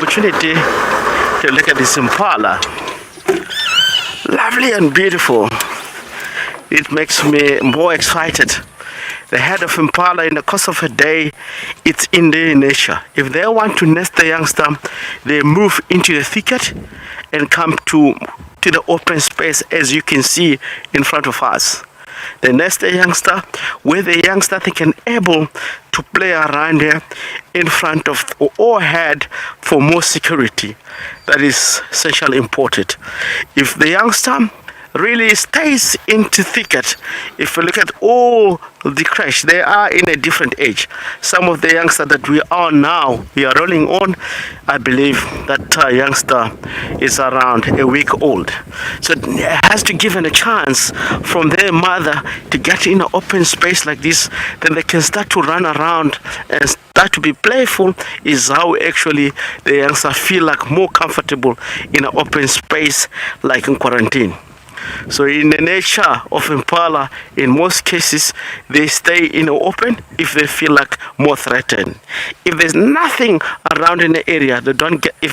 opportunity to look at this impala. Lovely and beautiful. It makes me more excited. The head of impala, in the course of a day, it's in their nature. If they want to nest the youngster, they move into the thicket and come to the open space, as you can see in front of us. They nest the youngster, where the youngster they can able to play around there in front of or ahead for more security. That is essentially important. If the youngster really stays into thicket, if you look at all the crash, they are in a different age. Some of the youngster that we are rolling on, I believe that youngster is around a week old. So it has to give them a chance from their mother to get in an open space like this. Then they can start to run around and start to be playful. Is how actually the youngster feel like more comfortable in an open space like in quarantine. So in the nature of impala, in most cases, they stay in the open if they feel like more threatened. If there's nothing around in the area, if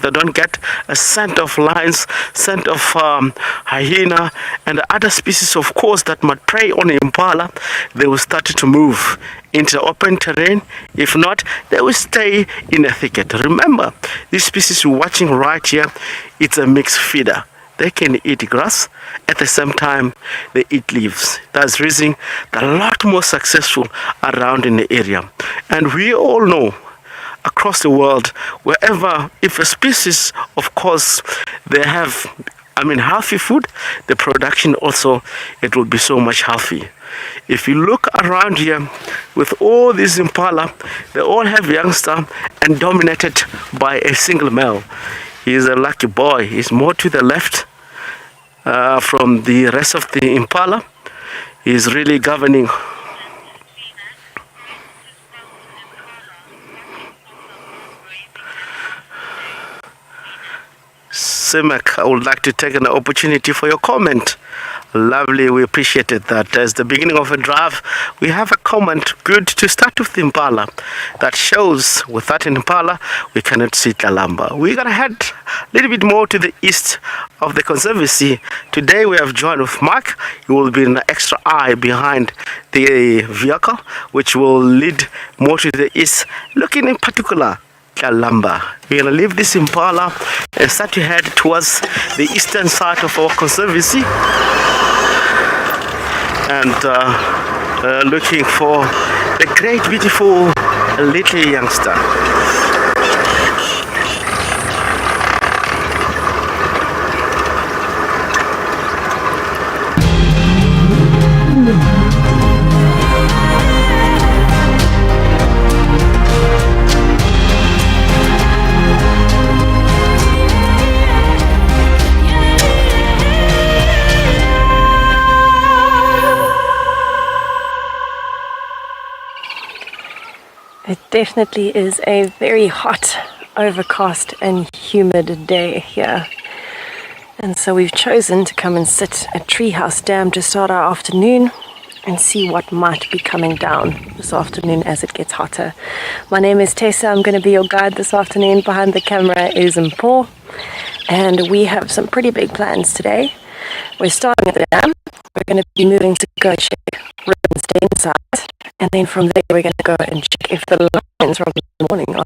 they don't get a scent of lions, scent of hyena, and other species, of course, that might prey on impala, they will start to move into the open terrain. If not, they will stay in a thicket. Remember, this species you're watching right here, it's a mixed feeder. They can eat grass, at the same time they eat leaves. That's the reason they're a lot more successful around in the area. And we all know across the world, wherever, if a species, of course, they have, healthy food, the production also, it will be so much healthy. If you look around here with all these impala, they all have youngster and dominated by a single male. He's a lucky boy. He's more to the left from the rest of the impala. He's really governing. Simek, I would like to take an opportunity for your comment. Lovely, we appreciated that. As the beginning of a drive, we have a comment, good to start with the impala, that shows without an impala, we cannot see Kalamba. We're going to head a little bit more to the east of the conservancy. Today we have joined with Mark. He will be an extra eye behind the vehicle, which will lead more to the east, looking in particular Kalamba. We're going to leave this impala and start to head towards the eastern side of our conservancy, and looking for the great beautiful little youngster. It definitely is a very hot, overcast and humid day here. And so we've chosen to come and sit at Treehouse Dam to start our afternoon and see what might be coming down this afternoon as it gets hotter. My name is Tessa. I'm going to be your guide this afternoon. Behind the camera is Mpho. And we have some pretty big plans today. We're starting at the dam. We're going to be moving to go check ribbons stay inside. And then from there, we're going to go and check if the lions from the morning are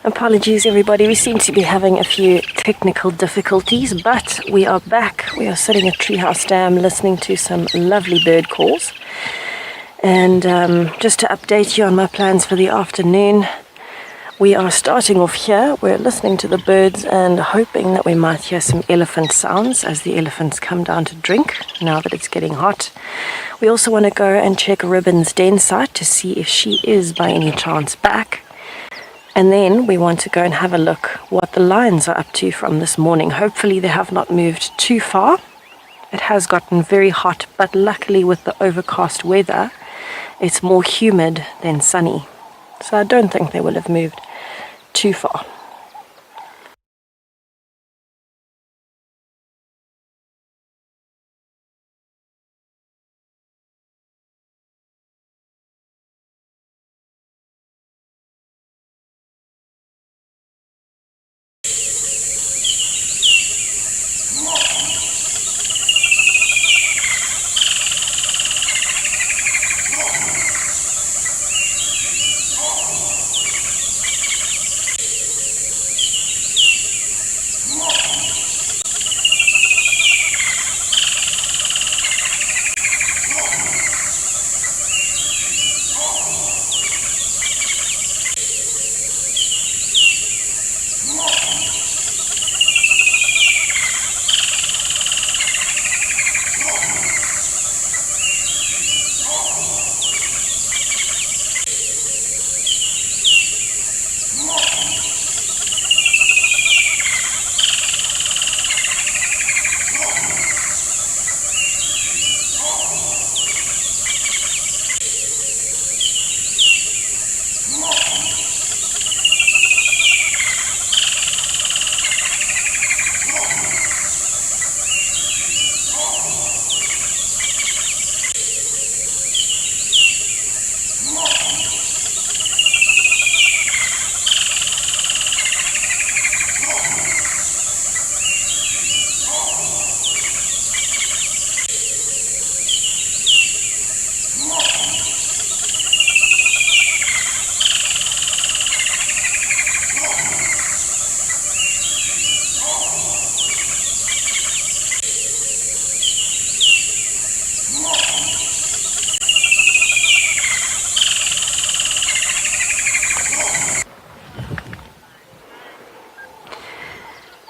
Apologies, everybody. We seem to be having a few technical difficulties, but we are back. We are sitting at Treehouse Dam listening to some lovely bird calls. And just to update you on my plans for the afternoon, we are starting off here. We're listening to the birds and hoping that we might hear some elephant sounds as the elephants come down to drink now that it's getting hot. We also want to go and check Ribbon's den site to see if she is by any chance back. And then we want to go and have a look what the lions are up to from this morning. Hopefully they have not moved too far. It has gotten very hot, but luckily with the overcast weather, it's more humid than sunny. So I don't think they will have moved too far.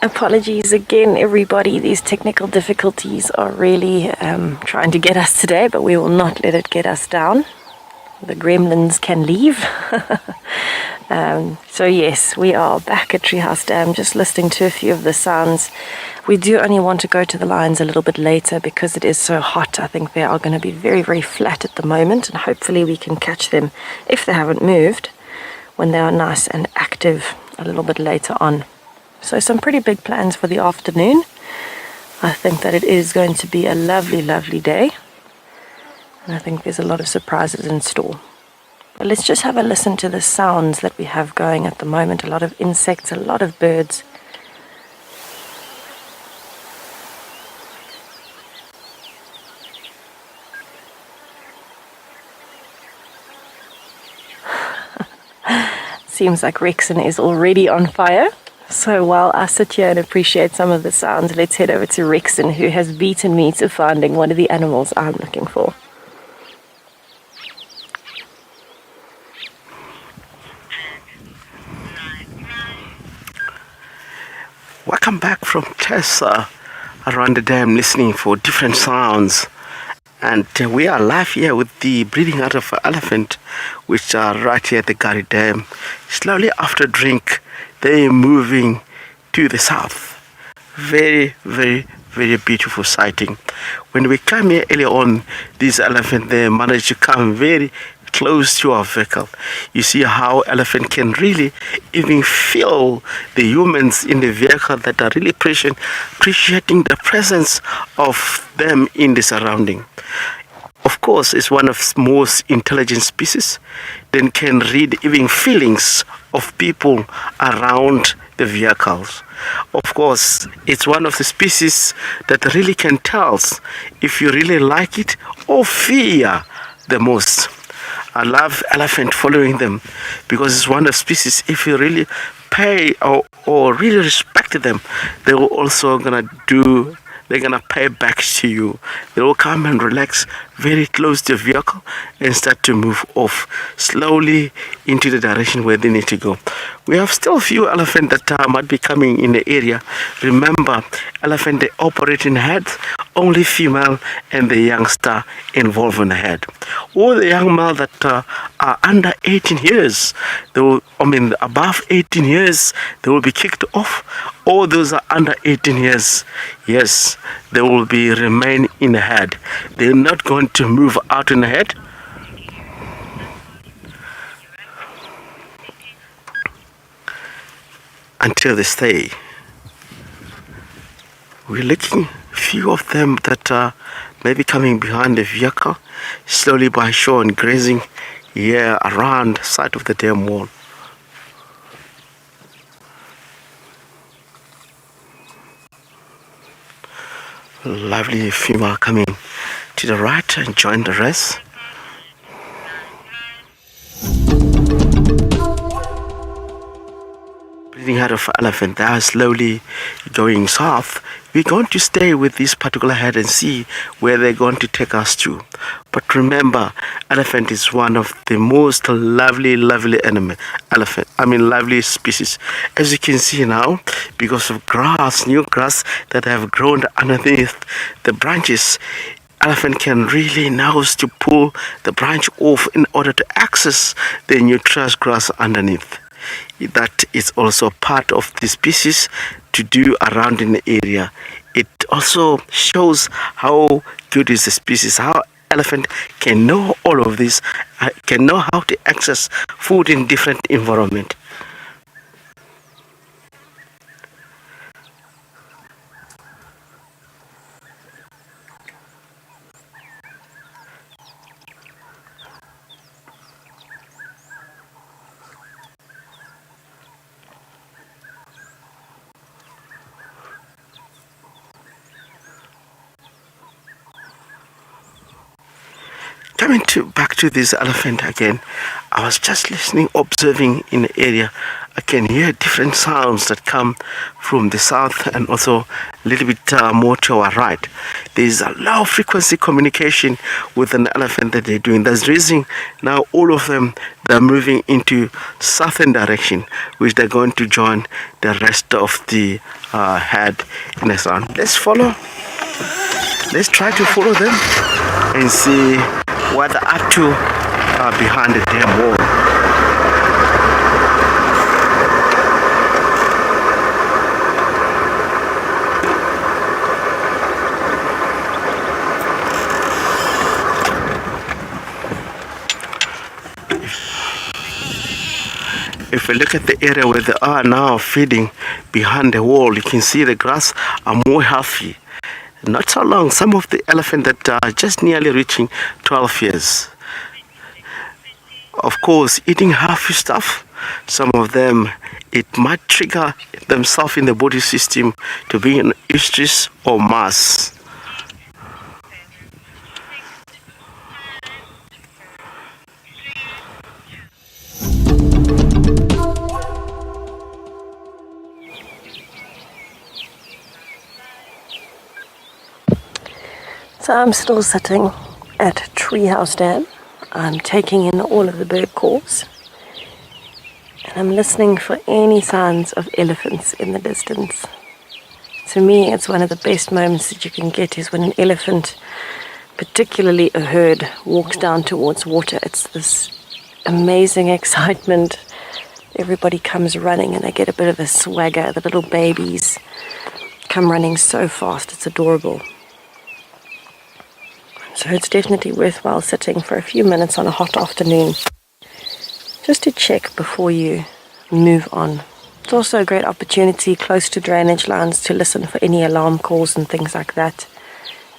Apologies again, everybody. These technical difficulties are really trying to get us today, but we will not let it get us down. The gremlins can leave. So yes, we are back at Treehouse Dam, just listening to a few of the sounds. We do only want to go to the lions a little bit later because it is so hot. I think they are going to be very, very flat at the moment, and hopefully we can catch them, if they haven't moved, when they are nice and active a little bit later on. So some pretty big plans for the afternoon. I think that it is going to be a lovely, lovely day. And I think there's a lot of surprises in store. But let's just have a listen to the sounds that we have going at the moment. A lot of insects, a lot of birds. Seems like Rexon is already on fire. So while I sit here and appreciate some of the sounds, let's head over to Rexon, who has beaten me to finding one of the animals I'm looking for. Welcome back from Tessa around the dam, listening for different sounds. And we are live here with the breeding out of elephant, which are right here at the Gari Dam. Slowly after drink, they're moving to the south. Very, very, very beautiful sighting. When we came here earlier on, these elephants, they managed to come very close to our vehicle. You see how elephant can really even feel the humans in the vehicle that are really appreciating the presence of them in the surrounding. Of course, it's one of the most intelligent species that can read even feelings of people around the vehicles. Of course, it's one of the species that really can tell if you really like it or fear the most. I love elephant following them because it's one of the species, if you really pay or really respect them, they will also they're gonna pay back to you. They will come and relax very close to the vehicle and start to move off slowly into the direction where they need to go. We have still a few elephants that might be coming in the area. Remember, elephant, they operate in herds, only female and the youngster involved in the herd. All the young male that are under 18 years, above 18 years, they will be kicked off. All those are under 18 years, yes, they will be remain in the herd. They're not going to move out in the herd. Until they stay. We're looking few of them that are maybe coming behind the vehicle, slowly by shore and grazing here around the side of the dam wall. Lovely female coming to the right and join the rest. Breathing out of elephant, they are slowly going south. We're going to stay with this particular herd and see where they're going to take us to. But remember, elephant is one of the most lovely lovely species. As you can see now, because of new grass that have grown underneath the branches, elephant can really nose to pull the branch off in order to access the nutritious grass underneath. That is also part of the species to do around in the area. It also shows how good is the species, how elephant can know all of this, can know how to access food in different environment. Coming back to this elephant again, I was just listening, observing in the area. I can hear different sounds that come from the south and also a little bit more to our right. There's a low frequency communication with an elephant that they're doing. That's reason now all of them, they're moving into southern direction, which they're going to join the rest of the herd in the sound. Let's try to follow them and see what they're up to behind the dam wall. If you look at the area where they are now feeding behind the wall, you can see the grass are more healthy. Not so long, some of the elephants that are just nearly reaching 12 years. Of course, eating healthy stuff, some of them, it might trigger themselves in the body system to be in estrus or mass. So I'm still sitting at Treehouse Dam. I'm taking in all of the bird calls. And I'm listening for any signs of elephants in the distance. To me, it's one of the best moments that you can get is when an elephant, particularly a herd, walks down towards water. It's this amazing excitement. Everybody comes running and they get a bit of a swagger. The little babies come running so fast, it's adorable. So it's definitely worthwhile sitting for a few minutes on a hot afternoon just to check before you move on. It's also a great opportunity close to drainage lines to listen for any alarm calls and things like that,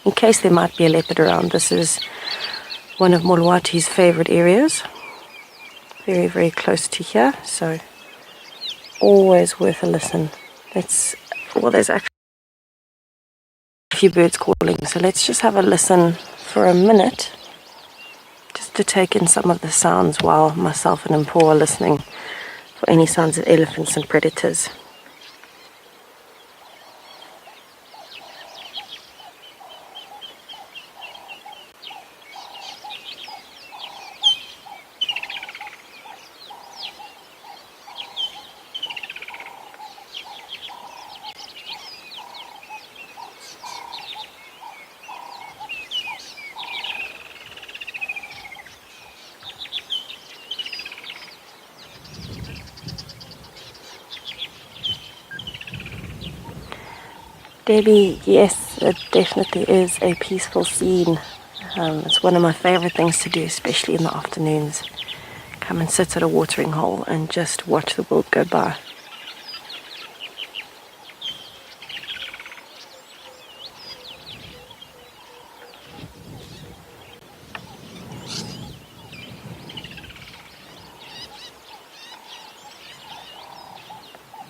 in case there might be a leopard around. This is one of Molwati's favorite areas, very, very close to here, so always worth a listen. There's actually a few birds calling, so let's just have a listen for a minute, just to take in some of the sounds while myself and Mpo are listening for for any signs of elephants and predators. Debbie, yes, it definitely is a peaceful scene. It's one of my favorite things to do, especially in the afternoons. Come and sit at a watering hole and just watch the world go by.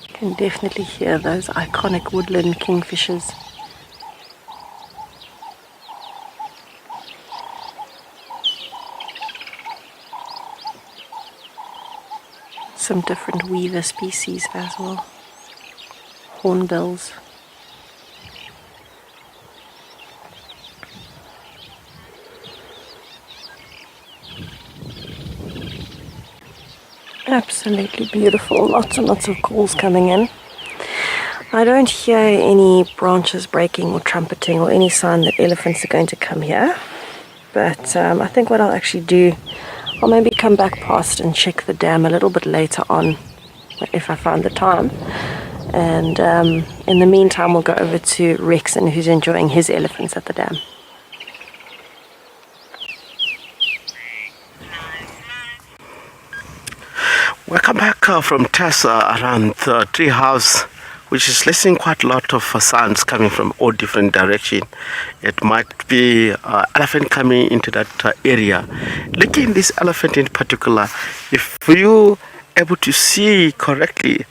You can definitely hear those iconic woodland kingfishers. Some different weaver species as well. Hornbills. Absolutely beautiful. Lots and lots of calls coming in. I don't hear any branches breaking or trumpeting or any sign that elephants are going to come here. But I think what I'll actually do, I'll maybe come back past and check the dam a little bit later on if I find the time. And in the meantime, we'll go over to Rexon, who's enjoying his elephants at the dam. Welcome back from Tessa around the tree house, which is listening quite a lot of sounds coming from all different directions. It might be elephant coming into that area. Looking at this elephant in particular, if you able to see correctly,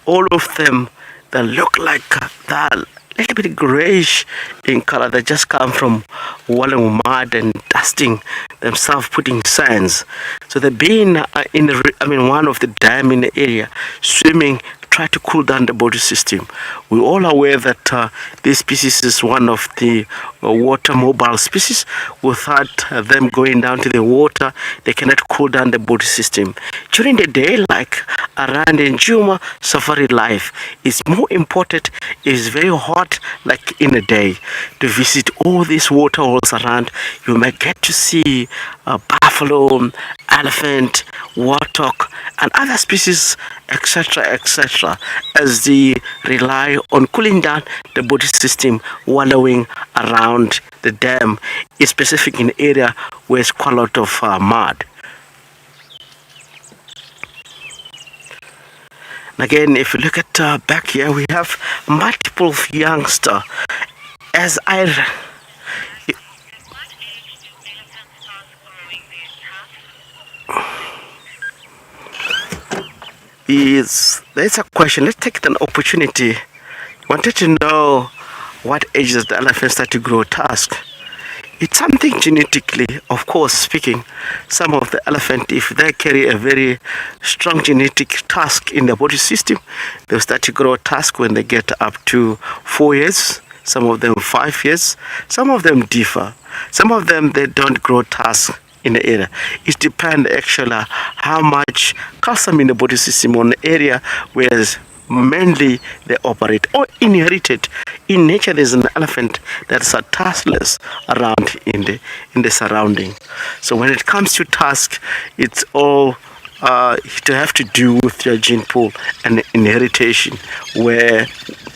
all of them that look like they're a little bit grayish in color. They just come from walling mud and dusting themselves, putting sands. So they've been in one of the dam in the area, swimming, try to cool down the body system. We're all aware that this species is one of the water mobile species. Without them going down to the water, they cannot cool down the body system. During the day, like around in Juma safari life, is more important. It's very hot, like in the day. To visit all these water holes around, you might get to see buffalo, elephant, warthog, and other species, etc., etc., as they rely on cooling down the body system, wallowing around the dam, specific in the area where it's quite a lot of mud. And again, if you look at back here, we have multiple youngsters. As I there's a question. Let's take an opportunity. Wanted to know what age does the elephant start to grow tusk? It's something genetically, of course, speaking. Some of the elephant, if they carry a very strong genetic tusk in their body system, they'll start to grow tusk when they get up to 4 years. Some of them 5 years. Some of them differ. Some of them, they don't grow tusk in the area. It depends actually how much calcium in the body system on the area where mainly they operate or inherited. In nature, there's an elephant that's a tuskless around in the surrounding. So when it comes to tusk, it's all to have to do with your gene pool and inheritation. Where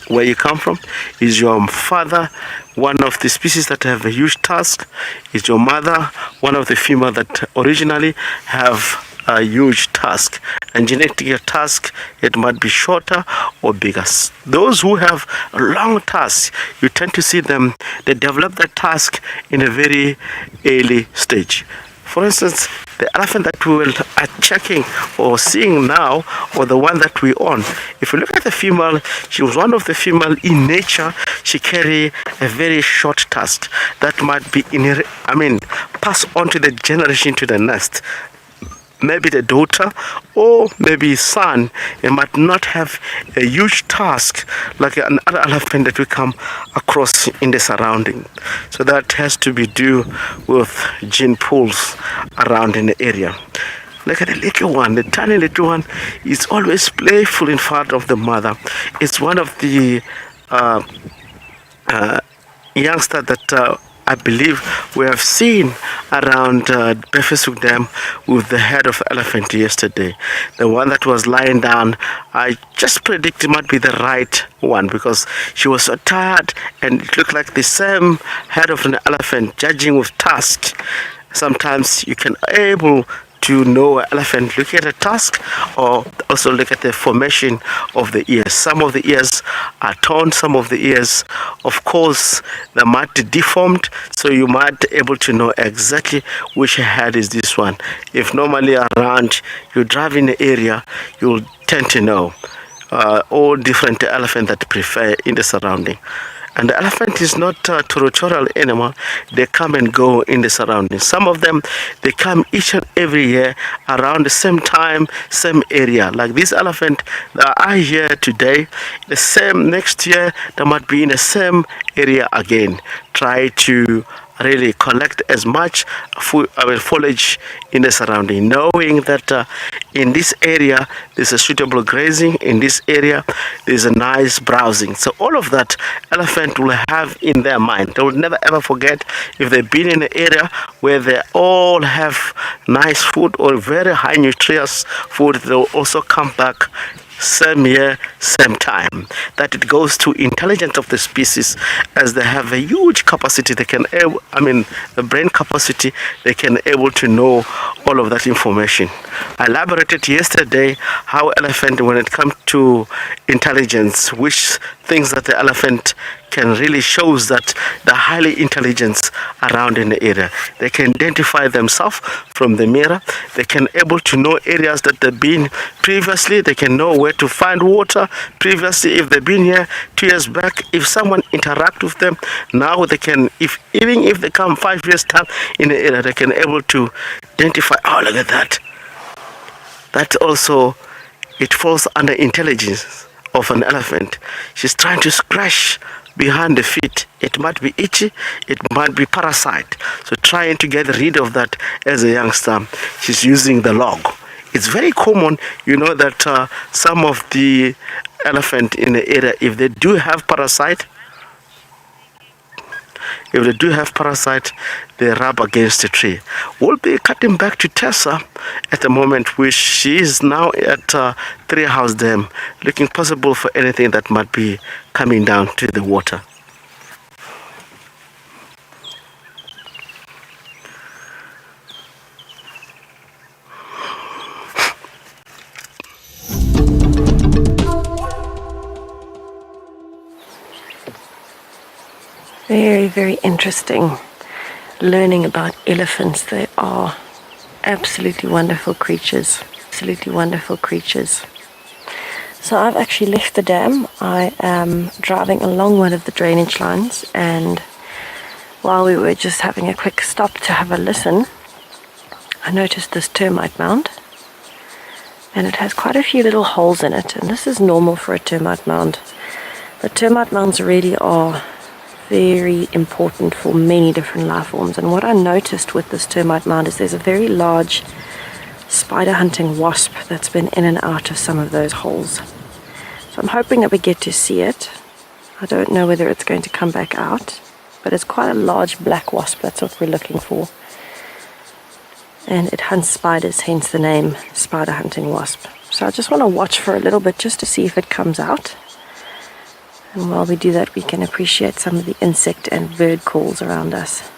you come from, is your father one of the species that have a huge tusk? Is your mother one of the female that originally have a huge tusk? And genetically, tusk, it might be shorter or bigger. Those who have a long tusk, you tend to see them, they develop that tusk in a very early stage. For instance, the elephant that we are checking or seeing now, or the one that we own, if you look at the female, she was one of the female in nature. She carry a very short tusk that might be passed on to the generation to the next. maybe the daughter or maybe son, it might not have a huge task like another elephant that we come across in the surrounding. So that has to be due with gene pools around in the area. Look at the little one, the tiny little one is always playful in front of the mother. It's one of the youngster that I believe we have seen around Befesuk Dam with the head of elephant yesterday. The one that was lying down, I just predict it might be the right one because she was so tired and it looked like the same head of an elephant judging with tusk. Sometimes you can able to know an elephant look at a tusk or also look at the formation of the ears. Some of the ears are torn, some of the ears, of course, they might be deformed, so you might be able to know exactly which head is this one. If normally around you drive in the area, you'll tend to know all different elephants that prefer in the surrounding. And the elephant is not a territorial animal. They come and go in the surroundings. Some of them, they come each and every year around the same time, same area. Like this elephant that are here today, the same next year, they might be in the same area again. Try to really collect as much foliage in the surrounding, knowing that in this area there's a suitable grazing, in this area there's a nice browsing. So all of that elephant will have in their mind. They will never ever forget if they've been in an area where they all have nice food or very high nutritious food. They'll also come back same year, same time. That it goes to intelligence of the species, as they have a huge capacity. They can, the brain capacity, they can able to know all of that information. I elaborated yesterday how elephant, when it comes to intelligence, which things that the elephant can really shows that the highly intelligence around in the area. They can identify themselves from the mirror. They can able to know areas that they've been previously. They can know where to find water previously if they've been here 2 years back. If someone interact with them now, they can, even if they come 5 years time in the area, they can able to identify. Oh, look at that. That also, it falls under intelligence of an elephant. She's trying to scratch behind the feet. It might be itchy, it might be parasite. So trying to get rid of that as a youngster, she's using the log. It's very common, you know, that some of the elephant in the area, if they do have parasite, they rub against the tree. We'll be cutting back to Tessa at the moment, which she is now at Three House Dam, looking possible for anything that might be coming down to the water. Very, very interesting learning about elephants. They are absolutely wonderful creatures. Absolutely wonderful creatures. So I've actually left the dam. I am driving along one of the drainage lines, and while we were just having a quick stop to have a listen, I noticed this termite mound, and it has quite a few little holes in it, and this is normal for a termite mound. But termite mounds really are very important for many different life forms. And what I noticed with this termite mound is there's a very large spider hunting wasp that's been in and out of some of those holes. So I'm hoping that we get to see it. I don't know whether it's going to come back out, but it's quite a large black wasp. That's what we're looking for. And it hunts spiders, hence the name spider hunting wasp. So I just want to watch for a little bit just to see if it comes out. And while we do that, we can appreciate some of the insect and bird calls around us.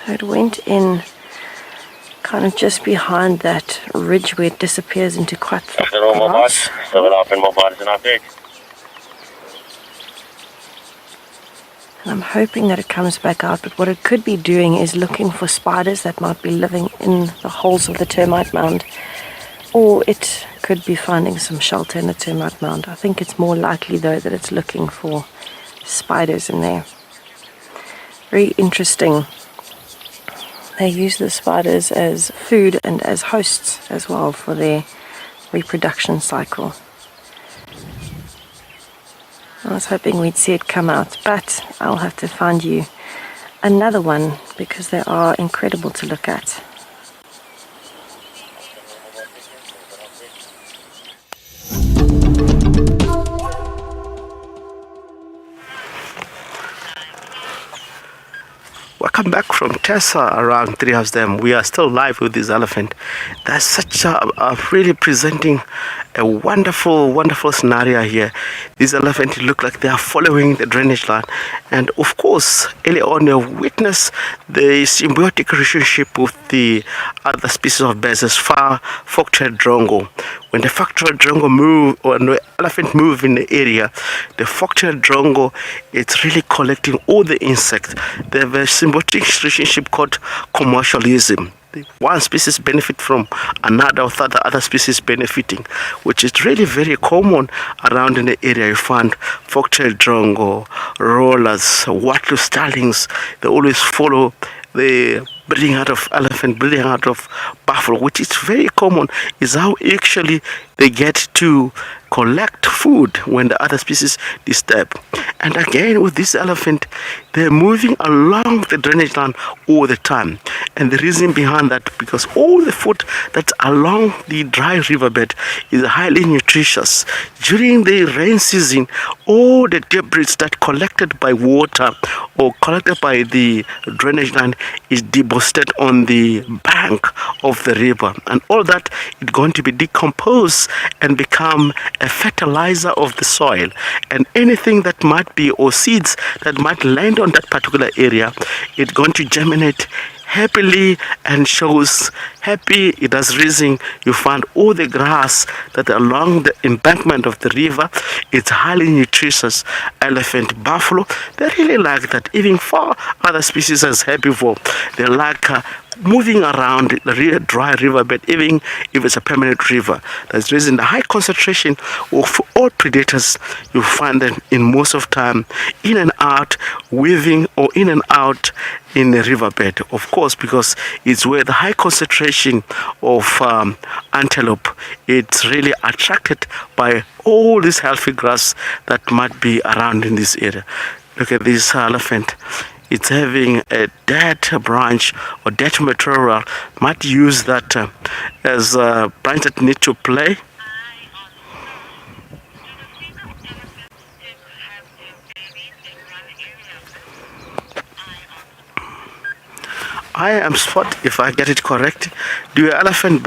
It went in kind of just behind that ridge where it disappears into quite thick grass. And I'm hoping that it comes back out, but what it could be doing is looking for spiders that might be living in the holes of the termite mound, or it could be finding some shelter in the termite mound. I think it's more likely though that it's looking for spiders in there. Very interesting. They use the spiders as food and as hosts as well for their reproduction cycle. I was hoping we'd see it come out, but I'll have to find you another one because they are incredible to look at. Welcome back from Tessa around Treehouse Dam. We are still live with this elephant. That's such a really presenting a wonderful, wonderful scenario here. These elephants look like they are following the drainage line. And of course, early on you witness the symbiotic relationship with the other species of birds as far fork-tailed drongo. When the fork-tailed drongo move, or when the elephant move in the area, the fork-tailed drongo, it's really collecting all the insects. They have a symbiotic relationship called commercialism. One species benefit from another, or the other species benefiting, which is really very common around in the area. You find fork-tailed drongo, rollers, wattle starlings. They always follow the breeding out of elephant, breeding out of buffalo, which is very common, is how actually they get to collect food when the other species disturb. And again, with this elephant, they're moving along the drainage line all the time. And the reason behind that, because all the food that's along the dry riverbed is highly nutritious. During the rain season, all the debris that collected by water or collected by the drainage line is deposited on the bank of the river. And all that is going to be decomposed and become a fertilizer of the soil. And anything that might be, or seeds that might land on that particular area, it's going to germinate happily and shows happy. It has risen. You find all the grass that along the embankment of the river. It's highly nutritious. Elephant, buffalo, they really like that. Even for other species as herbivore, they like moving around the dry riverbed, even if it's a permanent river. That's the reason the high concentration of all predators, you find them in most of time in and out, weaving or in and out in the riverbed. Of course, because it's where the high concentration of antelope, it's really attracted by all this healthy grass that might be around in this area. Look at this elephant. It's having a dead branch or dead material. Might use that as a branch that need to play. I am spot, if I get it correct. Do elephant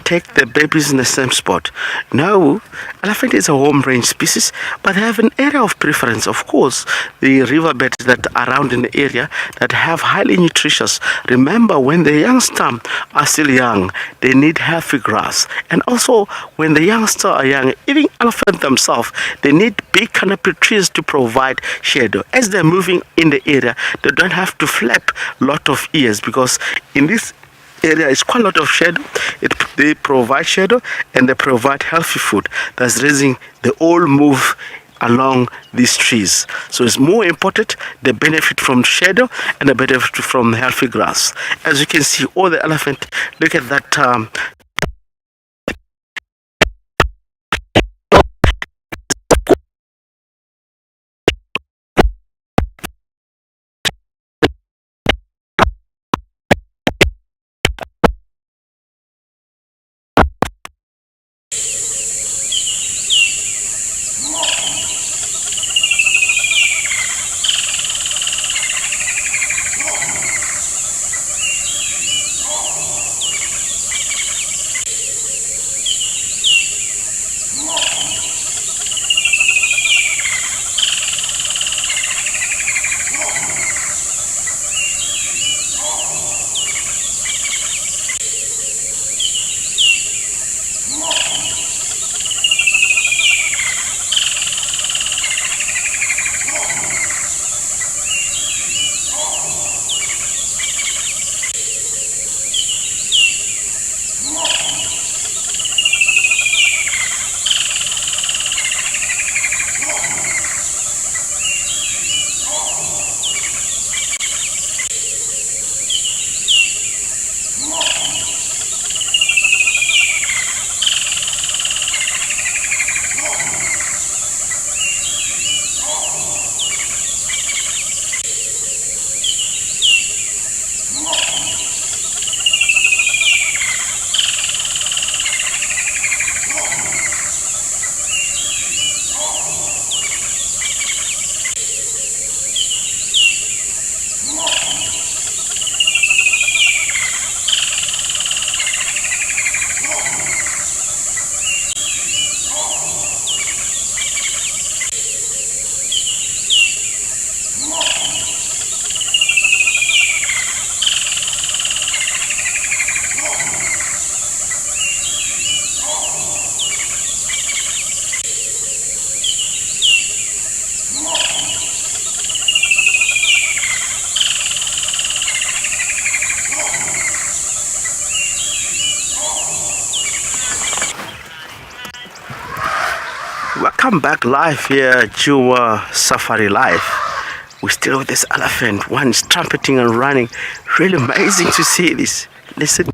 take the babies in the same spot? No, elephant is a home range species, but they have an area of preference. Of course, the riverbeds that are around in the area that have highly nutritious. Remember, when the youngsters are still young, they need healthy grass. And also, when the youngsters are young, even elephants themselves, they need big canopy trees to provide shadow. As they're moving in the area, they don't have to flap a lot of ears, because in this area is quite a lot of shadow. They provide shadow and they provide healthy food. That's the reason they all move along these trees. So it's more important they benefit from shadow and they benefit from healthy grass. As you can see, all the elephant, look at that Welcome back live here to Safari Live. We're still with this elephant. One is trumpeting and running. Really amazing to see this. Listen.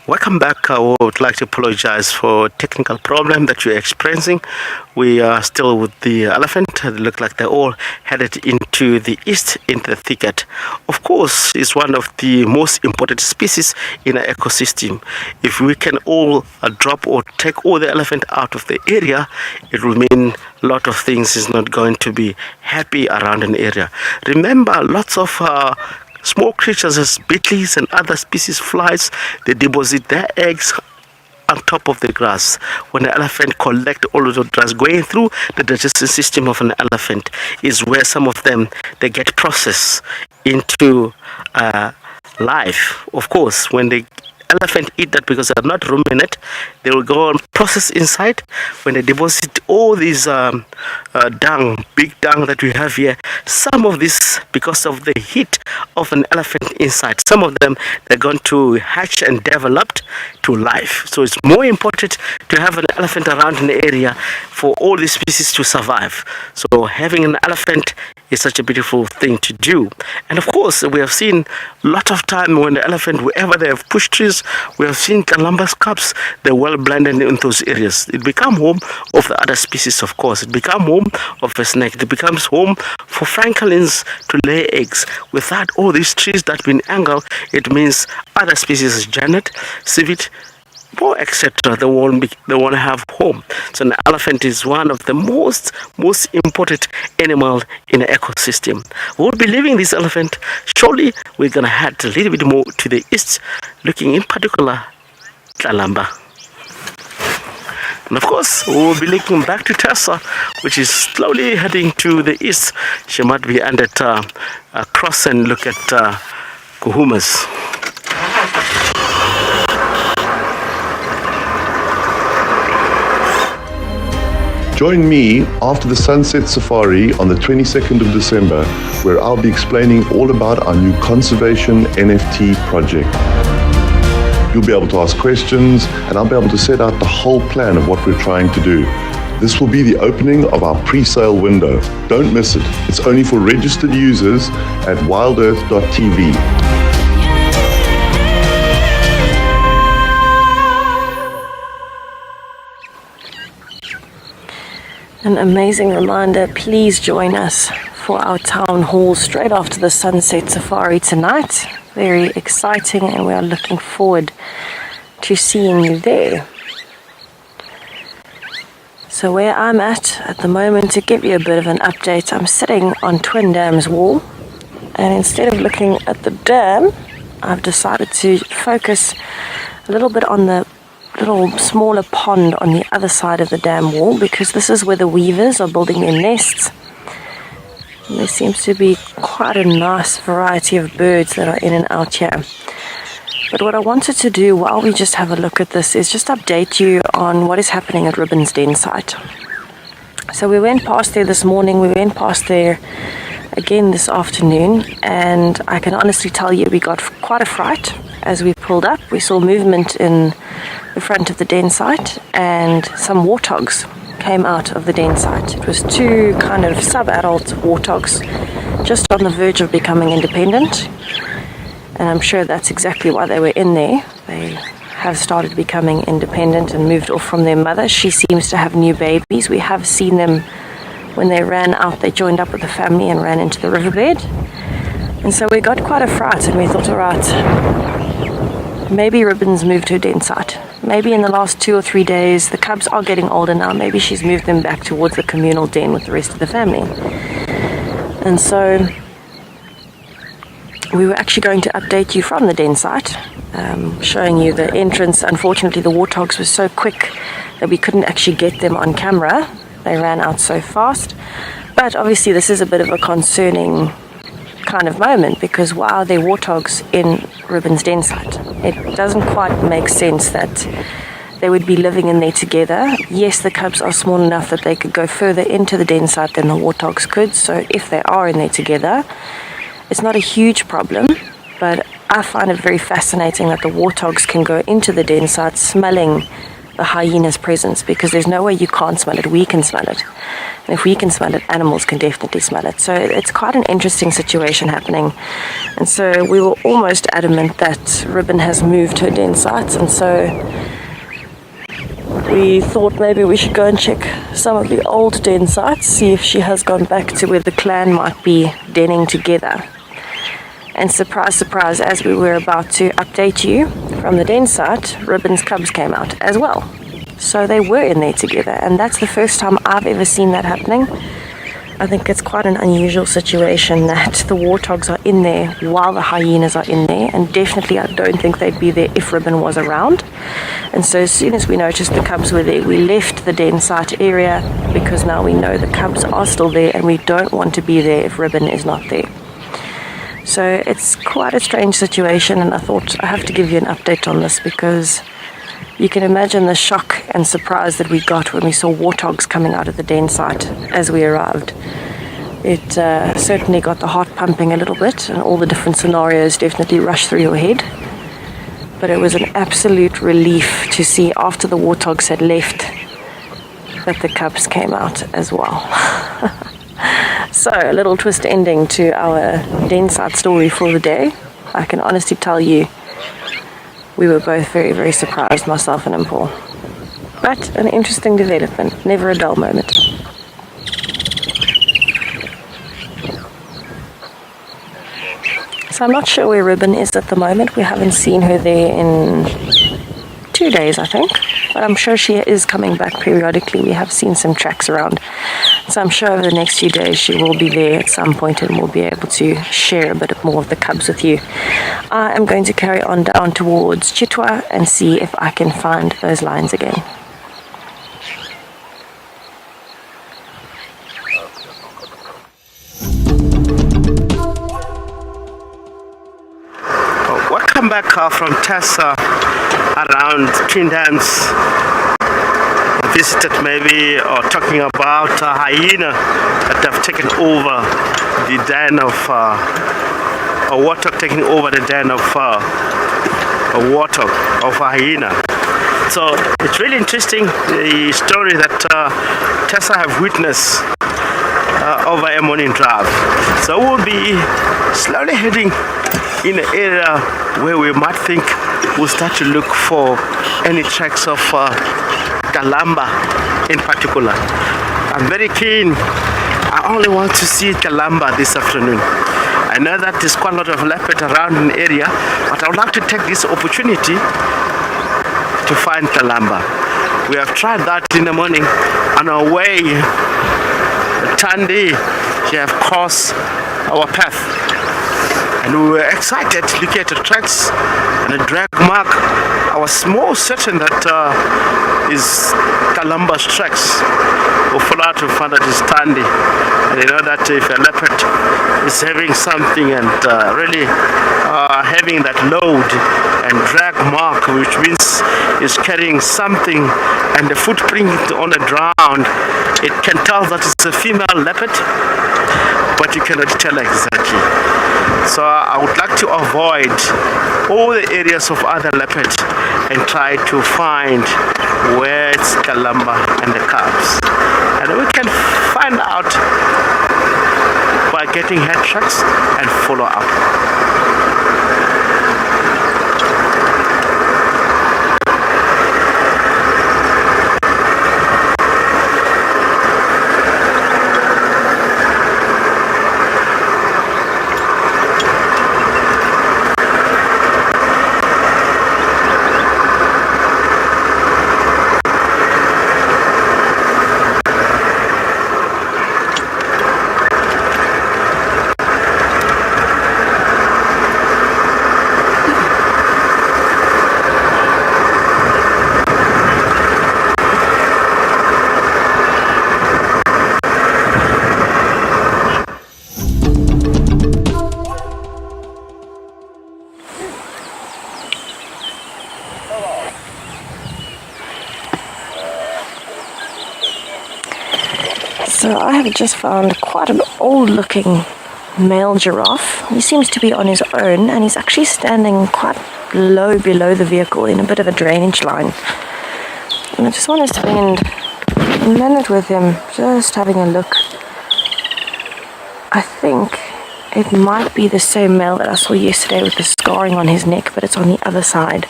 Welcome back. I would like to apologize for technical problem that you're experiencing. We are still with the elephant. They look like they're all headed into the east, into the thicket. Of course, it's one of the most important species in our ecosystem. If we can all drop or take all the elephant out of the area, it will mean a lot of things is not going to be happy around an area. Remember, lots of small creatures as beetles and other species flies, they deposit their eggs on top of the grass. When the elephant collect all of the grass, going through the digestive system of an elephant is where some of them they get processed into life. Of course, when the elephant eat that, because they're not ruminate, they will go and process inside. When they deposit all these dung, big dung that we have here, some of this, because of the heat of an elephant inside, some of them they're going to hatch and develop to life. So it's more important to have an elephant around an area for all these species to survive. So having an elephant is such a beautiful thing to do. And of course, we have seen a lot of time when the elephant, wherever they have pushed trees, we have seen Columbus cubs, they're well blended in those areas. It becomes home of the other species, of course. It becomes home of a snake. It becomes home for francolins to lay eggs. Without all these trees that been angled, it means other species, Janet, civet, etc. They won't have home. So an elephant is one of the most important animal in the ecosystem. We'll be leaving this elephant. Surely we're gonna head a little bit more to the east, looking in particular Tlalamba. And of course, we'll be looking back to Tessa, which is slowly heading to the east. She might be under cross and look at Kuhumas. Join me after the Sunset Safari on the 22nd of December, where I'll be explaining all about our new conservation NFT project. You'll be able to ask questions, and I'll be able to set out the whole plan of what we're trying to do. This will be the opening of our pre-sale window. Don't miss it. It's only for registered users at wildearth.tv. An amazing reminder, please join us for our town hall straight after the Sunset Safari tonight. Very exciting, and we are looking forward to seeing you there. So where I'm at the moment, to give you a bit of an update, I'm sitting on Twin Dam's wall, and instead of looking at the dam, I've decided to focus a little bit on the little smaller pond on the other side of the dam wall, because this is where the weavers are building their nests. And there seems to be quite a nice variety of birds that are in and out here. But what I wanted to do while we just have a look at this is just update you on what is happening at Ribbon's Den site. So we went past there this morning, we went past there again this afternoon, and I can honestly tell you we got quite a fright as we pulled up. We saw movement in the front of the den site, and some warthogs came out of the den site. It was two kind of sub-adult warthogs just on the verge of becoming independent, and I'm sure that's exactly why they were in there. They have started becoming independent and moved off from their mother. She seems to have new babies. We have seen them when they ran out, they joined up with the family and ran into the riverbed. And so we got quite a fright, and we thought, all right, maybe Ribbon's moved her den site. Maybe in the last 2 or 3 days, the cubs are getting older now, maybe she's moved them back towards the communal den with the rest of the family. And so we were actually going to update you from the den site, showing you the entrance. Unfortunately, the warthogs were so quick that we couldn't actually get them on camera. They ran out so fast. But obviously this is a bit of a concerning kind of moment, because why are there warthogs in Ribbon's den site? It doesn't quite make sense that they would be living in there together. Yes, the cubs are small enough that they could go further into the den site than the warthogs could, so if they are in there together, it's not a huge problem. But I find it very fascinating that the warthogs can go into the den site smelling the hyena's presence, because there's no way you can't smell it. We can smell it, and if we can smell it, animals can definitely smell it. So it's quite an interesting situation happening. And so we were almost adamant that Ribbon has moved her den sites, and so we thought maybe we should go and check some of the old den sites, see if she has gone back to where the clan might be denning together. And surprise, surprise, as we were about to update you from the den site, Ribbon's cubs came out as well. So they were in there together, and that's the first time I've ever seen that happening. I think it's quite an unusual situation that the warthogs are in there while the hyenas are in there, and definitely I don't think they'd be there if Ribbon was around. And so as soon as we noticed the cubs were there, we left the den site area, because now we know the cubs are still there, and we don't want to be there if Ribbon is not there. So it's quite a strange situation, and I thought I have to give you an update on this, because you can imagine the shock and surprise that we got when we saw warthogs coming out of the den site as we arrived. It certainly got the heart pumping a little bit, and all the different scenarios definitely rushed through your head. But it was an absolute relief to see, after the warthogs had left, that the cubs came out as well. So, a little twist ending to our den site story for the day. I can honestly tell you, we were both very, very surprised, myself and Paul. But an interesting development, never a dull moment. So I'm not sure where Ribbon is at the moment. We haven't seen her there in 2 days, I think. But I'm sure she is coming back periodically. We have seen some tracks around. So I'm sure over the next few days she will be there at some point, and we'll be able to share a bit more of the cubs with you. I am going to carry on down towards Chitwa and see if I can find those lines again. Welcome back from Tessa around Twin Dams. visited maybe, or talking about a hyena that have taken over the den of, a warthog taking over the den of a warthog, of a hyena. So it's really interesting, the story that Tessa have witnessed over a morning drive. So we'll be slowly heading in an area where we might think we'll start to look for any tracks of Kalamba in particular. I'm very keen. I only want to see Kalamba this afternoon. I know that there's quite a lot of leopard around in the area, but I would like to take this opportunity to find Kalamba. We have tried that in the morning on our way. Tandy, she have crossed our path, and we were excited looking at the tracks and the drag mark. I was more certain that is Kalamba's tracks. We follow out to find that it's Tandy, and you know that if a leopard is having something and really having that load and drag mark, which means it's carrying something, and the footprint on the ground, it can tell that it's a female leopard, but you cannot tell exactly. So I would like to avoid all the areas of other leopards and try to find where it's Kalamba and the calves. And we can find out by getting head tracks and follow up. So I have just found quite an old looking male giraffe. He seems to be on his own, and he's actually standing quite low below the vehicle in a bit of a drainage line. And I just want to spend a minute with him, just having a look. I think it might be the same male that I saw yesterday with the scarring on his neck, but it's on the other side.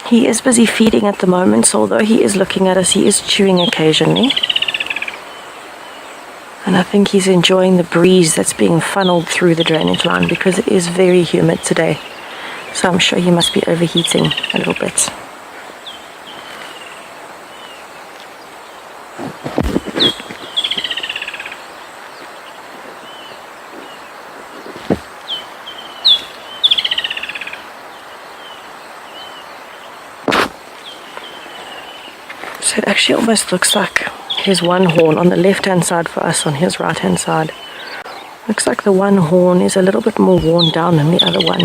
He is busy feeding at the moment, so although he is looking at us, he is chewing occasionally. And I think he's enjoying the breeze that's being funneled through the drainage line because it is very humid today. So I'm sure he must be overheating a little bit. So it actually almost looks like his one horn on the left-hand side for us, on his right-hand side. Looks like the one horn is a little bit more worn down than the other one.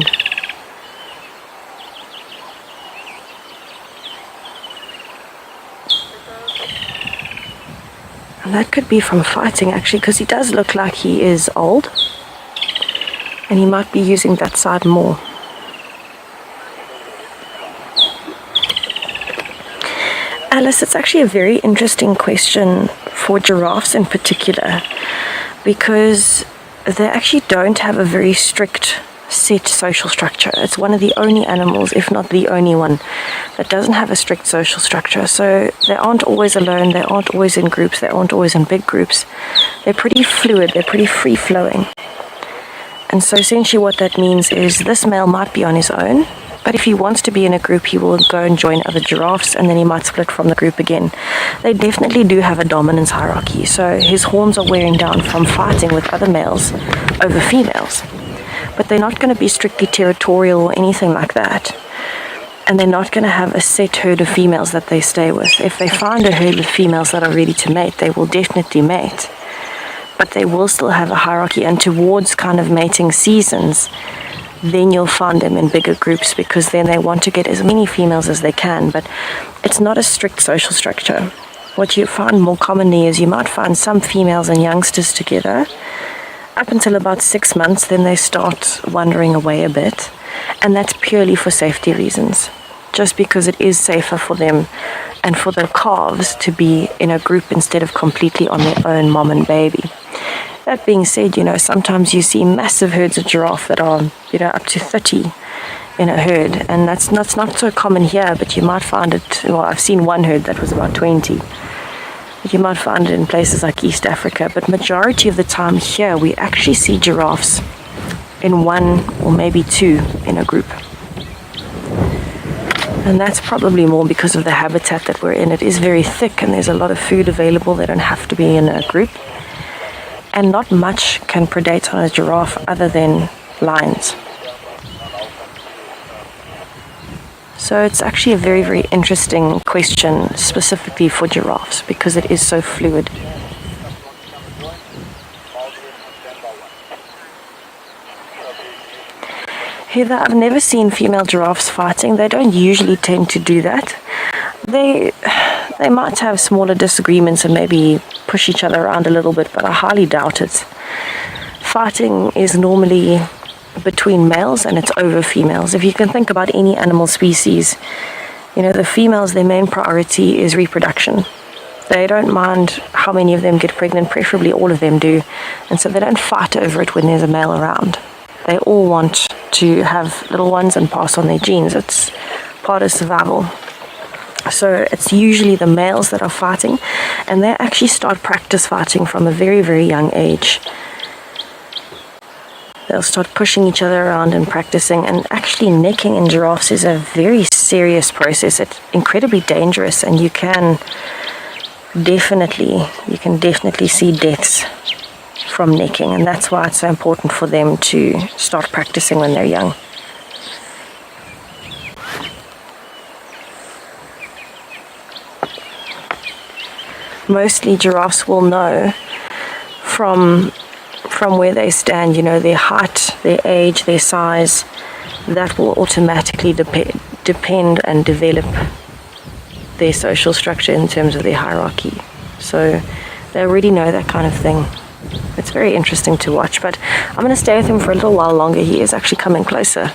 And that could be from fighting actually, because he does look like he is old. And he might be using that side more. Alice, it's actually a very interesting question for giraffes in particular, because they actually don't have a very strict set social structure. It's one of the only animals, if not the only one, that doesn't have a strict social structure. So they aren't always alone, they aren't always in groups, they aren't always in big groups. They're pretty fluid, they're pretty free-flowing. And so essentially what that means is this male might be on his own, but if he wants to be in a group, he will go and join other giraffes, and then he might split from the group again. They definitely do have a dominance hierarchy, so his horns are wearing down from fighting with other males over females. But they're not going to be strictly territorial or anything like that. And they're not going to have a set herd of females that they stay with. If they find a herd with females that are ready to mate, they will definitely mate. But they will still have a hierarchy, and towards kind of mating seasons, then you'll find them in bigger groups because then they want to get as many females as they can, but it's not a strict social structure. What you find more commonly is you might find some females and youngsters together up until about 6 months, then they start wandering away a bit, and that's purely for safety reasons, just because it is safer for them and for the calves to be in a group instead of completely on their own, mom and baby. That being said, sometimes you see massive herds of giraffe that are, up to 30 in a herd, and that's not so common here, but you might find it, well, I've seen one herd that was about 20. You might find it in places like East Africa, but majority of the time here we actually see giraffes in one or maybe two in a group. And that's probably more because of the habitat that we're in. It is very thick and there's a lot of food available. They don't have to be in a group. And not much can predate on a giraffe other than lions. So it's actually a very, very interesting question specifically for giraffes because it is so fluid. Heather, I've never seen female giraffes fighting. They don't usually tend to do that. They might have smaller disagreements and maybe push each other around a little bit, but I highly doubt it. Fighting is normally between males and it's over females. If you can think about any animal species, the females, their main priority is reproduction. They don't mind how many of them get pregnant, preferably all of them do, and so they don't fight over it when there's a male around. They all want to have little ones and pass on their genes. It's part of survival. So it's usually the males that are fighting, and they actually start practice fighting from a very, very young age. They'll start pushing each other around and practicing, and actually necking in giraffes is a very serious process. It's incredibly dangerous, and you can definitely see deaths from necking, and that's why it's so important for them to start practicing when they're young. Mostly giraffes will know from where they stand, their height, their age, their size. That will automatically depend and develop their social structure in terms of their hierarchy. So they already know that kind of thing. It's very interesting to watch, but I'm going to stay with him for a little while longer. He is actually coming closer.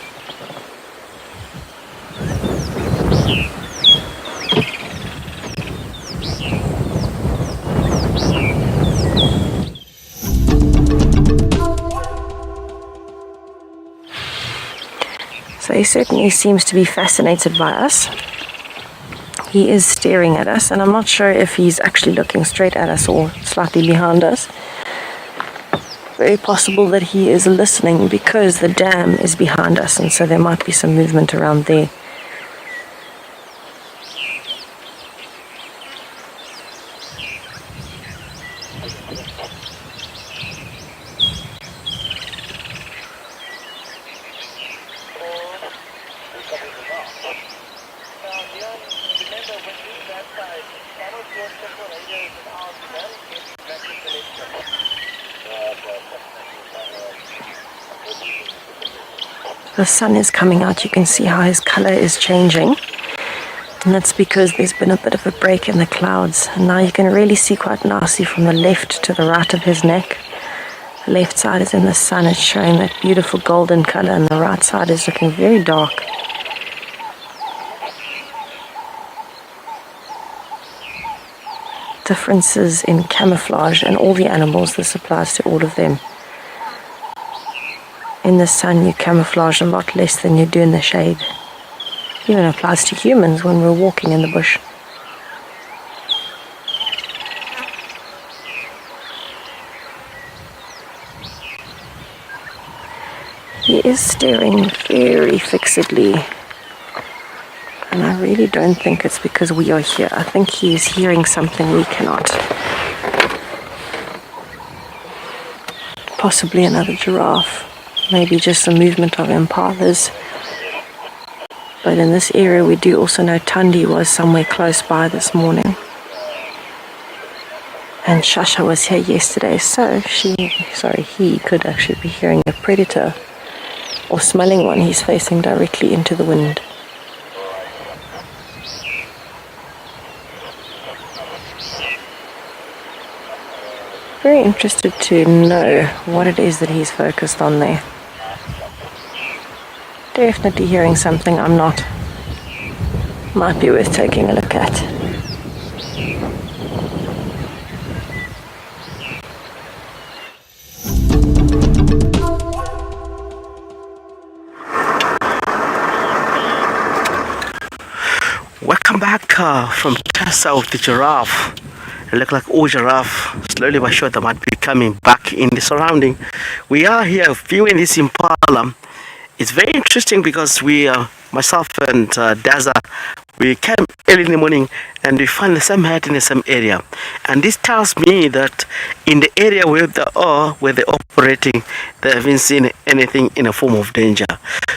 So he certainly seems to be fascinated by us. He is staring at us, and I'm not sure if he's actually looking straight at us or slightly behind us. Very possible that he is listening because the dam is behind us, and so there might be some movement around there. The sun is coming out. You can see how his color is changing, and that's because there's been a bit of a break in the clouds, and now you can really see quite nicely from the left to the right of his neck. The left side is in the sun, it's showing that beautiful golden color, and the right side is looking very dark. Differences in camouflage, and all the animals, this applies to all of them. In the sun you camouflage a lot less than you do in the shade. Even applies to humans when we're walking in the bush. He is staring very fixedly, and I really don't think it's because we are here. I think he is hearing something we cannot. Possibly another giraffe. Maybe just the movement of impalas. But in this area we do also know Tandi was somewhere close by this morning. And Shasha was here yesterday, so he could actually be hearing a predator. or smelling one. He's facing directly into the wind. Very interested to know what it is that he's focused on there. Definitely hearing something I'm not. Might be worth taking a look at. Welcome back from Tessa with the giraffe. It looks like all giraffe, slowly but sure, they might be coming back in the surrounding. We are here viewing this impala. It's very interesting because we, myself and Daza, we came early in the morning and we find the same head in the same area. And this tells me that in the area where they are, where they're operating, they haven't seen anything in a form of danger.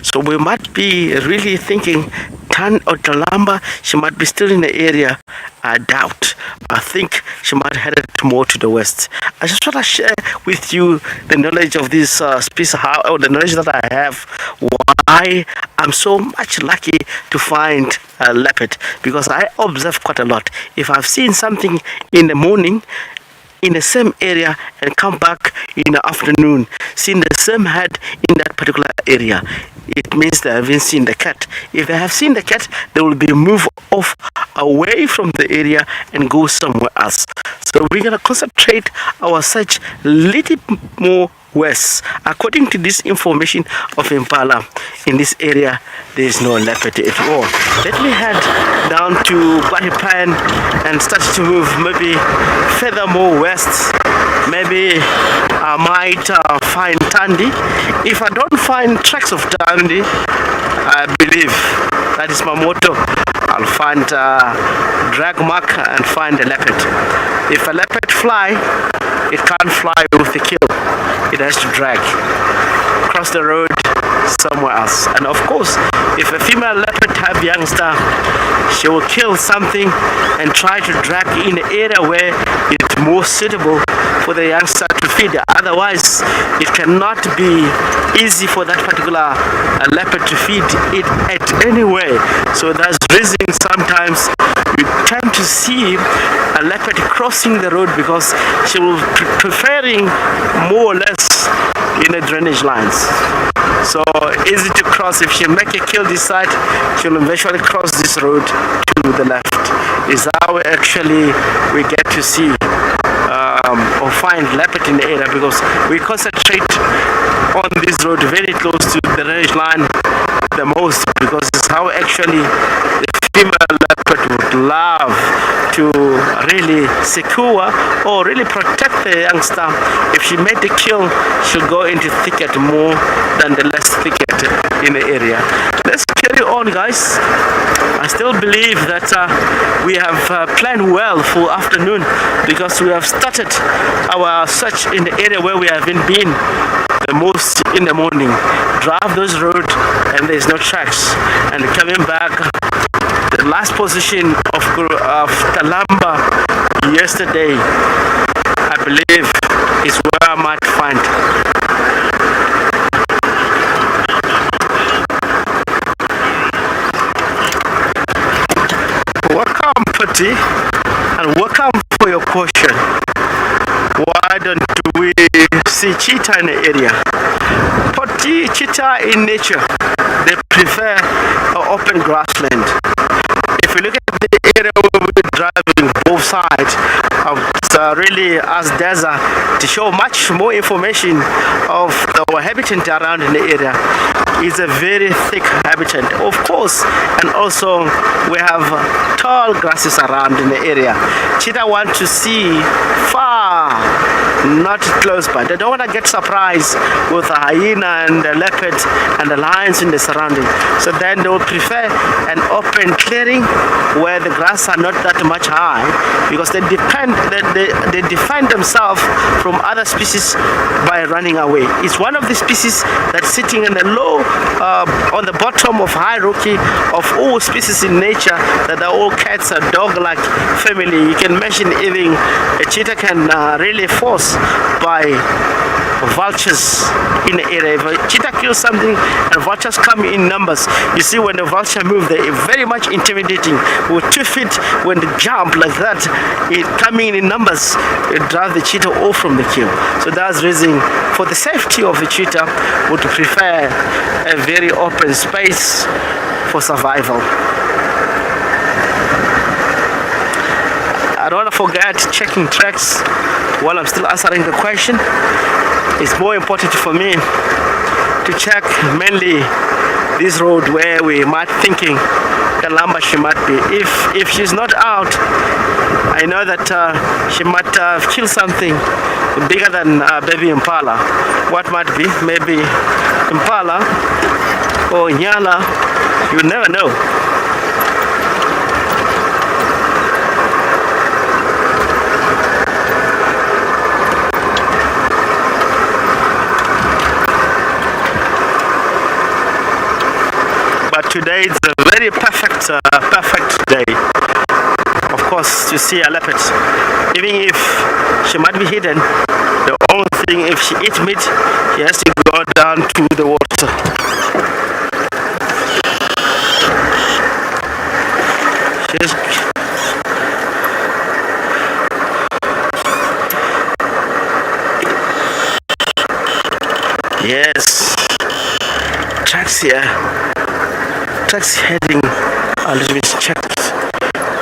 So we might be really thinking Tan or Talamba, she might be still in the area. I doubt. I think she might head more to the west. I just want to share with you the knowledge of this species, or the knowledge that I have, why I'm so much lucky to find a leopard, because I observe quite a lot. If I've seen something in the morning in the same area and come back in the afternoon, seeing the same head in that particular area, it means they haven't seen the cat. If they have seen the cat, they will be moved off away from the area and go somewhere else. So we're going to concentrate our search a little more west. According to this information of impala, in this area there is no leopard at all. Let me head down to Guadipan and start to move maybe further more west. Maybe I might find Tandy. If I don't find tracks of Tandy, I believe that is my motto. I'll find drag mark and find a leopard. If a leopard fly, it can't fly with the kill. It has to drag across the road somewhere else. And of course, if a female leopard have youngster, she will kill something and try to drag in an area where it's more suitable for the youngster to feed. Otherwise, it cannot be easy for that particular leopard to feed it at any way. So that's the reason sometimes you tend to see a leopard crossing the road, because she will preferring more or less in the drainage lines. So easy to cross. If she make a kill this side, she'll eventually cross this road to the left. Is how actually we get to see or find leopard in the area, because we concentrate on this road very close to the drainage line the most, because it's how actually the female leopard would love to really secure or really protect the youngster. If she made the kill, she'll go into thicket more than the less thicket in the area. Let's carry on, guys. I still believe that we have planned well for afternoon, because we have started our search in the area where we haven't been the most in the morning. Drive those roads and there's no tracks, and coming back, the last position of Talamba yesterday, I believe, is where I might find. Welcome, Putty, and welcome for your question. Why don't we see cheetah in the area? Putty, cheetah in nature, they prefer an open grassland. If you look at the area where we're driving, both sides, really ask Daza to show much more information of our habitat around in the area. It's a very thick habitat, of course, and also we have tall grasses around in the area. Cheetah want to see far, not close by. They don't want to get surprised with a hyena and the leopard and the lions in the surrounding. So then they will prefer an open clearing where the grass are not that much high, because they defend themselves from other species by running away. It's one of the species that's sitting in the low, on the bottom of hierarchy of all species in nature, that are all cats or dog-like family. You can imagine even a cheetah can really force by vultures in the area. If a cheetah kills something and vultures come in numbers, you see when the vulture move, they're very much intimidating. With 2 feet, when they jump like that, it coming in numbers, it drives the cheetah off from the kill. So that's the reason, for the safety of the cheetah, would prefer a very open space for survival. I don't want to forget checking tracks while I'm still answering the question. It's more important for me to check mainly this road where we might thinking Kalamba she might be. If she's not out, I know that she might kill something bigger than baby impala. What might be? Maybe impala or nyala. You never know. But today it's a very perfect day, of course, to see a leopard. Even if she might be hidden, the only thing, if she eats meat, she has to go down to the water. Yes, tracks here. Tracks heading. Let me check,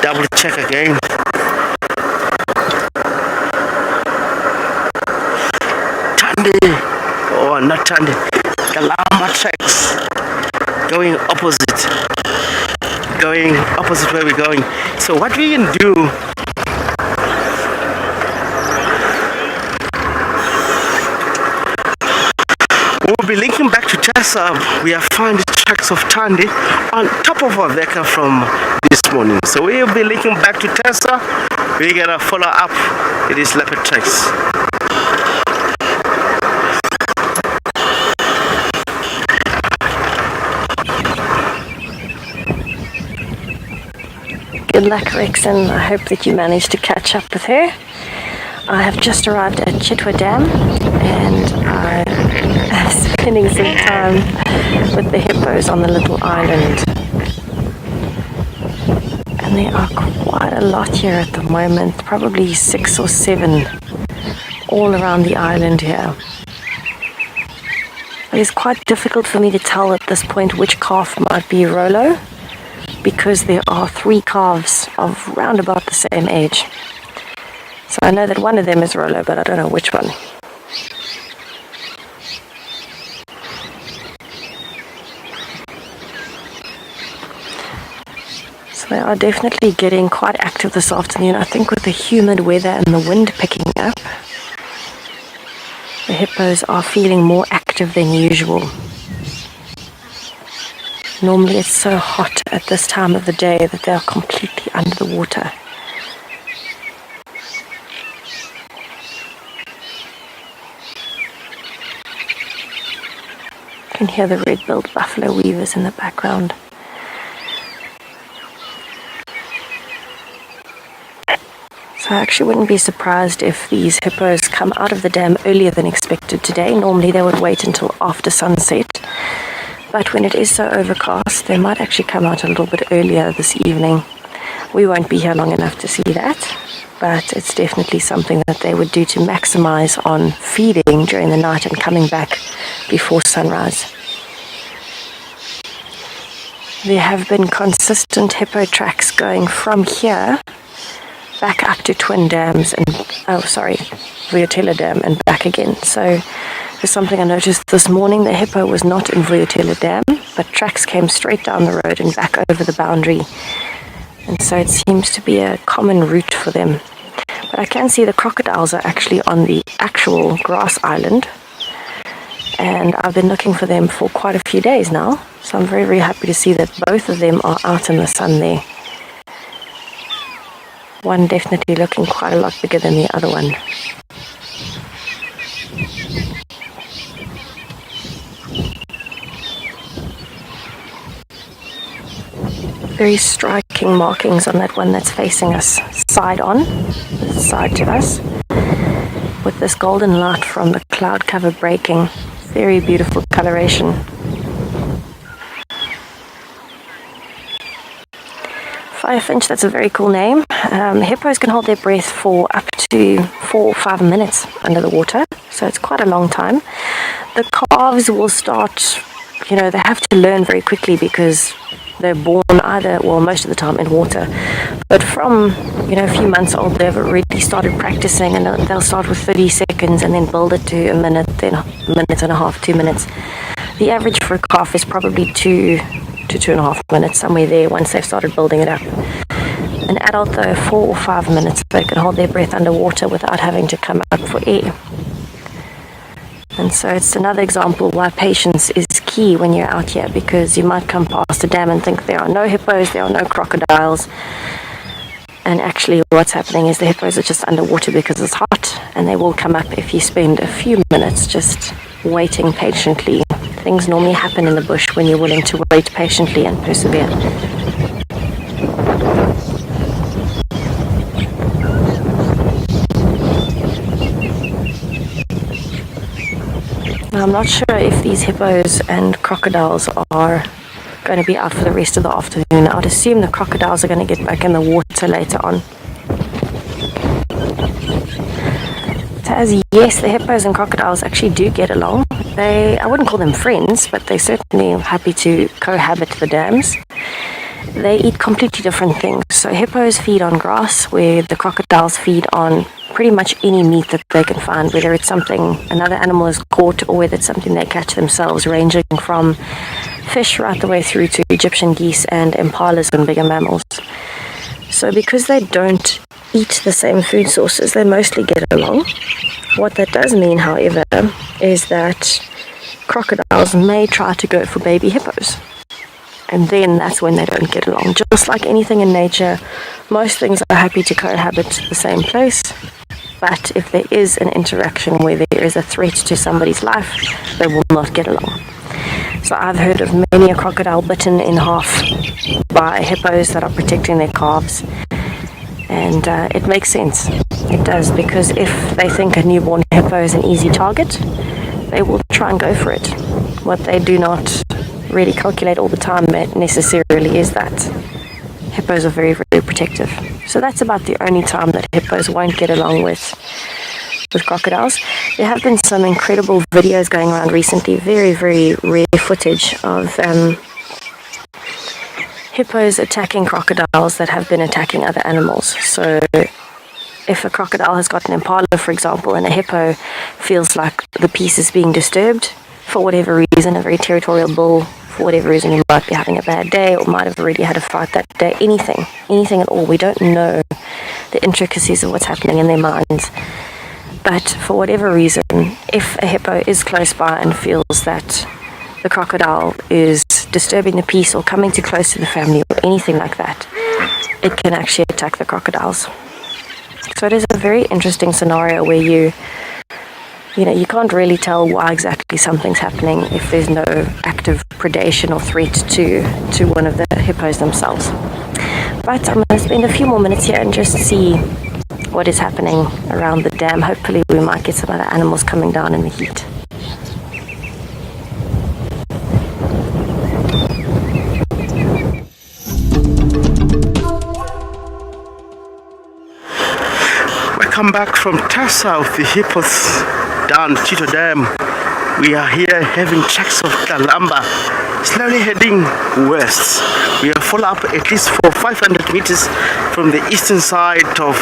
double check again. Tande, oh not Tande, Kalamba tracks. Going opposite where we're going. So what we can do, we'll be linking back to Tessa. We have found the tracks of Tande on top of our vehicle from this morning. So we'll be linking back to Tessa. We're gonna follow up with these leopard tracks. Good luck, Rexon. I hope that you managed to catch up with her. I have just arrived at Chitwa Dam and I am spending some time with the hippos on the little island. And there are quite a lot here at the moment, probably 6 or 7 all around the island here. It is quite difficult for me to tell at this point which calf might be Rolo, because there are 3 calves of round about the same age. So I know that one of them is Rolo, but I don't know which one. So they are definitely getting quite active this afternoon. I think with the humid weather and the wind picking up, the hippos are feeling more active than usual. Normally it's so hot at this time of the day that they are completely under the water. You can hear the red-billed buffalo weavers in the background. So I actually wouldn't be surprised if these hippos come out of the dam earlier than expected today. Normally they would wait until after sunset. But when it is so overcast, they might actually come out a little bit earlier this evening. We won't be here long enough to see that, but it's definitely something that they would do to maximize on feeding during the night and coming back before sunrise. There have been consistent hippo tracks going from here back up to Twin Dams and, Vuyatela Dam and back again. So there's something I noticed this morning. The hippo was not in Vuyatela Dam, but tracks came straight down the road and back over the boundary. And so it seems to be a common route for them. But I can see the crocodiles are actually on the actual grass island. And I've been looking for them for quite a few days now. So I'm very, very happy to see that both of them are out in the sun there. One definitely looking quite a lot bigger than the other one. Very striking markings on that one that's facing us side on, side to us, with this golden light from the cloud cover breaking. Very beautiful coloration. Firefinch, that's a very cool name. Hippos can hold their breath for up to 4 or 5 minutes under the water, so it's quite a long time. The calves will start, they have to learn very quickly because they're born either, well, most of the time in water. But from, a few months old, they've already started practicing, and they'll start with 30 seconds and then build it to a minute, then a minute and a half, 2 minutes. The average for a calf is probably 2 to 2.5 minutes, somewhere there, once they've started building it up. An adult, though, 4 or 5 minutes, they can hold their breath underwater without having to come up for air. And so it's another example why patience is key when you're out here, because you might come past a dam and think there are no hippos, there are no crocodiles. And actually what's happening is the hippos are just underwater because it's hot, and they will come up if you spend a few minutes just waiting patiently. Things normally happen in the bush when you're willing to wait patiently and persevere. Now, I'm not sure if these hippos and crocodiles are going to be out for the rest of the afternoon. I'd assume the crocodiles are going to get back in the water later on. As yes, the hippos and crocodiles actually do get along. I wouldn't call them friends, but they're certainly happy to cohabit the dams. They eat completely different things. So hippos feed on grass, where the crocodiles feed on pretty much any meat that they can find, whether it's something another animal has caught or whether it's something they catch themselves, ranging from fish right the way through to Egyptian geese and impalas and bigger mammals. So because they don't eat the same food sources, they mostly get along. What that does mean, however, is that crocodiles may try to go for baby hippos. And then that's when they don't get along. Just like anything in nature, most things are happy to cohabit the same place. But if there is an interaction where there is a threat to somebody's life, they will not get along. So I've heard of many a crocodile bitten in half by hippos that are protecting their calves. And it makes sense. It does, because if they think a newborn hippo is an easy target, they will try and go for it. What they do not really calculate all the time necessarily is that hippos are very, very protective. So that's about the only time that hippos won't get along with crocodiles. There have been some incredible videos going around recently, very, very rare footage of hippos attacking crocodiles that have been attacking other animals. So if a crocodile has got an impala, for example, and a hippo feels like the peace is being disturbed, for whatever reason, a very territorial bull, for whatever reason, he might be having a bad day or might have already had a fight that day, anything at all. We don't know the intricacies of what's happening in their minds. But for whatever reason, if a hippo is close by and feels that the crocodile is disturbing the peace or coming too close to the family or anything like that, it can actually attack the crocodiles. So it is a very interesting scenario where you can't really tell why exactly something's happening if there's no active predation or threat to one of the hippos themselves. But I'm going to spend a few more minutes here and just see what is happening around the dam. Hopefully we might get some other animals coming down in the heat. We come back from Tassa with the hippos down Chito Dam. We are here having checks of Kalamba, slowly heading west. We are full up at least for 500 meters from the eastern side of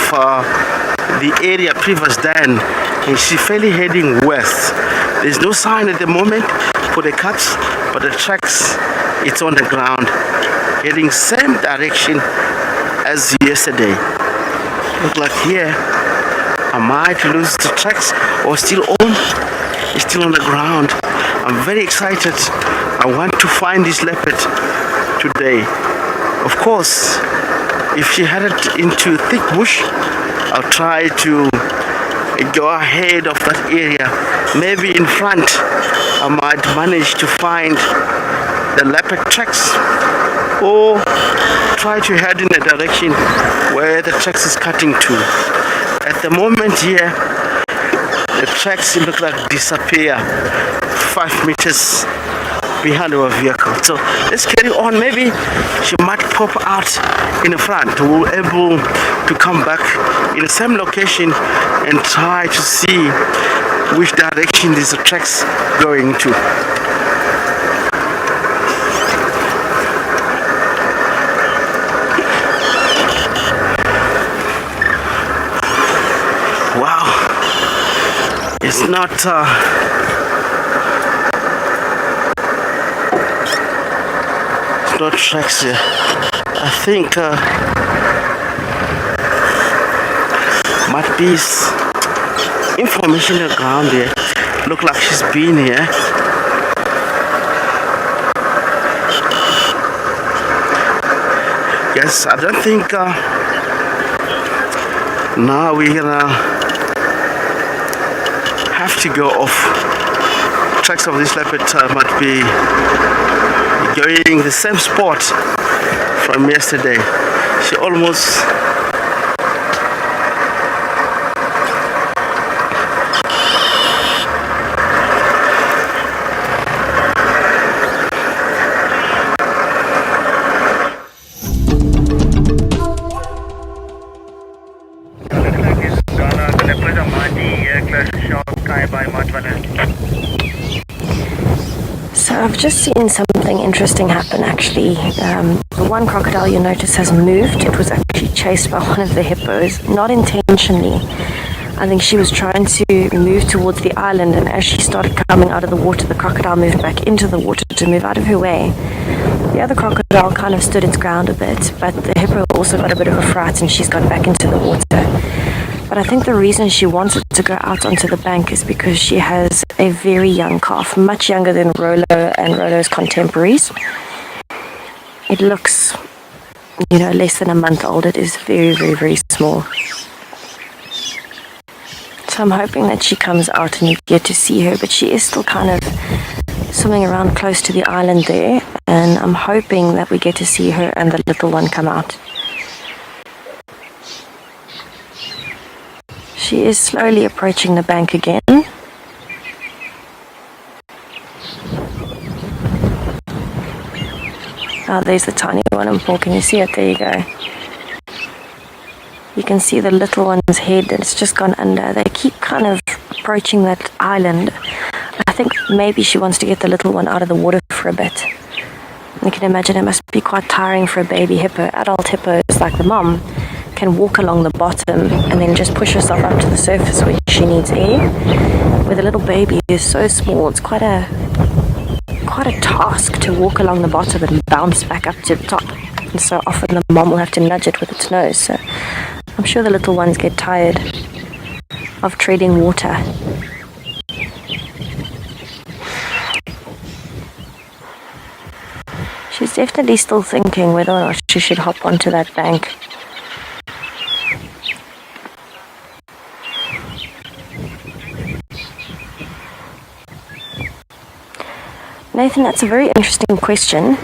the area Previous Dan, and she's fairly heading west. There's no sign at the moment for the cuts, but the tracks, it's on the ground, heading same direction as yesterday. Look like here, I might lose the tracks or still on. It's still on the ground. I'm very excited. I want to find this leopard today. Of course, if she headed into thick bush, I'll try to go ahead of that area. Maybe in front, I might manage to find the leopard tracks, or try to head in the direction where the tracks is cutting to. At the moment here, The tracks look like disappear 5 meters behind our vehicle. So let's carry on. Maybe she might pop out in the front. We'll be able to come back in the same location and try to see which direction these tracks going to. Wow, it's not tracks here. I think might be information on the ground here. Look like she's been here. Yes, I don't think now we're gonna have to go off. Tracks of this leopard might be going the same spot from yesterday. She almost So I've just seen something interesting happen actually. The one crocodile you notice has moved. It was actually chased by one of the hippos, not intentionally. I think she was trying to move towards the island, and as she started coming out of the water, the crocodile moved back into the water to move out of her way. The other crocodile kind of stood its ground a bit, but the hippo also got a bit of a fright and she's gone back into the water. But I think the reason she wanted to go out onto the bank is because she has a very young calf, much younger than Rolo and Rolo's contemporaries. It looks, less than a month old. It is very, very, very small. So I'm hoping that she comes out and you get to see her, but she is still kind of swimming around close to the island there, and I'm hoping that we get to see her and the little one come out. She is slowly approaching the bank again. Oh, there's the tiny one in Paul. Can you see it? There you go. You can see the little one's head. It's just gone under. They keep kind of approaching that island. I think maybe she wants to get the little one out of the water for a bit. You can imagine it must be quite tiring for a baby hippo. Adult hippos, like the mom, can walk along the bottom and then just push herself up to the surface when she needs air. Where the little baby is so small, it's quite a task to walk along the bottom and bounce back up to the top. And so often the mom will have to nudge it with its nose. So I'm sure the little ones get tired of treading water. She's definitely still thinking whether or not she should hop onto that bank. Nathan, that's a very interesting question.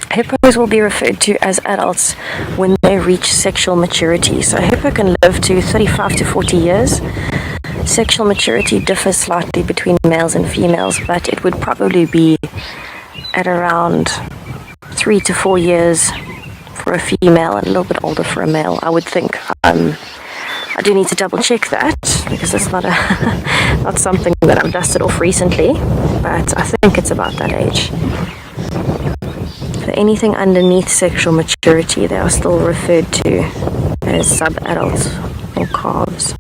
Hippos will be referred to as adults when they reach sexual maturity. So a hippo can live to 35 to 40 years. Sexual maturity differs slightly between males and females, but it would probably be at around 3 to 4 years for a female and a little bit older for a male, I would think. I do need to double check that because it's not not something that I've dusted off recently, but I think it's about that age. For anything underneath sexual maturity, they are still referred to as sub-adults or calves.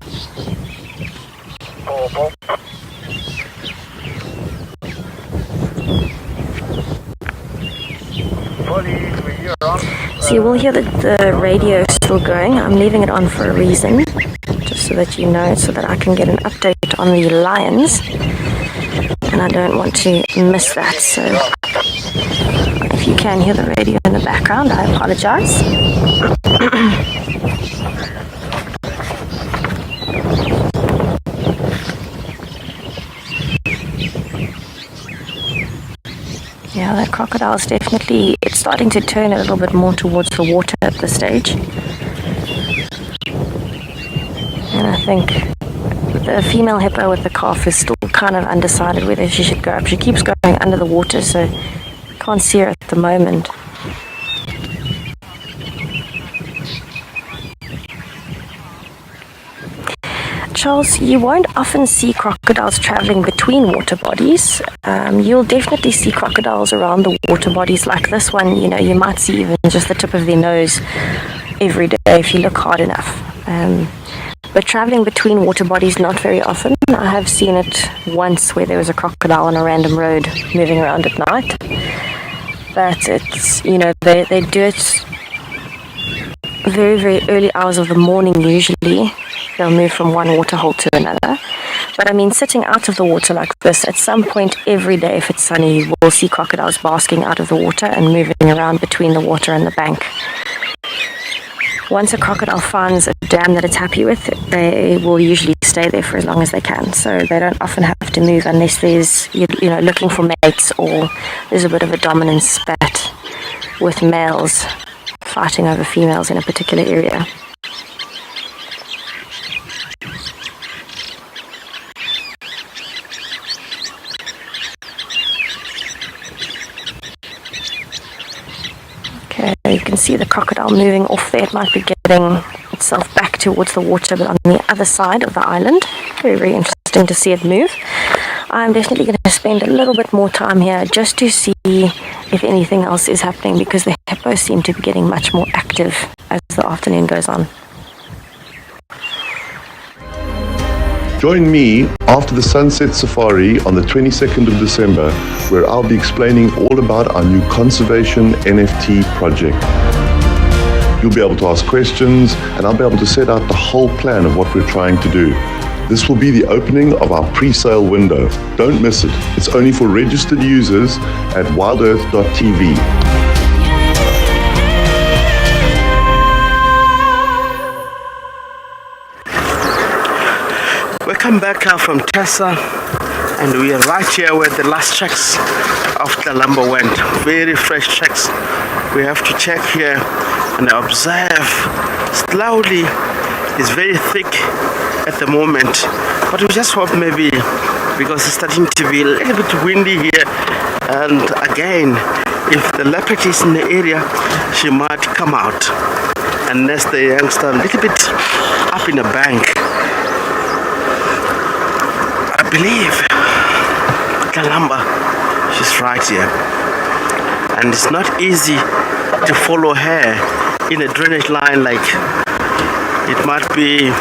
So you will hear that the radio is still going. I'm leaving it on for a reason, just so that you know, so that I can get an update on the lions, and I don't want to miss that. So if you can hear the radio in the background, I apologize. Yeah, that crocodile is definitely, it's starting to turn a little bit more towards the water at this stage. And I think the female hippo with the calf is still kind of undecided whether she should go up. She keeps going under the water, so can't see her at the moment. Charles, you won't often see crocodiles traveling between water bodies. You'll definitely see crocodiles around the water bodies like this one. You know, you might see even just the tip of their nose every day if you look hard enough. But traveling between water bodies, not very often. I have seen it once where there was a crocodile on a random road moving around at night. But it's, you know, they do it very, very early hours of the morning usually. They'll move from one waterhole to another. But I mean, sitting out of the water like this, at some point every day, if it's sunny, you will see crocodiles basking out of the water and moving around between the water and the bank. Once a crocodile finds a dam that it's happy with, they will usually stay there for as long as they can. So they don't often have to move unless there's, you know, looking for mates, or there's a bit of a dominance spat with males fighting over females in a particular area. Okay, you can see the crocodile moving off there. It might be getting itself back towards the water, but on the other side of the island. Very, very interesting to see it move. I'm definitely going to spend a little bit more time here just to see if anything else is happening, because the hippos seem to be getting much more active as the afternoon goes on. Join me after the Sunset Safari on the 22nd of December, where I'll be explaining all about our new conservation NFT project. You'll be able to ask questions, and I'll be able to set out the whole plan of what we're trying to do. This will be the opening of our pre-sale window. Don't miss it. It's only for registered users at WildEarth.tv. Welcome back from Tessa, and we are right here where the last checks of the lumber went. Very fresh checks. We have to check here and observe slowly. It's very thick at the moment, but we just hope maybe, because it's starting to be a little bit windy here, and again, if the leopard is in the area, she might come out and nest the youngster a little bit up in the bank. I believe the lumber, she's right here, and it's not easy to follow her in a drainage line. Like, it might be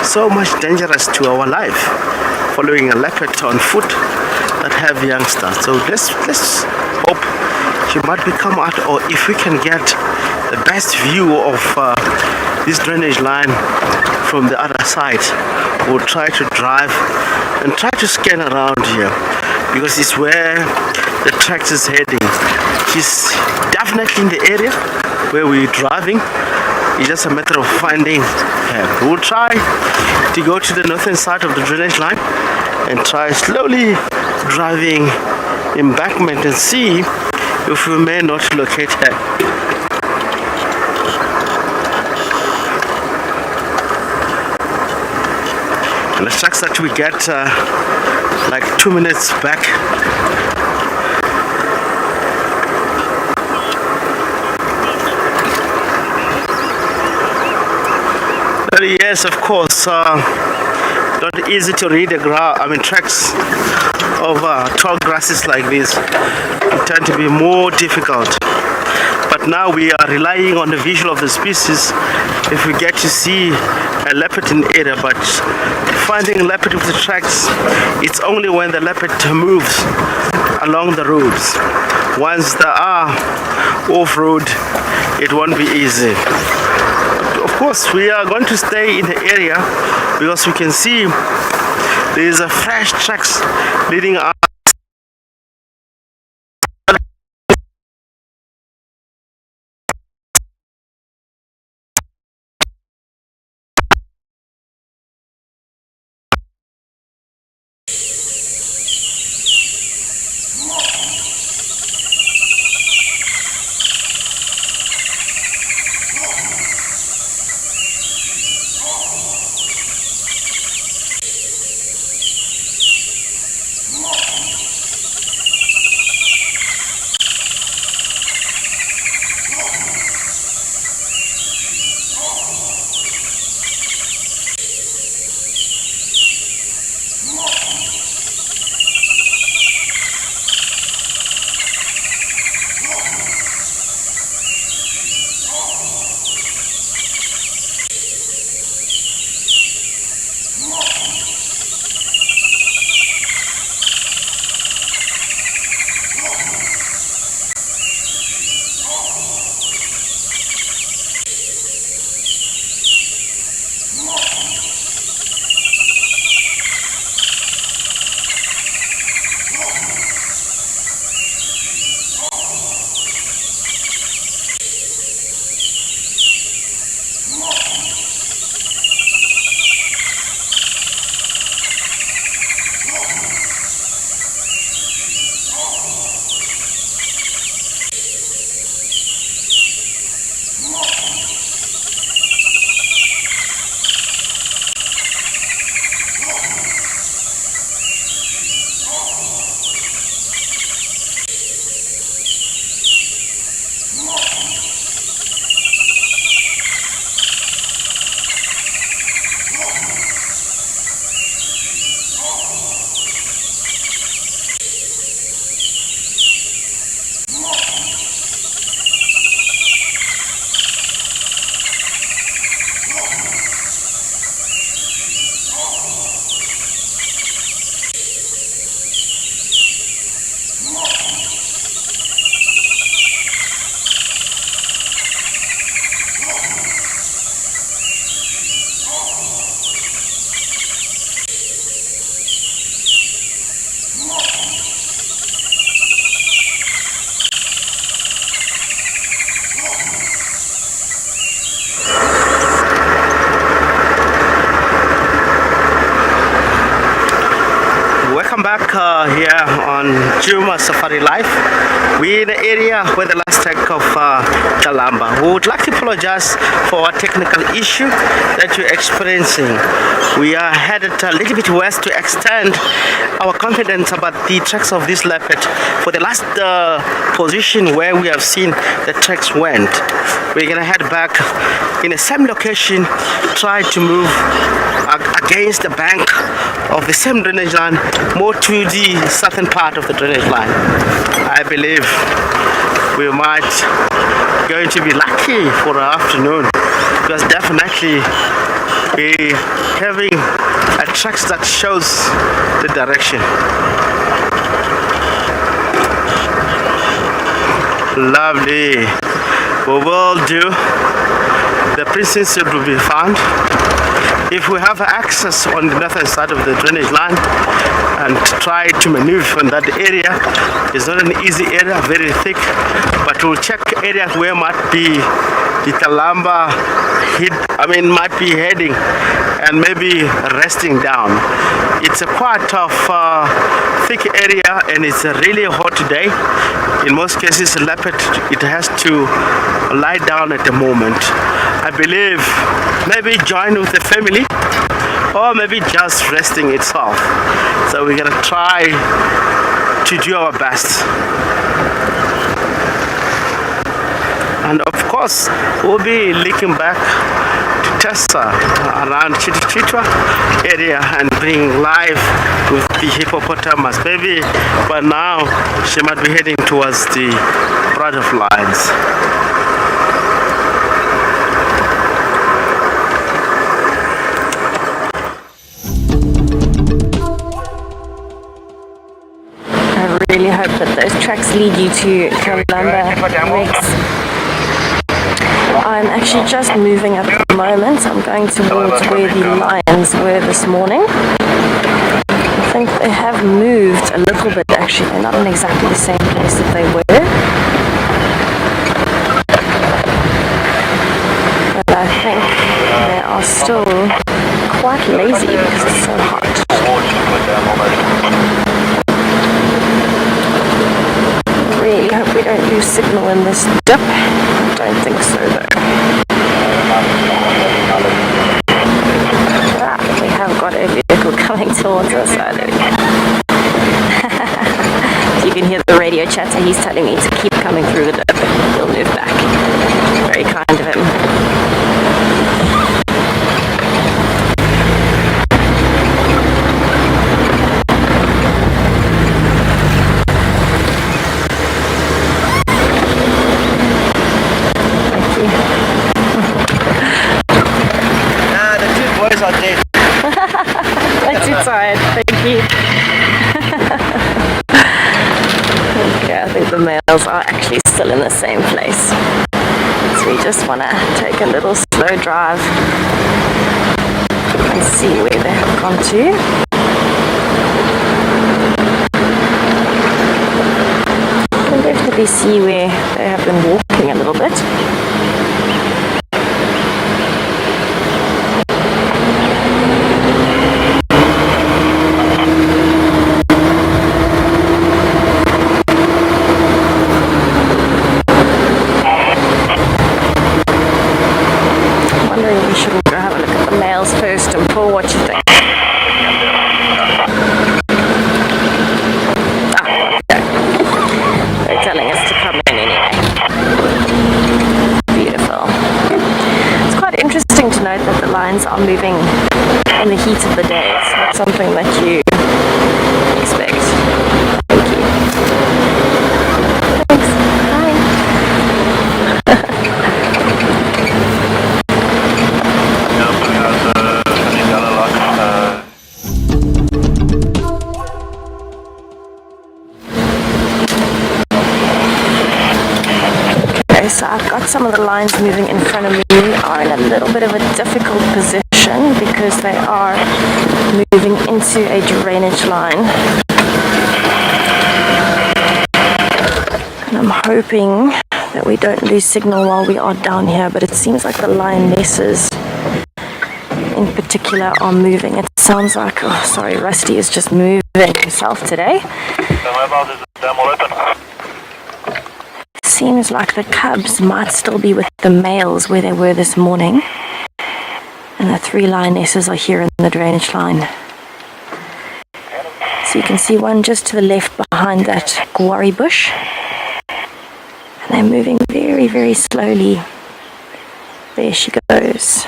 so much dangerous to our life following a leopard on foot that have youngsters. So let's hope she might be come out, or if we can get the best view of this drainage line from the other side, we'll try to drive and try to scan around here, because it's where the tracks is heading. She's definitely in the area where we're driving. It's just a matter of finding her. We'll try to go to the northern side of the drainage line and try slowly driving embankment and see if we may not locate her. And the tracks that we get like 2 minutes back. But yes, of course, not easy to read the tracks of tall grasses like this. It tend to be more difficult. But now we are relying on the visual of the species if we get to see a leopard in the area. But finding a leopard with the tracks, it's only when the leopard moves along the roads. Once they are off-road, it won't be easy. Of course, we are going to stay in the area because we can see there is a fresh tracks leading up. back here on Juma Safari Live. We're in the area where the last tank of Kalamba. We would like to apologize for our technical issue that you're experiencing. We are headed a little bit west to extend our confidence about the tracks of this leopard for the last position where we have seen the tracks went. We're gonna head back in the same location, try to move against the bank of the same drainage line, more to the southern part of the drainage line. I believe we might going to be lucky for the afternoon, because definitely we having a track that shows the direction. Lovely. We will do the princess will be found if we have access on the northern side of the drainage line and try to maneuver in that area. It's not an easy area, very thick, but we'll check areas where might be the Kalamba might be heading and maybe resting down. It's a quite of thick area and it's a really hot day. In most cases, a leopard, it has to lie down at the moment. I believe maybe join with the family or maybe just resting itself. So we're gonna try to do our best. And of course, we'll be looking back to Tessa around Chitwa area and being live with the hippopotamus. Maybe by now she might be heading towards the butterflies. I really hope that those tracks lead you to Kalamba Rex. I'm actually just moving at the moment. I'm going towards where the lions were this morning. I think they have moved a little bit actually. They're not in exactly the same place that they were. But I think they are still quite lazy because it's so hot. Really hope we don't lose signal in this dip. Don't think so though. We have got a vehicle coming towards us. You can hear the radio chatter. He's telling me to keep coming through the dip. He'll move back. Very kind of him. I'm too tired, thank you. Okay, I think the males are actually still in the same place. So we just want to take a little slow drive and see where they have gone to. You can definitely see where they have been walking a little bit. First and pull what you think. They're telling us to come in anyway. Beautiful. It's quite interesting to note that the lions are moving in the heat of the day. It's not something that you expect. Thank you. Thanks. So I've got some of the lines moving in front of me. We are in a little bit of a difficult position because they are moving into a drainage line. And I'm hoping that we don't lose signal while we are down here, but it seems like the lionesses in particular are moving. It sounds like, oh sorry, Rusty is just moving himself today. Seems like the cubs might still be with the males where they were this morning. And the 3 lionesses are here in the drainage line. So you can see one just to the left behind that guari bush. And they're moving very, very slowly. There she goes.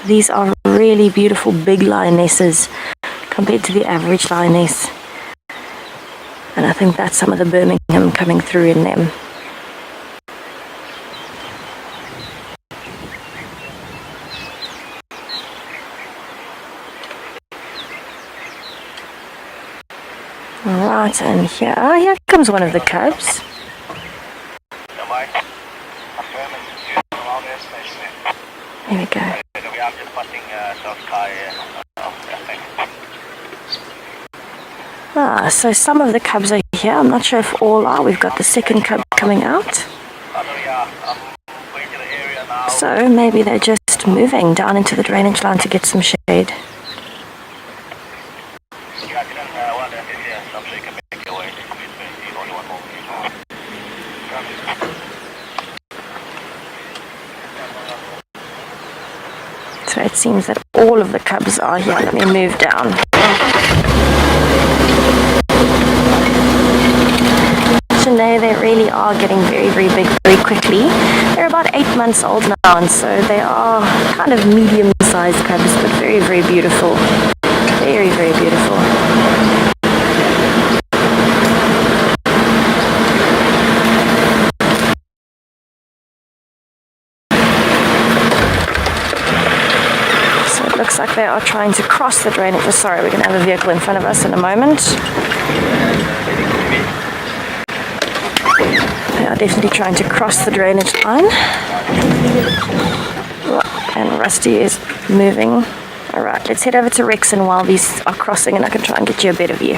These are really beautiful big lionesses compared to the average lioness. And I think that's some of the Birmingham coming through in them. Right, and here comes one of the cubs. There we go. So some of the cubs are here. I'm not sure if all are. We've got the second cub coming out. So maybe they're just moving down into the drainage line to get some shade. So it seems that all of the cubs are here. Let me move down. Chennai, they really are getting very, very big very quickly. They're about 8 months old now, and so they are kind of medium-sized cubs, but very, very beautiful. Very, very beautiful. Looks like they are trying to cross the drainage. Oh, sorry, we're going to have a vehicle in front of us in a moment. They are definitely trying to cross the drainage line. And Rusty is moving. Alright, let's head over to Rexon while these are crossing and I can try and get you a better view.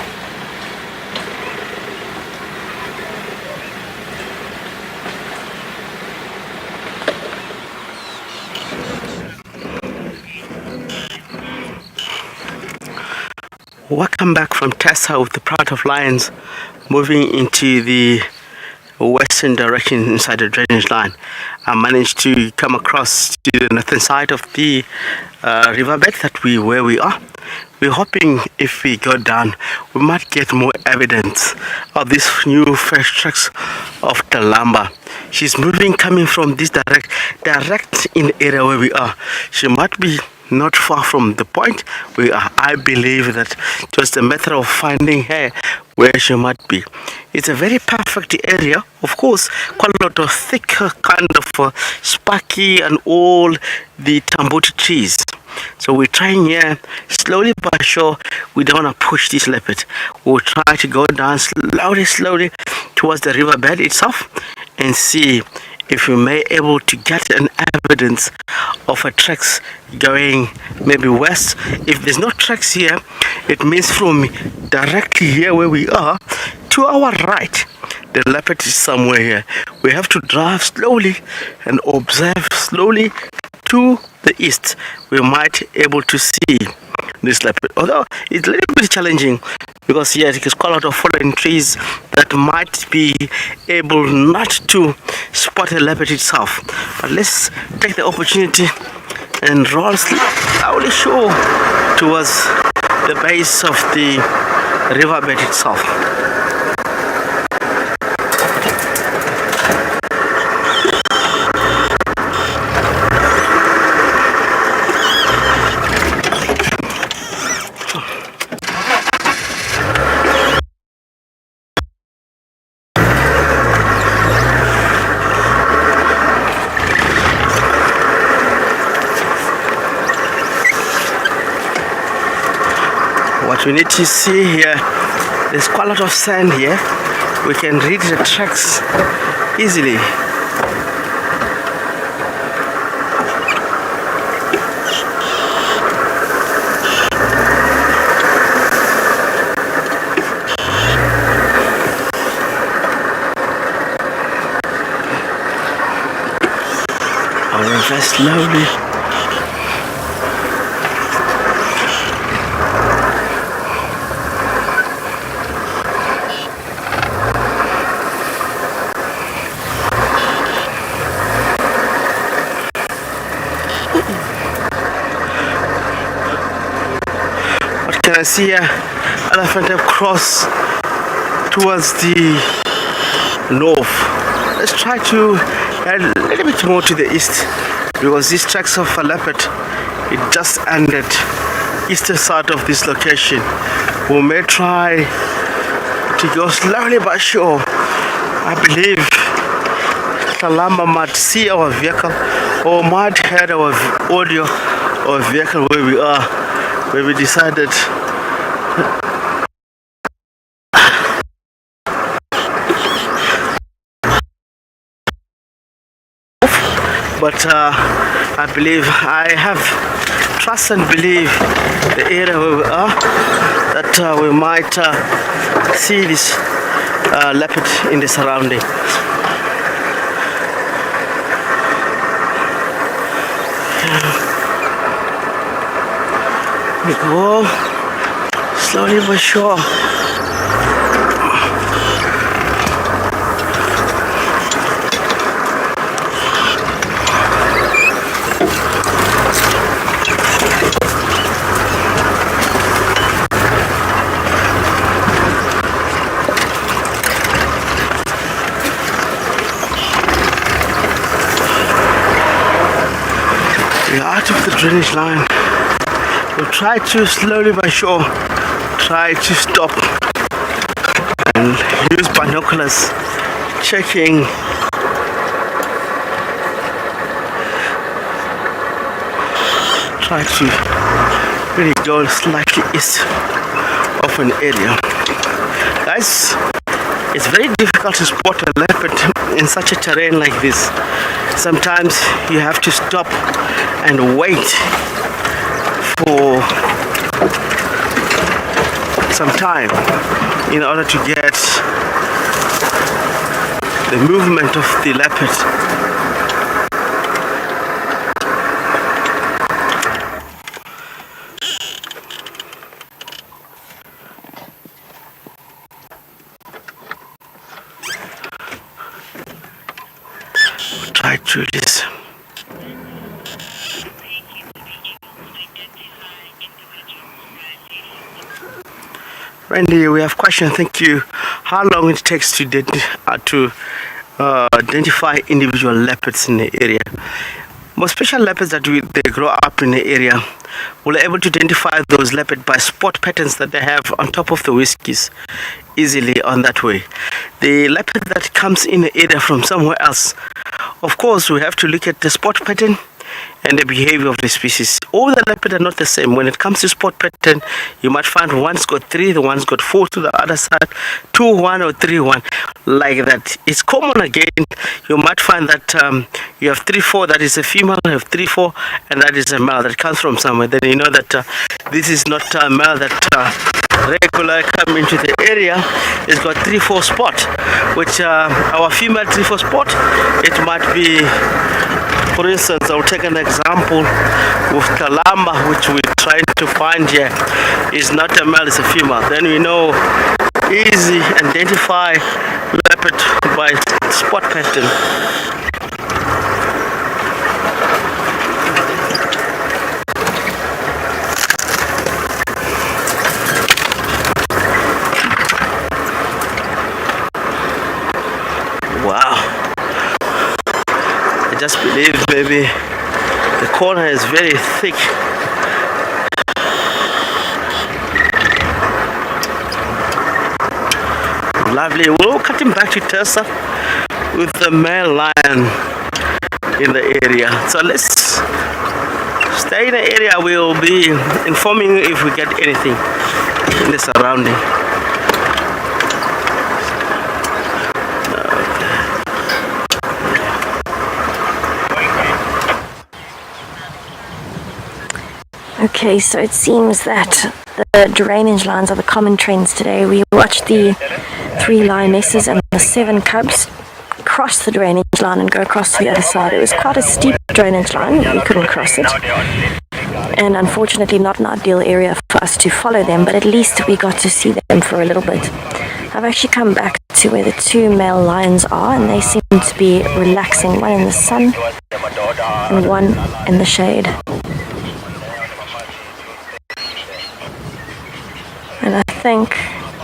Welcome back from Tessa with the Pride of Lions, moving into the western direction inside the drainage line. I managed to come across to the northern side of the riverbed where we are. We're hoping if we go down, we might get more evidence of these new fresh tracks of Talamba. She's moving, coming from this direct in the area where we are. She might be not far from the point we are. I believe that just a matter of finding her where she might be. It's a very perfect area, of course, quite a lot of thick kind of sparky and all the tambuti trees. So we're trying here slowly but sure. We don't want to push this leopard. We'll try to go down slowly towards the riverbed itself and see if we may able to get an evidence of a tracks going maybe west. If there's no tracks here, it means from directly here where we are to our right, the leopard is somewhere here. We have to drive slowly and observe slowly to the east. We might able to see this leopard, although it's a little bit challenging because here there's quite a lot of fallen trees that might be able not to spot the leopard itself. But let's take the opportunity and roll slowly towards the base of the riverbed itself. What we need to see here, there's quite a lot of sand here. We can read the tracks easily. Very slowly. can see here, elephant have crossed towards the north. Let's try to add a little bit more to the east, because these tracks of a leopard, it just ended eastern side of this location. We may try to go slowly but sure. I believe Kalama might see our vehicle or might hear our audio or vehicle where we are, where we decided but I believe I have trust and believe the area where we are, that we might see this leopard in the surrounding. We go slowly but sure. We're out of the drainage line. We'll try to slowly but sure try to stop and use binoculars, checking try to really go slightly east of an area. Guys, it's very difficult to spot a leopard in such a terrain like this. Sometimes you have to stop and wait for some time in order to get the movement of the leopard. Try to do this. Randy, we have a question. Thank you. How long it takes to identify individual leopards in the area? Most special leopards that they grow up in the area, we're able to identify those leopards by spot patterns that they have on top of the whiskies easily on that way. The leopard that comes in the area from somewhere else, of course, we have to look at the spot pattern and the behavior of the species. All the leopards are not the same. When it comes to spot pattern, you might find one's got 3, the one's got 4 to the other side, 2, 1 or 3, 1, like that. It's common again. You might find that you have 3, 4, that is a female, you have 3, 4, and that is a male that comes from somewhere. Then you know that this is not a male that regular come into the area. It's got 3, 4 spot, which our female 3, 4 spot, it might be. For instance, I'll take an example with Kalamba, which we're trying to find here. Is not a male, it's a female. Then we know easy identify leopard by spot pattern. Wow. I just believe maybe the corner is very thick. Lovely. We'll cut him back to Tessa with the male lion in the area. So let's stay in the area. We'll be informing you if we get anything in the surrounding. Okay, so it seems that the drainage lines are the common trends today. We watched the 3 lionesses and the 7 cubs cross the drainage line and go across to the other side. It was quite a steep drainage line. We couldn't cross it. And unfortunately not an ideal area for us to follow them, but at least we got to see them for a little bit. I've actually come back to where the 2 male lions are, and they seem to be relaxing, one in the sun and one in the shade. think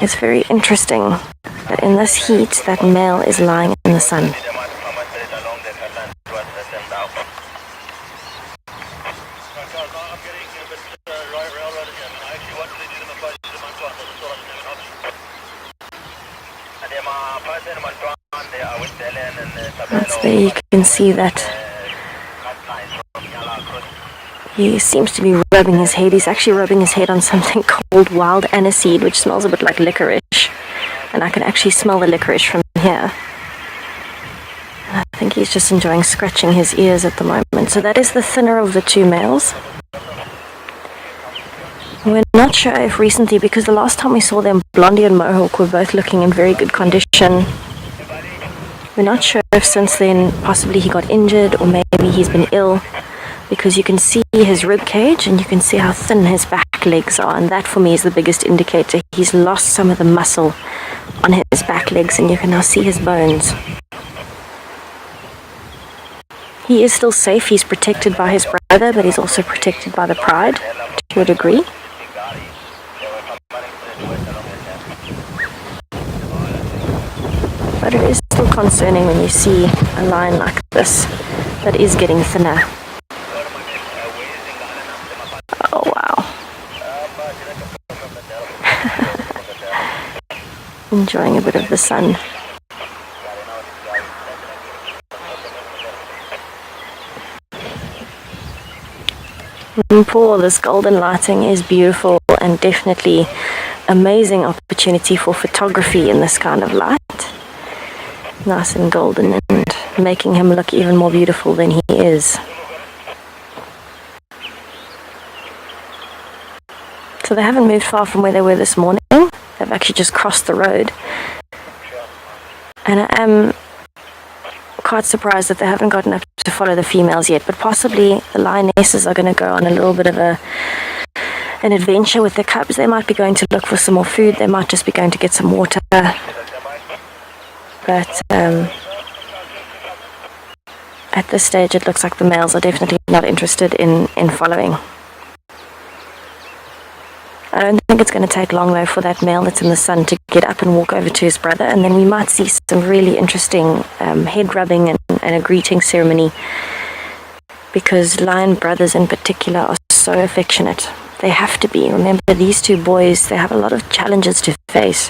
it's very interesting that in this heat, that male is lying in the sun. That's there, you can see that he seems to be rubbing his head. He's actually rubbing his head on something called wild aniseed, which smells a bit like licorice. And I can actually smell the licorice from here. I think he's just enjoying scratching his ears at the moment. So that is the thinner of the two males. We're not sure if recently, because the last time we saw them, Blondie and Mohawk were both looking in very good condition. We're not sure if since then possibly he got injured or maybe he's been ill, because you can see his rib cage and you can see how thin his back legs are, and that for me is the biggest indicator. He's lost some of the muscle on his back legs and you can now see his bones. He is still safe. He's protected by his brother, but he's also protected by the pride to a degree. But it is still concerning when you see a lion like this that is getting thinner. Oh wow. Enjoying a bit of the sun. Paul, this golden lighting is beautiful and definitely amazing opportunity for photography in this kind of light. Nice and golden and making him look even more beautiful than he is. So they haven't moved far from where they were this morning. They've actually just crossed the road. And I am quite surprised that they haven't gotten up to follow the females yet, but possibly the lionesses are going to go on a little bit of an adventure with the cubs. They might be going to look for some more food. They might just be going to get some water. But at this stage it looks like the males are definitely not interested in following. I don't think it's going to take long though for that male that's in the sun to get up and walk over to his brother, and then we might see some really interesting head rubbing and a greeting ceremony, because lion brothers in particular are so affectionate. They have to be. Remember, these two boys, they have a lot of challenges to face.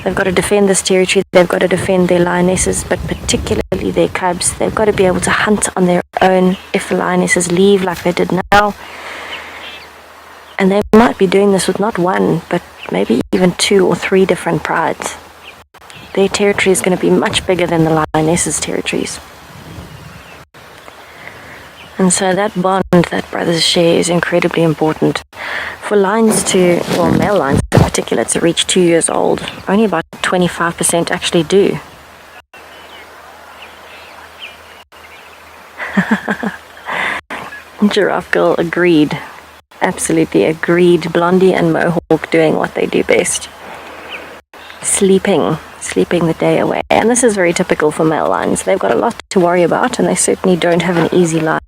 They've got to defend this territory, they've got to defend their lionesses, but particularly their cubs. They've got to be able to hunt on their own if the lionesses leave like they did now. And they might be doing this with not one, but maybe even 2 or 3 different prides. Their territory is going to be much bigger than the lionesses' territories. And so that bond that brothers share is incredibly important. For lions to, well, male lions in particular, to reach 2 years old, only about 25% actually do. Giraffe Girl agreed. Absolutely agreed. Blondie and Mohawk doing what they do best. Sleeping the day away. And this is very typical for male lions. They've got a lot to worry about, and they certainly don't have an easy life.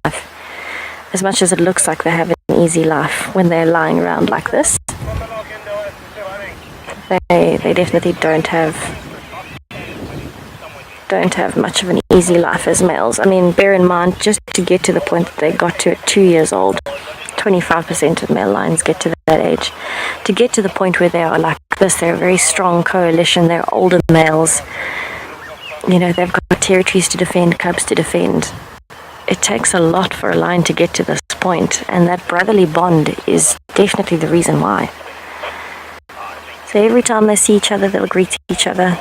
As much as it looks like they have an easy life when they're lying around like this, they definitely don't have much of an easy life as males. I mean, bear in mind, just to get to the point that they got to at 2 years old, 25% of male lions get to that age. To get to the point where they are like this, they're a very strong coalition, they're older males. You know, they've got territories to defend, cubs to defend. It takes a lot for a lion to get to this point, and that brotherly bond is definitely the reason why. So every time they see each other, they'll greet each other.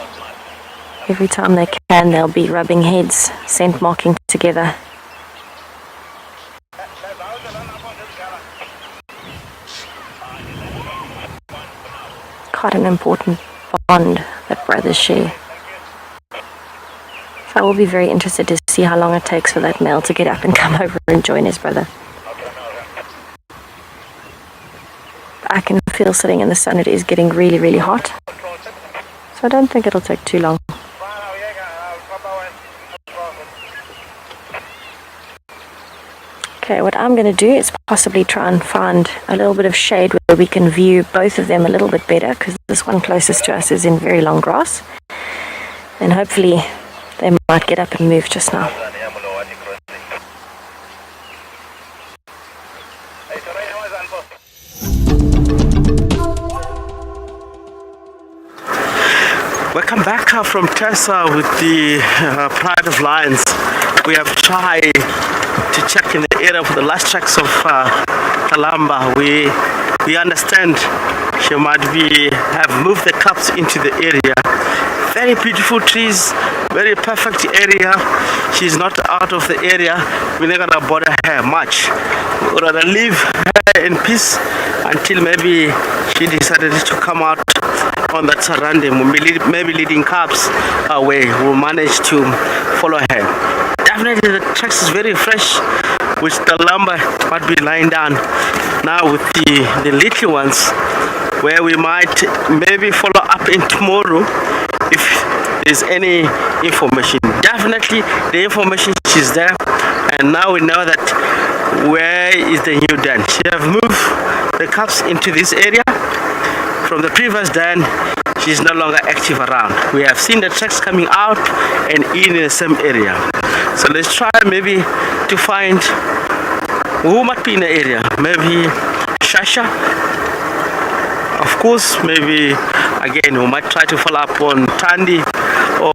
Every time they can, they'll be rubbing heads, scent marking together. Quite an important bond that brothers share. So I will be very interested to see how long it takes for that male to get up and come over and join his brother. I can feel sitting in the sun, it is getting really, really hot. So I don't think it'll take too long. Okay, what I'm going to do is possibly try and find a little bit of shade where we can view both of them a little bit better, because this one closest to us is in very long grass. And hopefully they might get up and move just now. Welcome back from Tessa with the Pride of Lions. We have tried to check in the area for the last tracks of Kalamba. We understand she might have moved the cups into the area. Very beautiful trees, very perfect area. She's not out of the area. We're not gonna bother her much. We'd rather leave her in peace until maybe she decided to come out on that surrounding. Maybe leading cubs away. We'll manage to follow her. Definitely the tracks is very fresh, which the lumber might be lying down now with the little ones, where we might maybe follow up in tomorrow if there's any information. Definitely the information is there, and now we know that where is the new den. She have moved the cubs into this area. From the previous den, she's no longer active around. We have seen the tracks coming out and in the same area. So let's try maybe to find who might be in the area. Maybe Shasha. Of course, maybe again we might try to follow up on Tandy or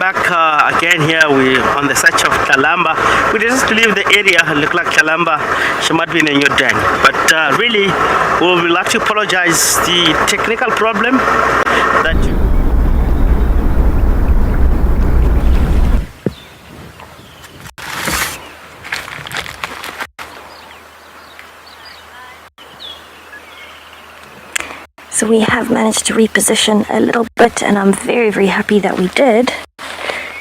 back again. Here we on the search of Kalamba. We just leave the area. Look like Kalamba, she might be in a new den, but really we would like to apologize the technical problem that So we have managed to reposition a little bit, and I'm very, very happy that we did,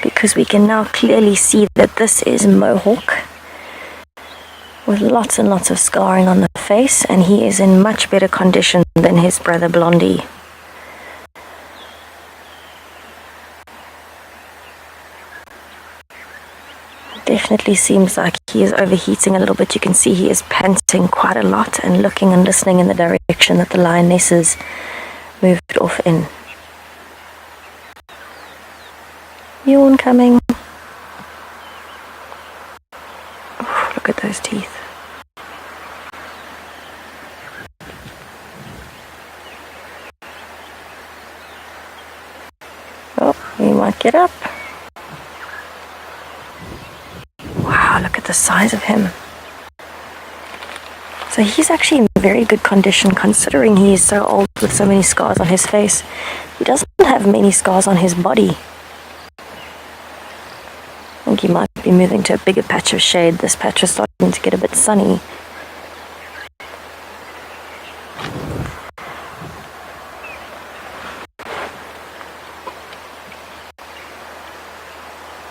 because we can now clearly see that this is Mohawk with lots and lots of scarring on the face, and he is in much better condition than his brother Blondie. Definitely seems like he is overheating a little bit. You can see he is panting quite a lot and looking and listening in the direction that the lionesses moved off in. Yawn coming. Oh, look at those teeth. Oh, he might get up. Wow, look at the size of him. So he's actually in very good condition considering he is so old with so many scars on his face. He doesn't have many scars on his body. I think he might be moving to a bigger patch of shade. This patch is starting to get a bit sunny.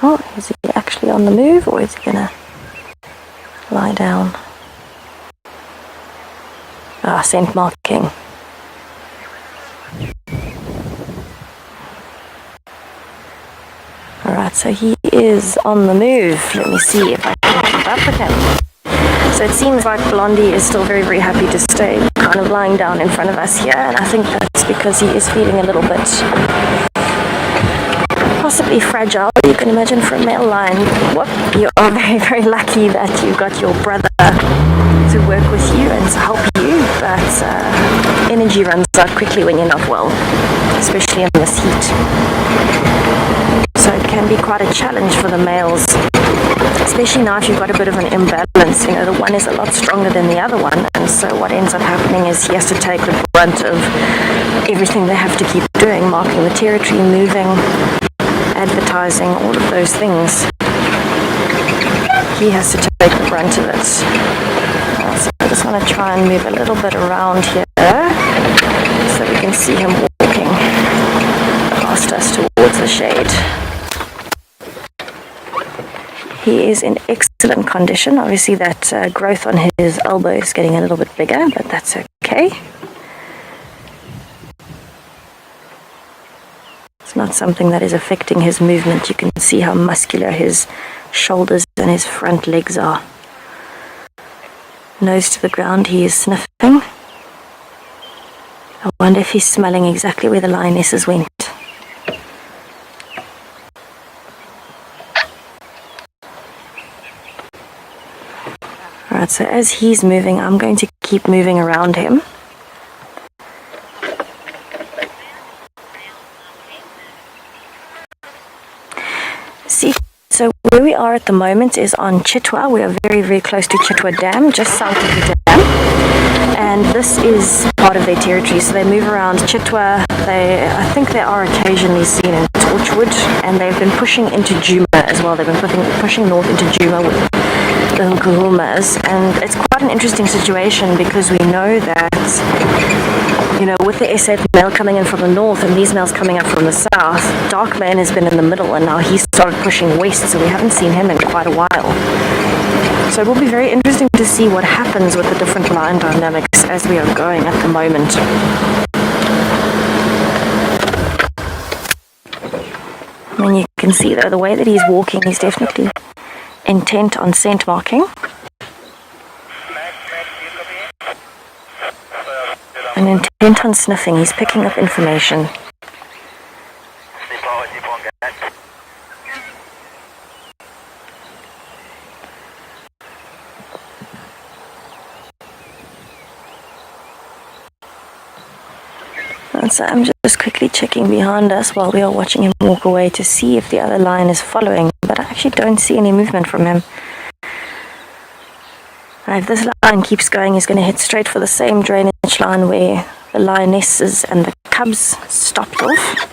Oh, is he actually on the move, or is he gonna lie down? Ah, scent marking. Alright, so he is on the move. Let me see if I can keep up with him. So it seems like Blondie is still very, very happy to stay kind of lying down in front of us here, and I think that's because he is feeling a little bit possibly fragile. You can imagine for a male lion. Whoop, you are very, very lucky that you got your brother to work with you and to help you, but energy runs out quickly when you're not well, especially in this heat. So it can be quite a challenge for the males, especially now if you've got a bit of an imbalance. You know, the one is a lot stronger than the other one, and so what ends up happening is he has to take the brunt of everything they have to keep doing, marking the territory, moving, advertising, all of those things. He has to take the brunt of it. So I just want to try and move a little bit around here so we can see him walking past us towards the shade. He is in excellent condition. Obviously that growth on his elbow is getting a little bit bigger, but that's okay. It's not something that is affecting his movement. You can see how muscular his shoulders and his front legs are. Nose to the ground, he is sniffing. I wonder if he's smelling exactly where the lionesses went. Alright, so as he's moving, I'm going to keep moving around him. See, so where we are at the moment is on Chitwa. We are very, very close to Chitwa Dam, just south of the dam. And this is part of their territory, so they move around Chitwa. I think they are occasionally seen in Torchwood, and they've been pushing into Djuma as well. They've been pushing north into Djuma with the Nkuhumas, and it's quite an interesting situation because we know that, you know, with the SA male coming in from the north and these males coming up from the south, Dark Man has been in the middle and now he's started pushing west, so we haven't seen him in quite a while. So it will be very interesting to see what happens with the different lion dynamics as we are going at the moment. I mean, you can see though, the way that he's walking, he's definitely intent on scent marking. And intent on sniffing, he's picking up information. And so I'm just quickly checking behind us while we are watching him walk away to see if the other lion is following, but I actually don't see any movement from him. If this line keeps going, he's going to head straight for the same drainage line where the lionesses and the cubs stopped off.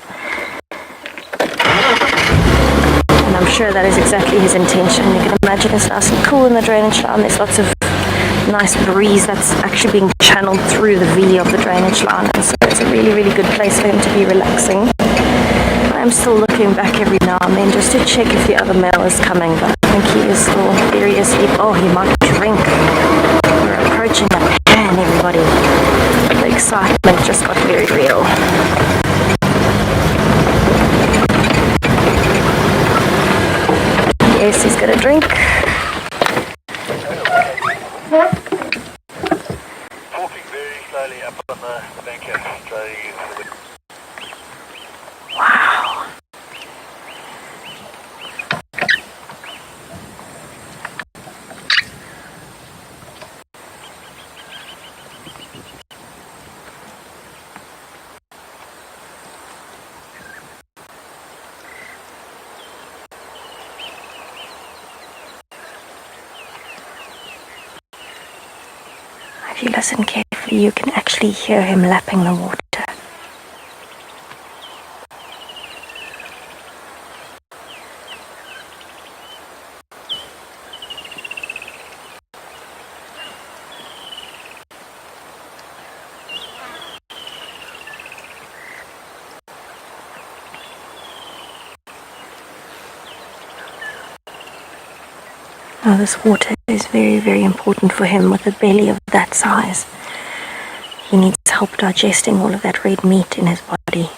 And I'm sure that is exactly his intention. You can imagine it's nice and cool in the drainage line. There's lots of nice breeze that's actually being channeled through the V of the drainage line. And so it's a really, really good place for him to be relaxing. I'm still looking back every now and then just to check if the other male is coming, but I think he is still very asleep. Oh, he might drink. We're approaching a pan, everybody. The excitement just got very real. Yes, he's gonna drink. Walking very slowly up on the bank here. Wow. If you listen carefully, you can actually hear him lapping the water. Now this water is very, very important for him with a belly of that size. He needs help digesting all of that red meat in his body.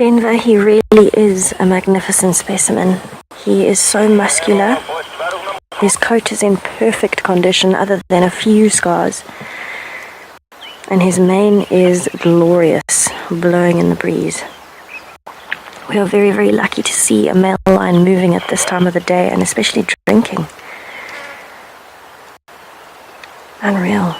Denver, he really is a magnificent specimen. He is so muscular. His coat is in perfect condition other than a few scars. And his mane is glorious, blowing in the breeze. We are very, very lucky to see a male lion moving at this time of the day, and especially drinking. Unreal.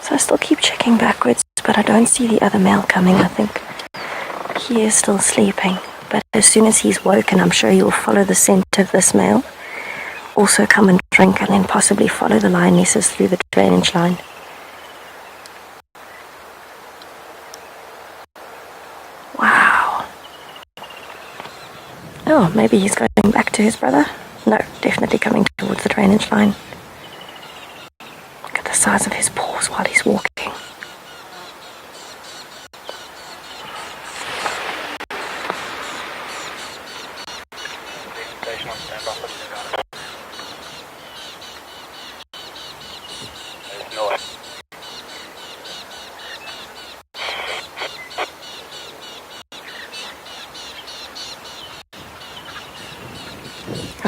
So I still keep checking backwards, but I don't see the other male coming. I think he is still sleeping. But as soon as he's woken, I'm sure he will follow the scent of this male. Also come and drink, and then possibly follow the lionesses through the drainage line. Wow. Oh, maybe he's going back to his brother? No, definitely coming towards the drainage line. Look at the size of his paws while he's walking.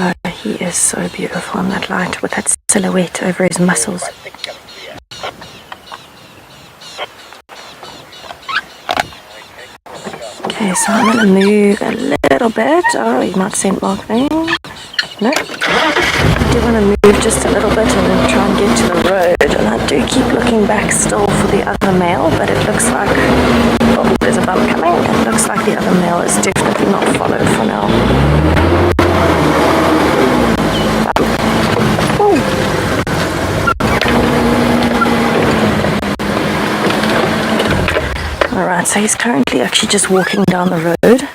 Oh, he is so beautiful in that light with that silhouette over his muscles. Okay, so I'm going to move a little bit. Oh, you might scent mark there. No. I do want to move just a little bit and then try and get to the road. And I do keep looking back still for the other male, but it looks like, oh, there's a bump coming. It looks like the other male is definitely not followed for now. Alright, so he's currently actually just walking down the road,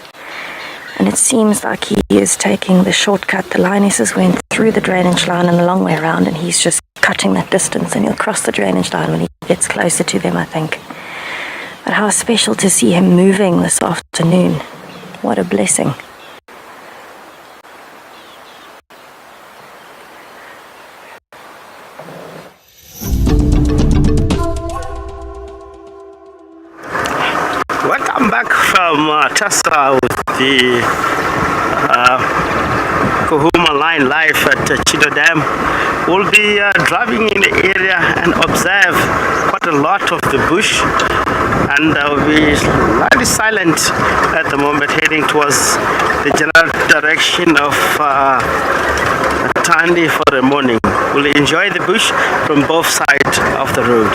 and it seems like he is taking the shortcut. The lionesses went through the drainage line and a long way around, and he's just cutting that distance, and he'll cross the drainage line when he gets closer to them, I think. But how special to see him moving this afternoon. What a blessing. Welcome back from Tessa with the Kohuma line live at Chido Dam. We'll be driving in the area and observe quite a lot of the bush, and we'll be slightly silent at the moment, heading towards the general direction of Tandi for the morning. We'll enjoy the bush from both sides of the road.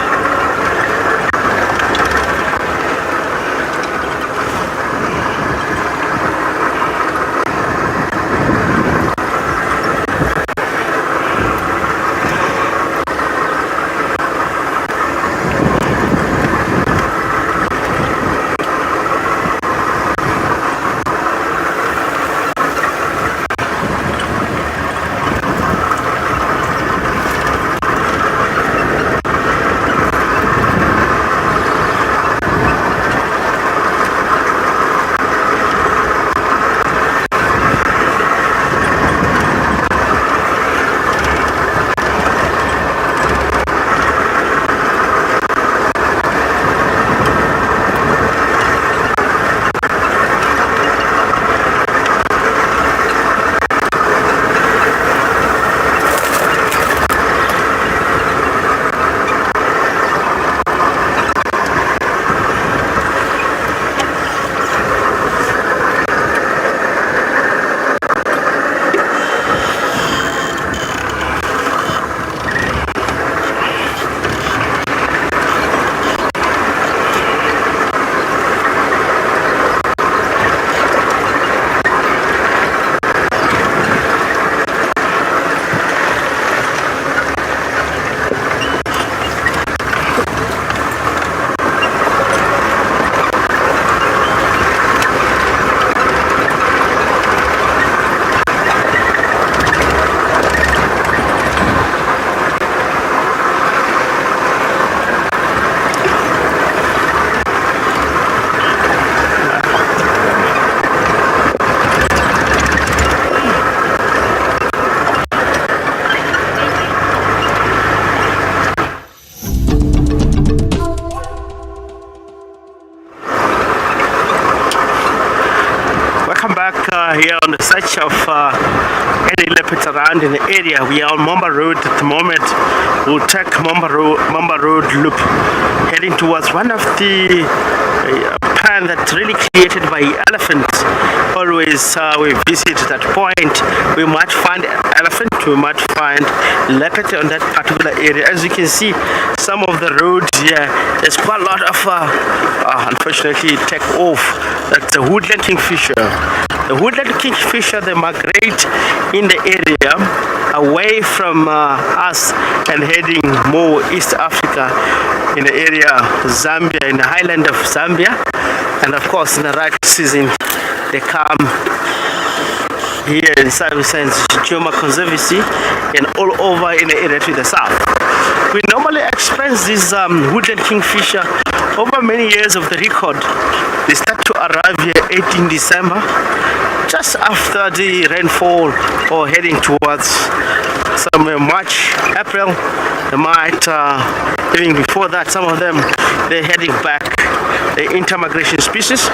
search of any leopards around in the area. We are on Mamba Road at the moment. We'll take Mamba Road loop, heading towards one of the pan that's really created by elephants. Always we visit that point, we might find elephant, we might find leopard on that particular area. As you can see, some of the roads here, there's quite a lot of unfortunately take off. That's the woodland kingfisher. The woodland kingfisher, they migrate in the area away from us and heading more East Africa, in the area Zambia, in the highland of Zambia, and of course in the right season they come here in Services Joma Conservancy and all over in the area to the south. We normally experience this woodland kingfisher over many years of the record. They start to arrive here 18 December, just after the rainfall or heading towards somewhere March, April. They might, even before that, some of them, they're heading back. The intermigration species,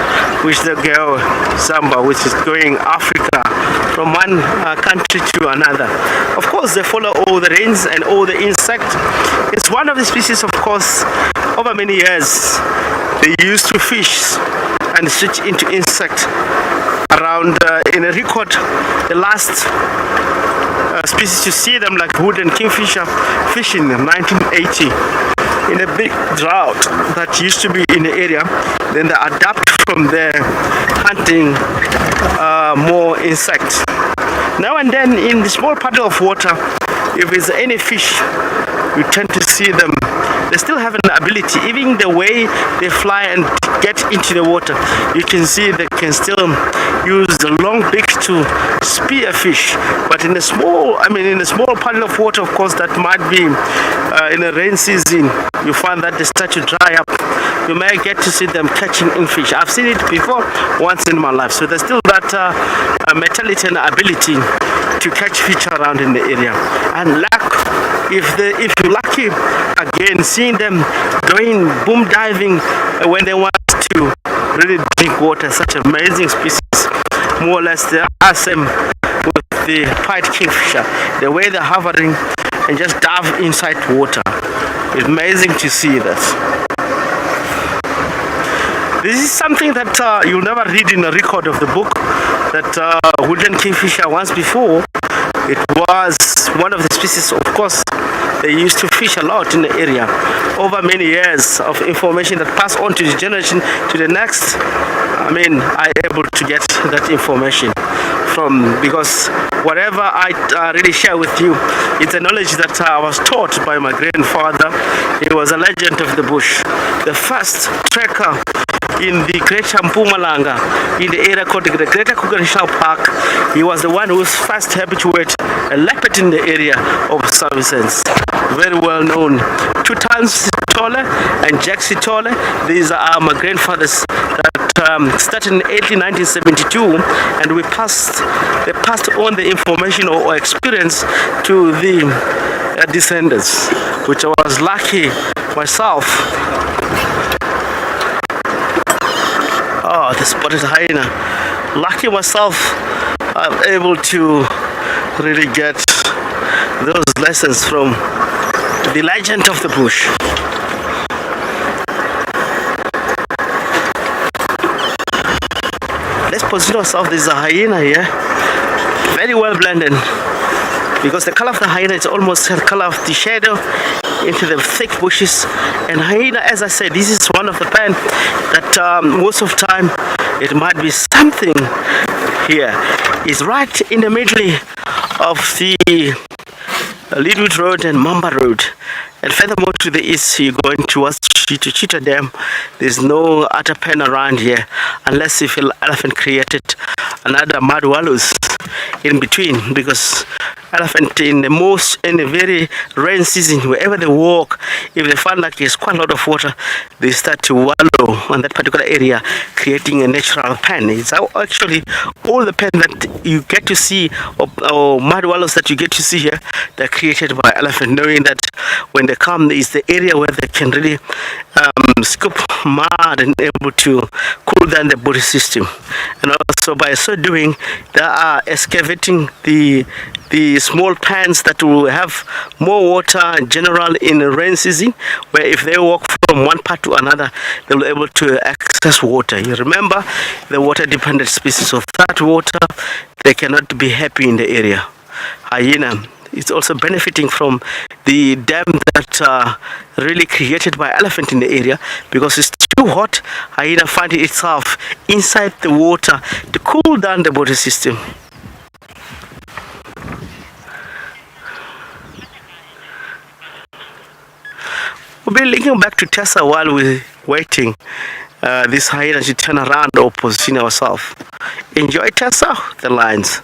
which they go Zamba, which is going Africa from one country to another. Of course, they follow all the rains and all the insects. It's one of the species, of course, over many years, they used to fish and switch into insect around in a record. The last species to see them like woodland kingfisher fishing in 1980 in a big drought that used to be in the area. Then they adapt from there, hunting more insects. Now and then in the small puddle of water, if there's any fish, you tend to see them. They still have an ability, even the way they fly and get into the water, you can see they can still use the long beak to spear fish. But in a small, in a small puddle of water, of course, that might be in the rain season, you find that they start to dry up. You may get to see them catching in fish. I've seen it before once in my life. So there's still that mentality and ability to catch fish around in the area. And if you're lucky, again, seeing them going boom diving when they want to really drink water, such amazing species. More or less they are same with the pied kingfisher, the way they're hovering and just dive inside water. It's amazing to see that. This is something that you'll never read in a record of the book, that woodland kingfisher once before, it was one of the species, of course, they used to fish a lot in the area. Over many years of information that passed on to the generation to the next, I'm able to get that information from, because whatever I really share with you, it's a knowledge that I was taught by my grandfather. He was a legend of the bush, the first trekker in the Greater Mpumalanga, in the area called the Greater Kruger National Park. He was the one who was first habituated a leopard in the area of Services. Very well known. Two times Tole and Jaxi Tole. These are my grandfathers that started in 1972, and they passed on the information or experience to the descendants, which I was lucky myself. Oh, the spotted hyena. Lucky myself, I'm able to really get those lessons from the legend of the bush. Let's position ourselves. There's a hyena here, very well blended, because the color of the hyena is almost the color of the shadow into the thick bushes. And hyena, as I said, this is one of the pen that most of the time it might be something here. It's right in the middle of the Lidwood Road and Mamba Road. And furthermore to the east, you're going towards Cheetah Dam. There's no other pen around here, unless if an elephant created another mud wallows in between, because elephant in the very rain season, wherever they walk, if they find like there's quite a lot of water, they start to wallow on that particular area, creating a natural pen. It's actually all the pen that you get to see, or mud wallows that you get to see here, they're created by elephant, knowing that when they come, is the area where they can really scoop mud and able to cool down the body system. And also by so doing, they are excavating the small pans that will have more water in general in the rain season, where if they walk from one part to another, they'll be able to access water. You remember the water dependent species of that water, they cannot be happy in the area. Hyena is also benefiting from the dam that really created by elephant in the area, because it's too hot. Hyena finding itself inside the water to cool down the body system. We'll be linking back to Tessa while we're waiting this hyena to turn around or position ourselves. Enjoy, Tessa, the lines.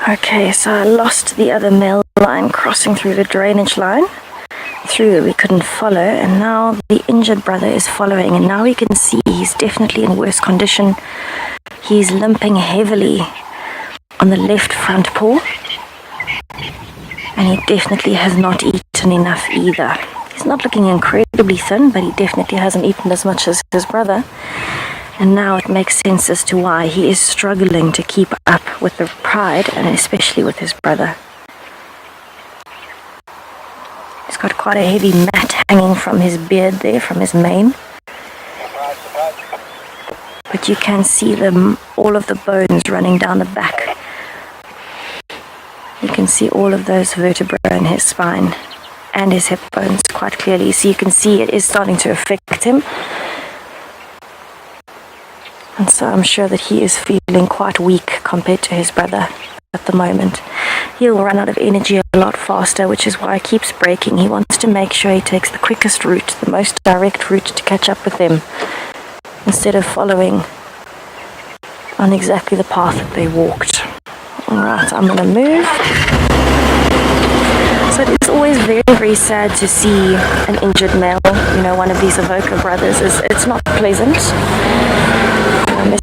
Okay, so I lost the other male line crossing through the drainage line, through that we couldn't follow, and now the injured brother is following, and now we can see he's definitely in worse condition. He's limping heavily on the left front paw, and he definitely has not eaten enough either. He's not looking incredibly thin, but he definitely hasn't eaten as much as his brother. And now it makes sense as to why he is struggling to keep up with the pride, and especially with his brother. He's got quite a heavy mat hanging from his beard there, from his mane. But you can see all of the bones running down the back. You can see all of those vertebrae in his spine and his hip bones quite clearly. So you can see it is starting to affect him. And so I'm sure that he is feeling quite weak compared to his brother at the moment. He'll run out of energy a lot faster, which is why he keeps braking. He wants to make sure he takes the quickest route, the most direct route to catch up with them, instead of following on exactly the path that they walked. Alright, I'm going to move. So it's always very, very sad to see an injured male, one of these Avoca brothers. It's not pleasant.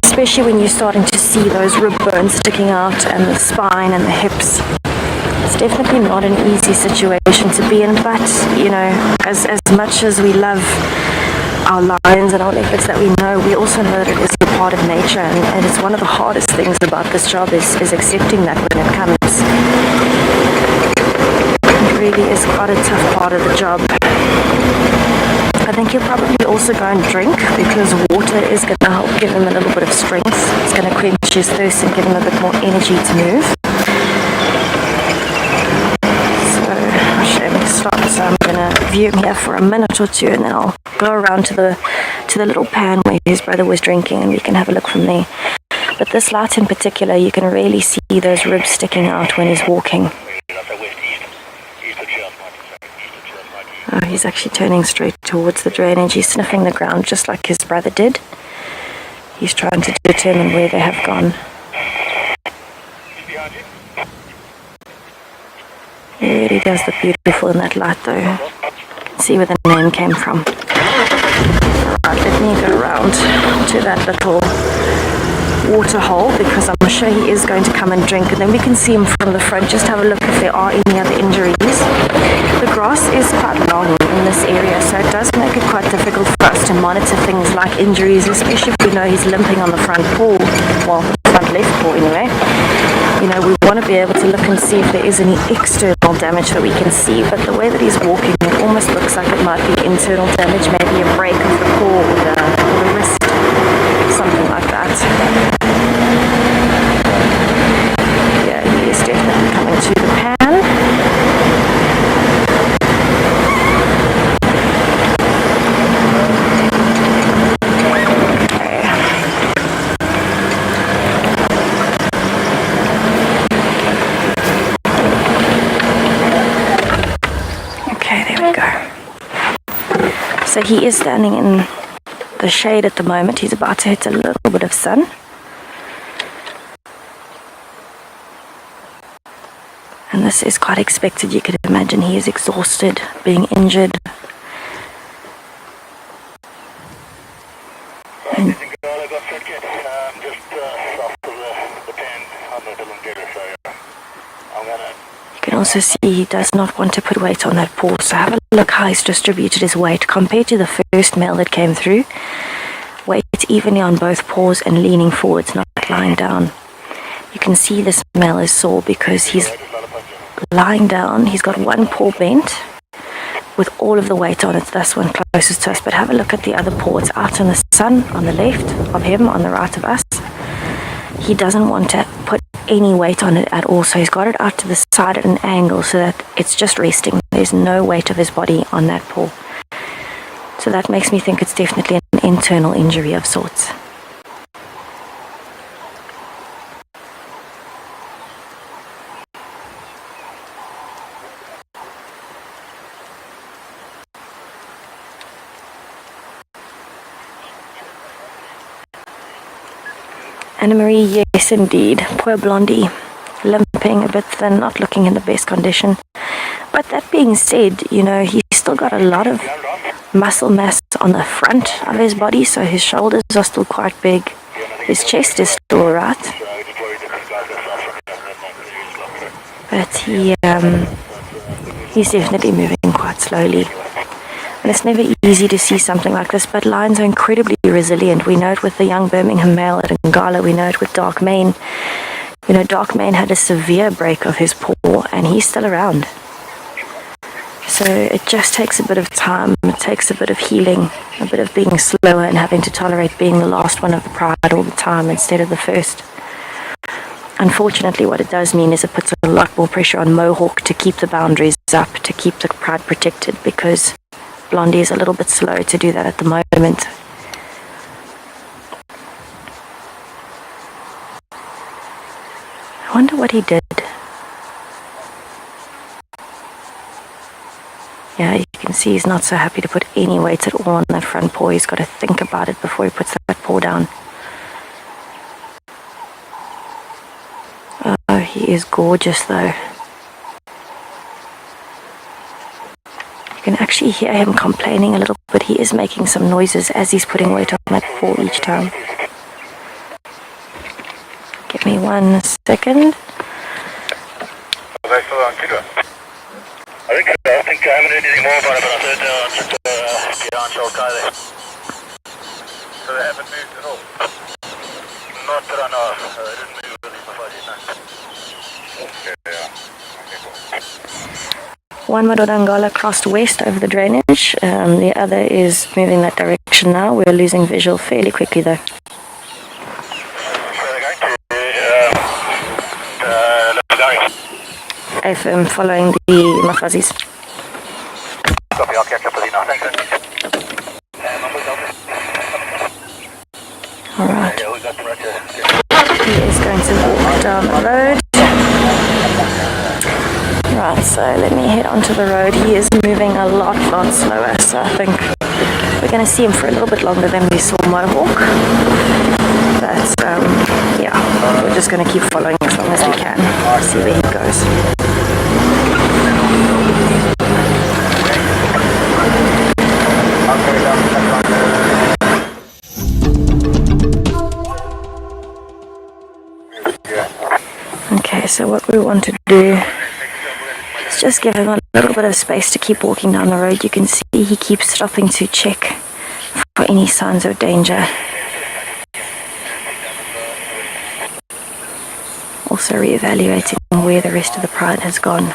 Especially when you're starting to see those rib bones sticking out and the spine and the hips. It's definitely not an easy situation to be in, but as much as we love our lions and our leopards that we know, we also know that it is a part of nature, and it's one of the hardest things about this job is accepting that when it comes. It really is quite a tough part of the job. I think he'll probably also go and drink, because water is going to help give him a little bit of strength. It's going to quench his thirst and give him a bit more energy to move. So I'll show him to stop. So I'm going to view him here for a minute or two, and then I'll go around to the little pan where his brother was drinking, and we can have a look from there. But this light in particular, you can really see those ribs sticking out when he's walking. Oh, he's actually turning straight towards the drainage. He's sniffing the ground just like his brother did. He's trying to determine where they have gone. He really does look beautiful in that light though. See where the name came from. Alright, let me go around to that little water hole, because I'm sure he is going to come and drink, and then we can see him from the front. Just have a look if there are any other injuries. The grass is quite long in this area, so it does make it quite difficult for us to monitor things like injuries, especially if we know he's limping on the front paw, well, front left paw anyway. We want to be able to look and see if there is any external damage that we can see, but the way that he's walking, it almost looks like it might be internal damage, maybe a break of the paw or the wrist, something like that. Yeah, he is definitely coming to the pan. Okay, there we go. So he is standing in the shade at the moment. He's about to hit a little bit of sun. And this is quite expected. You could imagine he is exhausted, being injured. And also see he does not want to put weight on that paw. So have a look how he's distributed his weight compared to the first male that came through. Weight evenly on both paws and leaning forwards, not lying down. You can see this male is sore because he's lying down. He's got one paw bent with all of the weight on it. That's one closest to us. But have a look at the other paw. It's out in the sun on the left of him, on the right of us. He doesn't want to put any weight on it at all. So he's got it out to the side at an angle so that it's just resting. There's no weight of his body on that paw. So that makes me think it's definitely an internal injury of sorts. Anna-Marie, yes indeed. Poor Blondie. Limping, a bit thin, not looking in the best condition. But that being said, you know, he's still got a lot of muscle mass on the front of his body, so his shoulders are still quite big. His chest is still alright. But he's definitely moving quite slowly. And it's never easy to see something like this, but lions are incredibly resilient. We know it with the young Birmingham male at Ngala. We know it with Dark Mane. You know, Dark Mane had a severe break of his paw, and he's still around. So it just takes a bit of time. It takes a bit of healing, a bit of being slower and having to tolerate being the last one of the pride all the time instead of the first. Unfortunately, what it does mean is it puts a lot more pressure on Mohawk to keep the boundaries up, to keep the pride protected, because Blondie is a little bit slow to do that at the moment. I wonder what he did. Yeah, you can see he's not so happy to put any weight at all on that front paw. He's got to think about it before he puts that paw down. Oh, he is gorgeous though. You can actually hear him complaining a little bit. He is making some noises as he's putting weight on that paw each time. Give me 1 second. I think I haven't heard anything more about it, but I heard get on short guy there. So they haven't moved at all? Not that I know of. They didn't move really before I did that. One Madodangala crossed west over the drainage. The other is moving that direction now. We're losing visual fairly quickly though. I'm following the Mafazis. Copy, I'll catch up with you now. Thanks. Alright. He is going to walk down the road. Right, so let me head onto the road. He is moving a lot slower, so I think we're going to see him for a little bit longer than we saw Mohawk. But, yeah, we're just going to keep following as long as we can. See where he goes. Okay, so what we want to do is just give him a little bit of space to keep walking down the road. You can see he keeps stopping to check for any signs of danger. Also reevaluating where the rest of the pride has gone.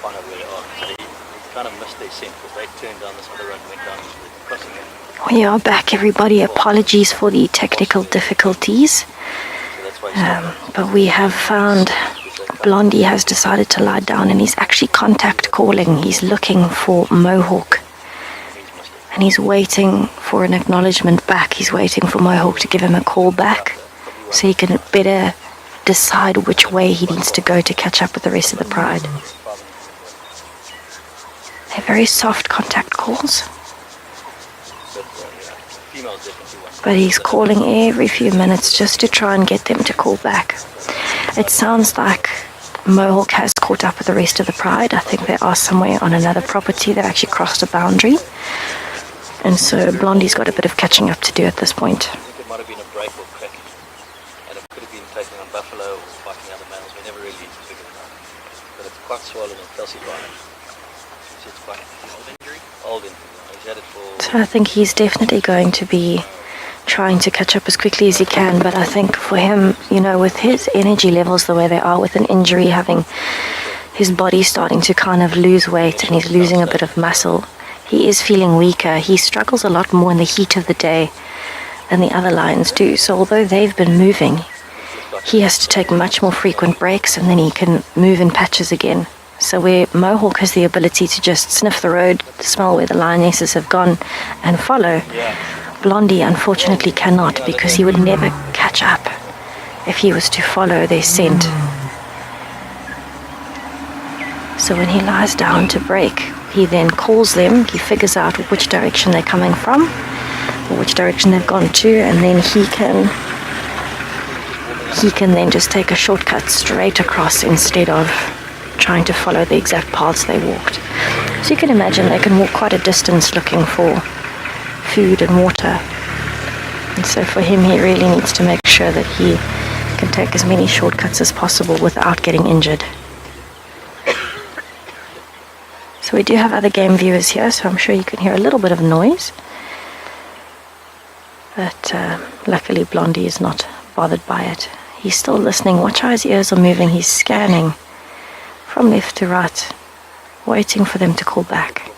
find out where they are. So he kind of missed their scent because they turned down this other road and went down to the crossing there. We are back, everybody. Apologies for the technical difficulties. So that's why he stopped. But we have found Blondie has decided to lie down, and he's actually contact calling. He's looking for Mohawk. And he's waiting for an acknowledgement back. He's waiting for Mohawk to give him a call back so he can better decide which way he needs to go to catch up with the rest of the pride. They're very soft contact calls. But he's calling every few minutes just to try and get them to call back. It sounds like Mohawk has caught up with the rest of the pride. I think they are somewhere on another property. They've actually crossed a boundary. And so Blondie's got a bit of catching up to do at this point. I think it might have been a break or crack, and it could have been taking on buffalo or fighting other males. We never really figured it out. But it's quite swollen and calcified. So it's quite old injury. Old injury. He's had it for... So I think he's definitely going to be trying to catch up as quickly as he can. But I think for him, you know, with his energy levels the way they are, with an injury, having his body starting to kind of lose weight and he's losing a bit of muscle, he is feeling weaker. He struggles a lot more in the heat of the day than the other lions do. So although they've been moving, he has to take much more frequent breaks, and then he can move in patches again. So where Mohawk has the ability to just sniff the road, smell where the lionesses have gone and follow, Blondie unfortunately cannot, because he would never catch up if he was to follow their scent. So when he lies down to break, he then calls them. He figures out which direction they're coming from or which direction they've gone to, and then he can then just take a shortcut straight across instead of trying to follow the exact paths they walked. So you can imagine they can walk quite a distance looking for food and water. And so for him, he really needs to make sure that he can take as many shortcuts as possible without getting injured. So we do have other game viewers here, so I'm sure you can hear a little bit of noise. But luckily Blondie is not bothered by it. He's still listening. Watch how his ears are moving. He's scanning from left to right, waiting for them to call back.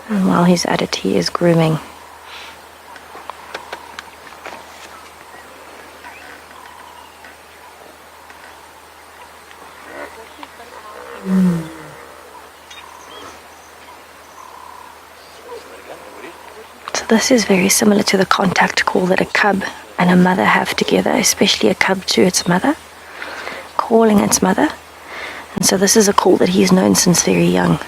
And while he's at it, he is grooming. So this is very similar to the contact call that a cub and a mother have together, especially a cub to its mother, calling its mother. And so this is a call that he's known since very young.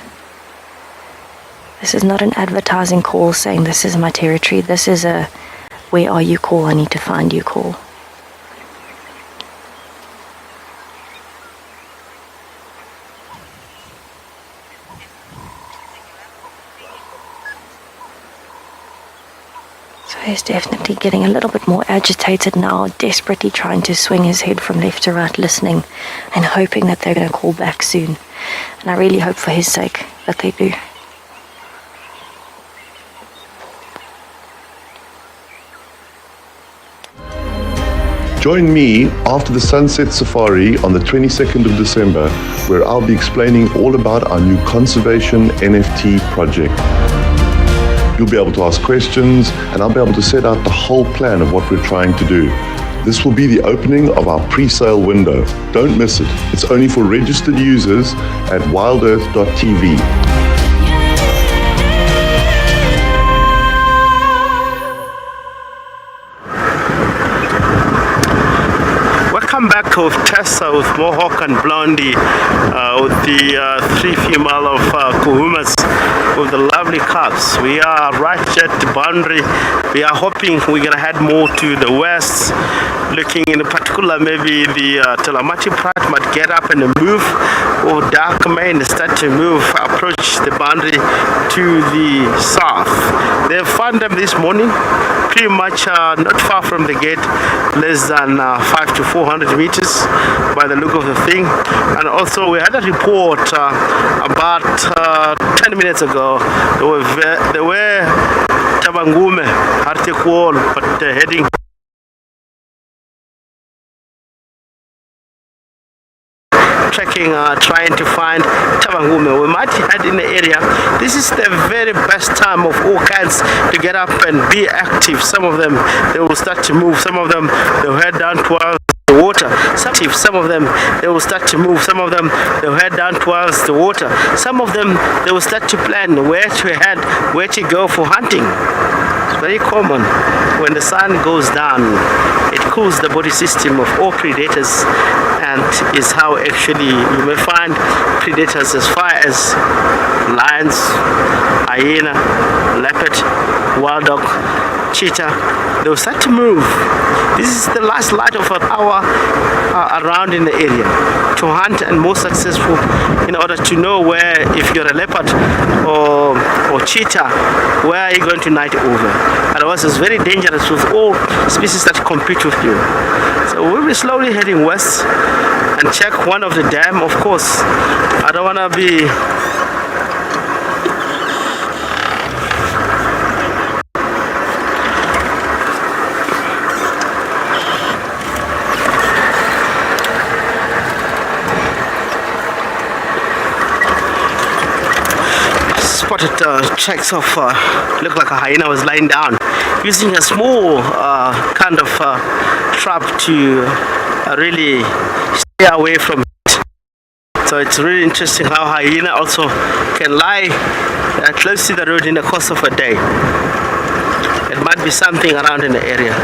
This is not an advertising call saying this is my territory. This is a where are you call, I need to find you call. So he's definitely getting a little bit more agitated now, desperately trying to swing his head from left to right, listening and hoping that they're going to call back soon. And I really hope for his sake that they do. Join me after the Sunset Safari on the 22nd of December, where I'll be explaining all about our new conservation NFT project. You'll be able to ask questions, and I'll be able to set out the whole plan of what we're trying to do. This will be the opening of our pre-sale window. Don't miss it. It's only for registered users at wildearth.tv. Welcome back with Tessa, with Mohawk and Blondie, with the three female of Kuhumas, with the lovely cubs. We are right at the boundary. We are hoping we're going to head more to the west, looking in particular maybe the Telemati Pride might get up and move, or Dark Main start to move, approach the boundary to the south. They found them this morning, pretty much not far from the gate, less than 500 to 400 meters by the look of the thing. And also we had a report about 10 minutes ago. They were Tabangume, Arctic Wall, but heading trekking, trying to find tabangume. We might head in the area. This is the very best time of all kinds to get up and be active. Some of them, they will start to move. Some of them, they'll head down towards the water. Some of them, they will start to move. Some of them, they'll head down towards the water. Some of them, they will start to plan where to head, where to go for hunting. It's very common. When the sun goes down, it cools the body system of all predators, and is how actually you may find predators as far as lions, hyena, leopard, wild dog, cheetah. They will start to move. This is the last light of an hour around in the area to hunt, and more successful in order to know where, if you're a leopard or cheetah, where are you going to night over. Otherwise it's very dangerous with all species that compete with you. So we'll be slowly heading west and check one of the dam. Of course, I don't want to be spotted tracks of look like a hyena was lying down, using a small kind of trap to really stay away from it. So it's really interesting how hyena also can lie close to the road in the course of a day. It might be something around in the area.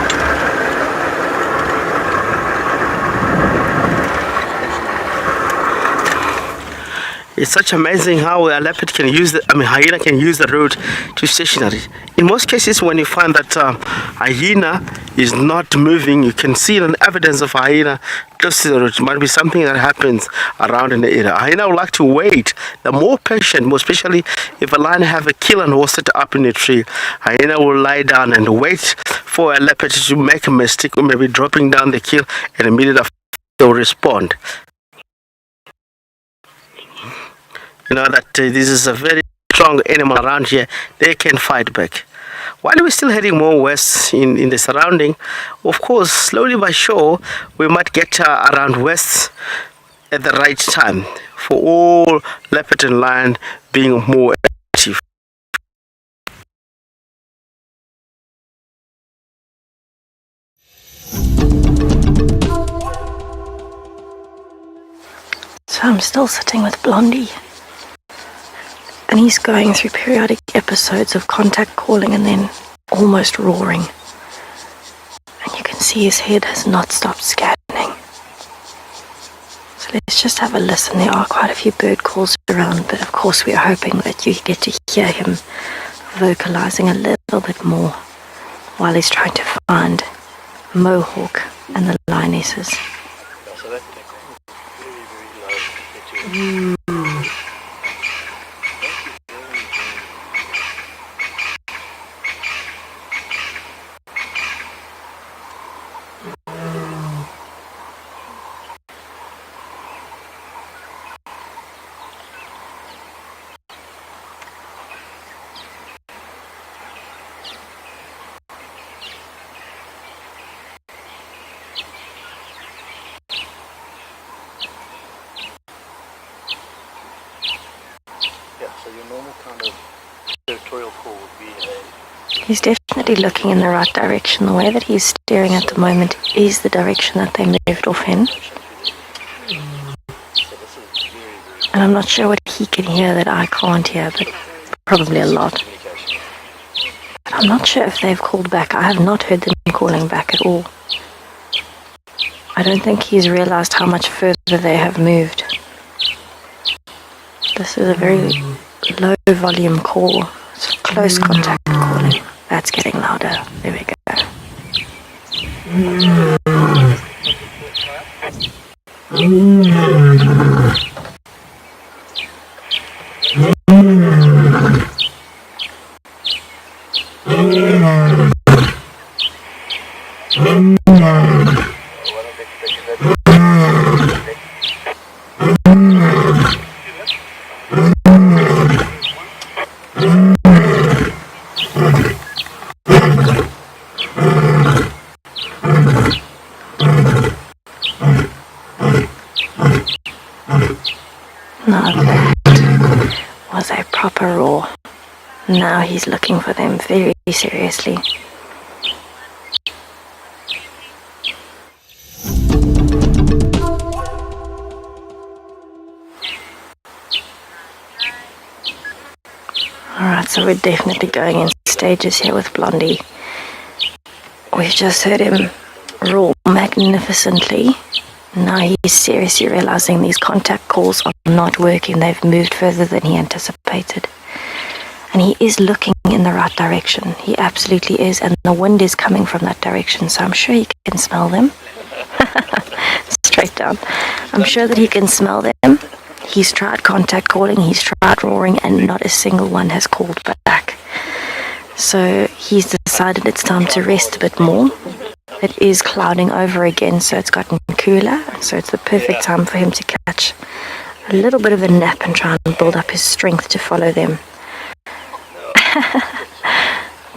It's such amazing how a leopard can use hyena can use the road to stationary. In most cases, when you find that hyena is not moving, you can see an evidence of hyena close to the road. It might be something that happens around in the area. Hyena would like to wait. The more patient, more especially if a lion have a kill and was set up in a tree, hyena will lie down and wait for a leopard to make a mistake, or maybe dropping down the kill, and immediately after they'll respond. You know that this is a very strong animal around here. They can fight back. While we're still heading more west in the surrounding, of course, slowly by shore, we might get around west at the right time for all leopard and lion being more active. So I'm still sitting with Blondie. And he's going through periodic episodes of contact calling and then almost roaring. And you can see his head has not stopped scanning. So let's just have a listen. There are quite a few bird calls around, but of course we are hoping that you get to hear him vocalizing a little bit more while he's trying to find Mohawk and the lionesses. So that very, very low compared to He's definitely looking in the right direction. The way that he's staring at the moment is the direction that they moved off in. And I'm not sure what he can hear that I can't hear, but probably a lot. But I'm not sure if they've called back. I have not heard them calling back at all. I don't think he's realized how much further they have moved. This is a very low volume call. It's close contact calling. That's getting louder. There we go. Now that was a proper roar. Now he's looking for them very seriously. Alright, so we're definitely going in stages here with Blondie. We've just heard him roar magnificently. Now he's seriously realizing these contact calls are not working. They've moved further than he anticipated. And he is looking in the right direction. He absolutely is. And the wind is coming from that direction. So I'm sure he can smell them. Straight down. I'm sure that he can smell them. He's tried contact calling. He's tried roaring. And not a single one has called back. So he's decided it's time to rest a bit more. It is clouding over again, so it's gotten cooler. So it's the perfect time for him to catch a little bit of a nap and try and build up his strength to follow them.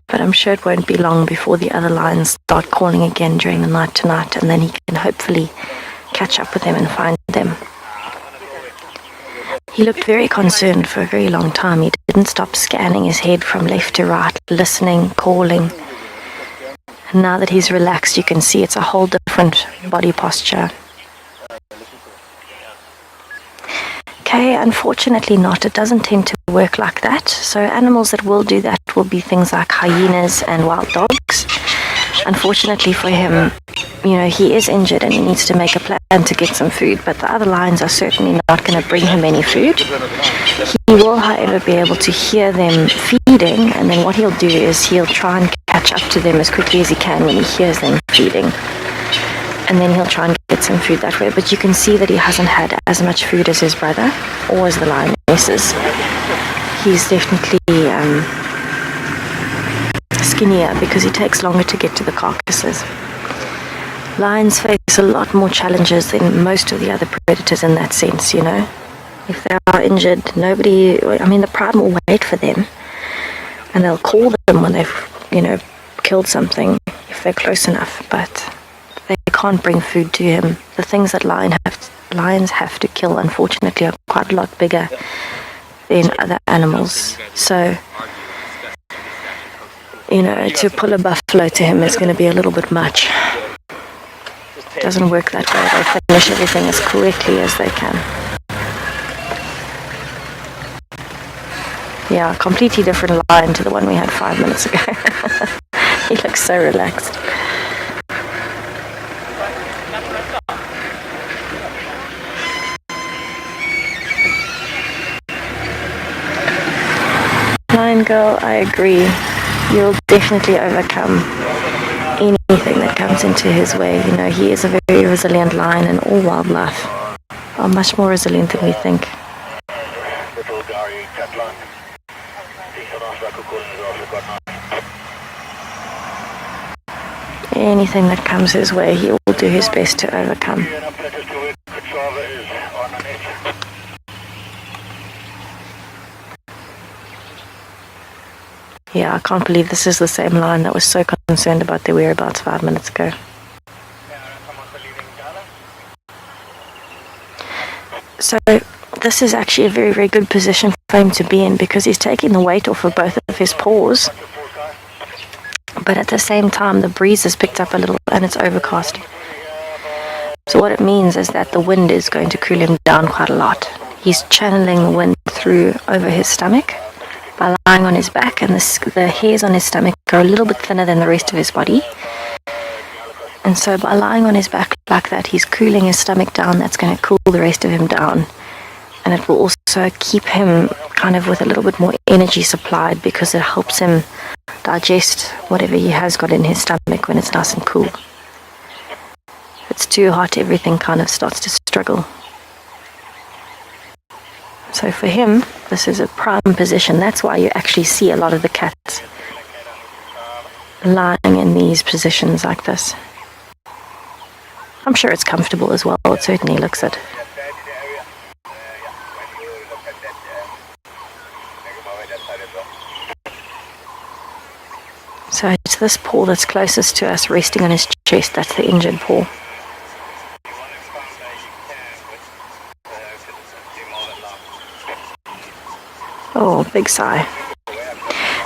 But I'm sure it won't be long before the other lions start calling again during the night tonight, and then he can hopefully catch up with them and find them. He looked very concerned for a very long time. He didn't stop scanning his head from left to right, listening, calling. And now that he's relaxed, you can see it's a whole different body posture. Okay, unfortunately not. It doesn't tend to work like that. So animals that will do that will be things like hyenas and wild dogs. Unfortunately for him, he is injured and he needs to make a plan to get some food, but the other lions are certainly not going to bring him any food. He will, however, be able to hear them feeding, and then what he'll do is he'll try and catch up to them as quickly as he can when he hears them feeding. And then he'll try and get some food that way. But you can see that he hasn't had as much food as his brother or as the lionesses. He's definitely skinnier because he takes longer to get to the carcasses. Lions face a lot more challenges than most of the other predators in that sense, If they are injured, the pride will wait for them. And they'll call them when they've, killed something, if they're close enough. But they can't bring food to him. The things that lions have to kill, unfortunately, are quite a lot bigger than other animals. So, to pull a buffalo to him is going to be a little bit much. It doesn't work that way. They finish everything as quickly as they can. Yeah, completely different lion to the one we had 5 minutes ago. He looks so relaxed. Lion girl, I agree. You'll definitely overcome anything that comes into his way. He is a very resilient lion, and all wildlife are much more resilient than we think. Anything that comes his way, he will do his best to overcome. Yeah, I can't believe this is the same lion that was so concerned about their whereabouts 5 minutes ago. So this is actually a very, very good position for him to be in because he's taking the weight off of both of his paws. But at the same time, the breeze has picked up a little and it's overcast. So what it means is that the wind is going to cool him down quite a lot. He's channeling the wind through over his stomach by lying on his back, and the hairs on his stomach are a little bit thinner than the rest of his body. And so by lying on his back like that, he's cooling his stomach down. That's going to cool the rest of him down. And it will also keep him kind of with a little bit more energy supplied because it helps him digest whatever he has got in his stomach when it's nice and cool. If it's too hot, everything kind of starts to struggle. So for him, this is a prime position. That's why you actually see a lot of the cats lying in these positions like this. I'm sure it's comfortable as well. It certainly looks it. So it's this paw that's closest to us resting on his chest. That's the injured paw. Oh, big sigh.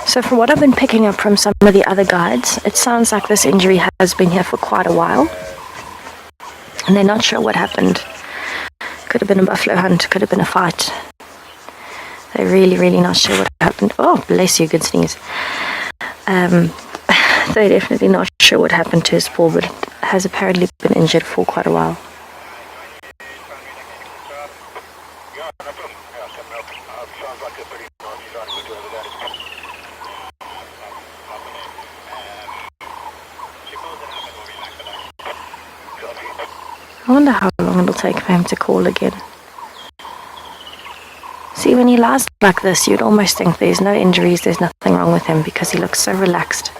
So from what I've been picking up from some of the other guides, it sounds like this injury has been here for quite a while. And they're not sure what happened. Could have been a buffalo hunt, could have been a fight. They're really, really not sure what happened. Oh, bless you, good sneeze. They're definitely not sure what happened to his paw, but it has apparently been injured for quite a while. I wonder how long it'll take for him to call again. See, when he lies like this, you'd almost think there's no injuries, there's nothing wrong with him, because he looks so relaxed.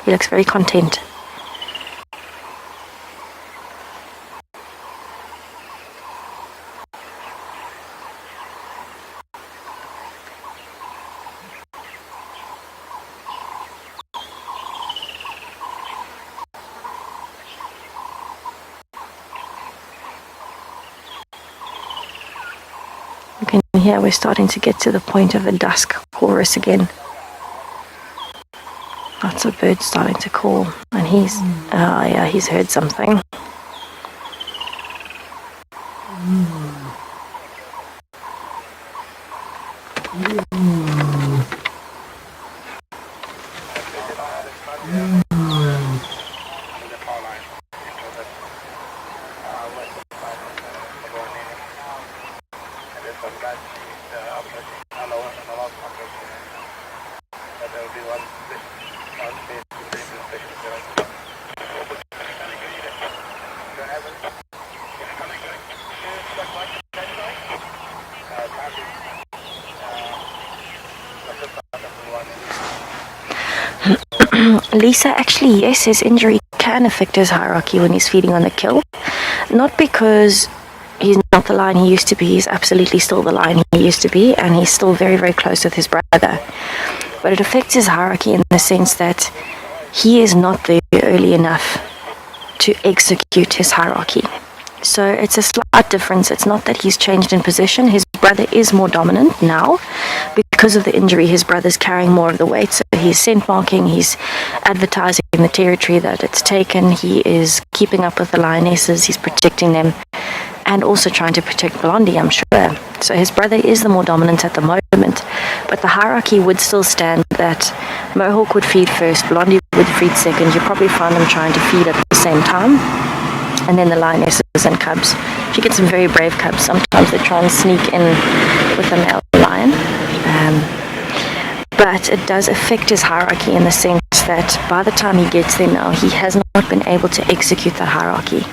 He looks very content. You can hear we're starting to get to the point of the dusk chorus again. Lots of birds starting to call, and he's heard something. Lisa, actually, yes, his injury can affect his hierarchy when he's feeding on the kill. Not because he's not the lion he used to be, he's absolutely still the lion he used to be, and he's still very, very close with his brother. But it affects his hierarchy in the sense that he is not there early enough to execute his hierarchy. So it's a slight difference. It's not that he's changed in position. His brother is more dominant now. Because of the injury, his brother's carrying more of the weight. So he's scent marking, he's advertising the territory that it's taken, he is keeping up with the lionesses, he's protecting them, and also trying to protect Blondie, I'm sure. So his brother is the more dominant at the moment. But the hierarchy would still stand that Mohawk would feed first, Blondie would feed second. You probably find them trying to feed at the same time. And then the lionesses and cubs. If you get some very brave cubs, sometimes they try and sneak in with a male lion. But it does affect his hierarchy in the sense that by the time he gets there now, he has not been able to execute that hierarchy.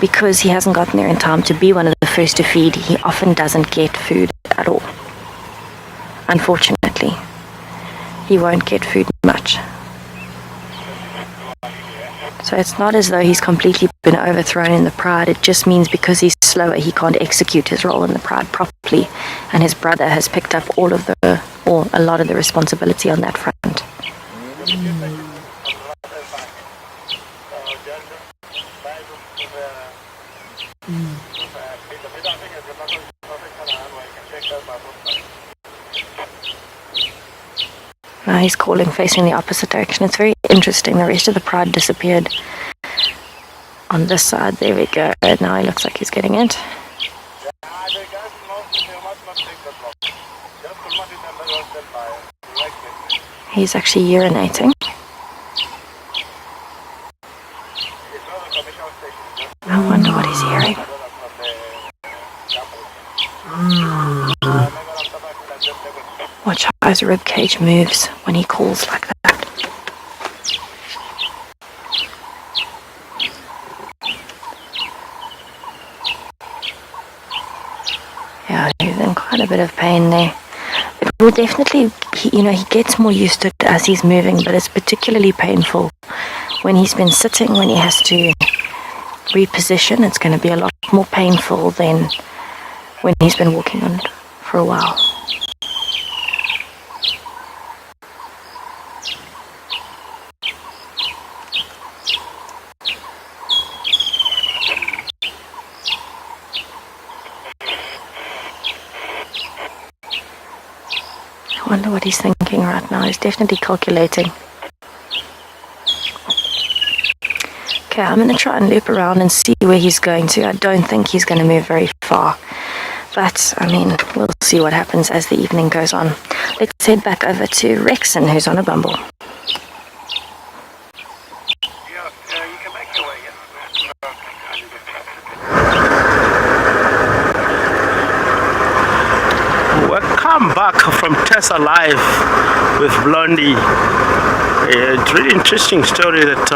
Because he hasn't gotten there in time to be one of the first to feed, he often doesn't get food at all. Unfortunately, he won't get food much. So it's not as though he's completely been overthrown in the pride. It just means because he's slower, he can't execute his role in the pride properly. And his brother has picked up or a lot of the responsibility on that front. Now he's calling facing the opposite direction. It's very interesting. The rest of the pride disappeared on this side. There we go. Now he looks like he's getting it. He's actually urinating. I wonder what he's hearing. Watch how his ribcage moves when he calls like that. Yeah, he's in quite a bit of pain there. It will definitely, he gets more used to it as he's moving, but it's particularly painful when he's been sitting, when he has to reposition. It's going to be a lot more painful than when he's been walking on it for a while. wonder what he's thinking right now. He's definitely calculating. Okay, I'm going to try and loop around and see where he's going to. I don't think he's going to move very far. But, I mean, we'll see what happens as the evening goes on. Let's head back over to Rexon, who's on a bumble. Yeah, you can make your way, Welcome back from Tessa Live with Blondie. It's really interesting story that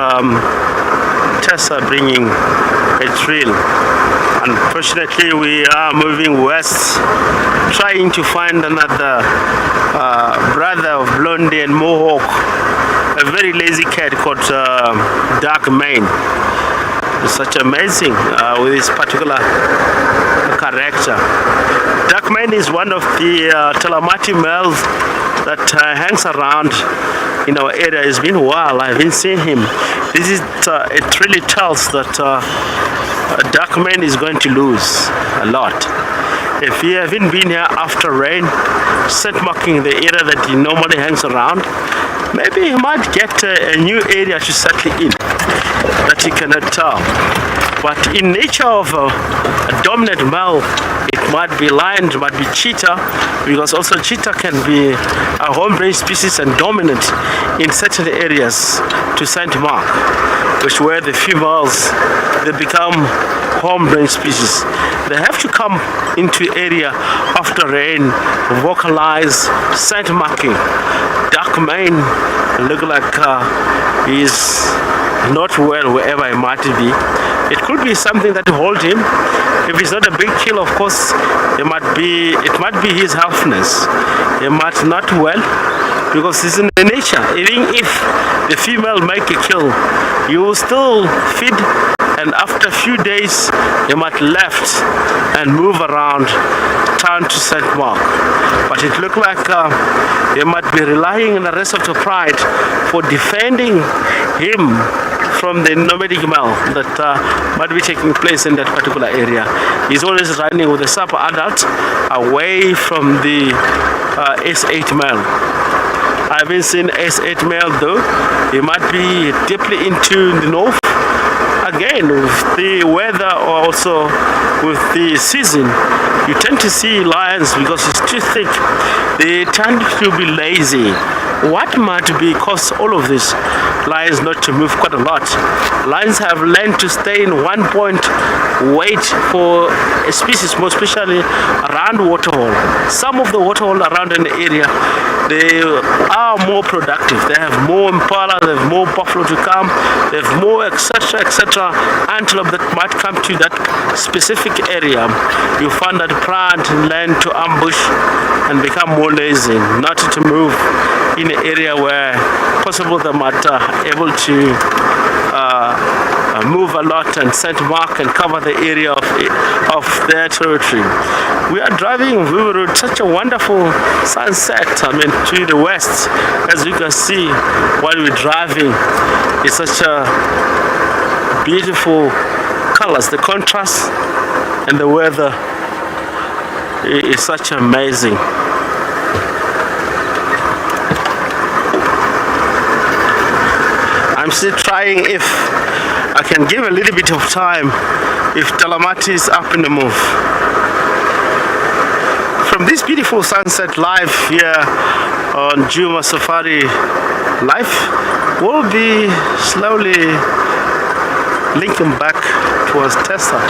Tessa bringing a drill. Unfortunately, we are moving west, trying to find another brother of Blondie and Mohawk, a very lazy cat called Dark Mane. It's such amazing with this particular character. Dark Mane is one of the Talamati males that hangs around in our area. It's been a while, I haven't seen him. This is it really tells that Dark Mane is going to lose a lot. If he haven't been here after rain, scent marking the area that he normally hangs around, maybe he might get a new area to settle in that he cannot tell. But in nature of a dominant male, it might be lion, it might be cheetah, because also cheetah can be a home-based species and dominant in certain areas to scent mark, which where the females, they become home-based species. They have to come into area after rain, vocalize, scent marking. Dark Mane look like he's not well wherever he might be. It could be something that hold him. If it's not a big kill, of course, it might be his healthiness. He might not well because it's in the nature. Even if the female make a kill, you will still feed, and after a few days, they might left and move around town to St. Mark. But it looked like they might be relying on the rest of the pride for defending him from the nomadic male that might be taking place in that particular area. He's always running with a sub-adult away from the S8 male. I haven't seen S8 male though. He might be deeply into the north. Again, with the weather or also with the season, you tend to see lions because it's too thick. They tend to be lazy. What might be cause all of this? Lions not to move quite a lot. Lions have learned to stay in one point, wait for a species, more especially around waterhole. Some of the waterhole around an area, they are more productive. They have more impala, they have more buffalo to come, they have more etc. etc. antelope that might come to that specific area. You find that pride learn to ambush and become more lazy, not to move in an area where possible they might able to move a lot and scent mark and cover the area of their territory. We are driving over such a wonderful sunset, I mean, to the west. As you can see while we're driving, it's such a beautiful colors. The contrast and the weather is such amazing. I'm still trying if I can give a little bit of time if Talamati is up in the move. From this beautiful sunset live here on Juma Safari Live, we'll be slowly linking back towards Tessa.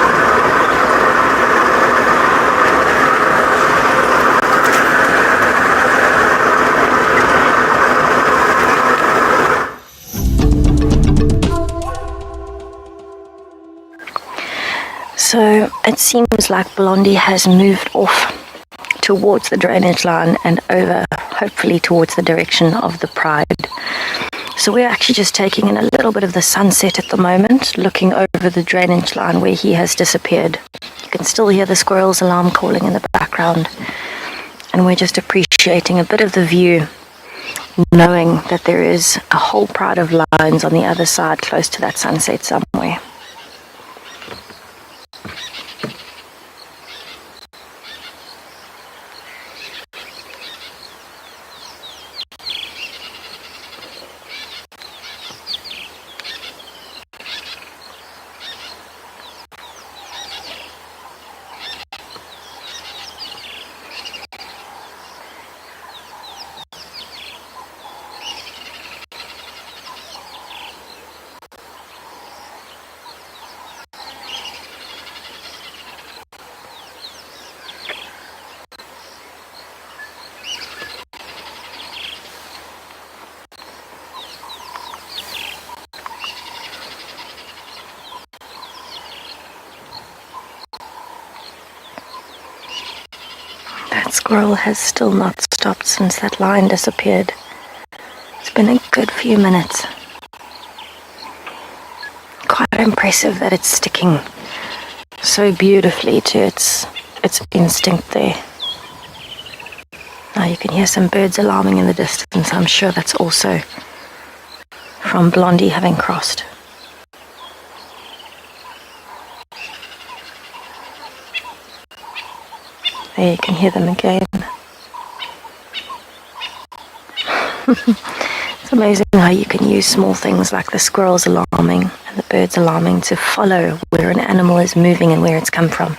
So it seems like Blondie has moved off towards the drainage line and over, hopefully towards the direction of the Pride. So we're actually just taking in a little bit of the sunset at the moment, looking over the drainage line where he has disappeared. You can still hear the squirrels' alarm calling in the background. And we're just appreciating a bit of the view, knowing that there is a whole pride of lions on the other side close to that sunset somewhere. squirrel has still not stopped since that lion disappeared. It's been a good few minutes. Quite impressive that it's sticking so beautifully to its instinct there. Now you can hear some birds alarming in the distance. I'm sure that's also from Blondie having crossed. There you can hear them again. It's amazing how you can use small things like the squirrels alarming and the birds alarming to follow where an animal is moving and where it's come from.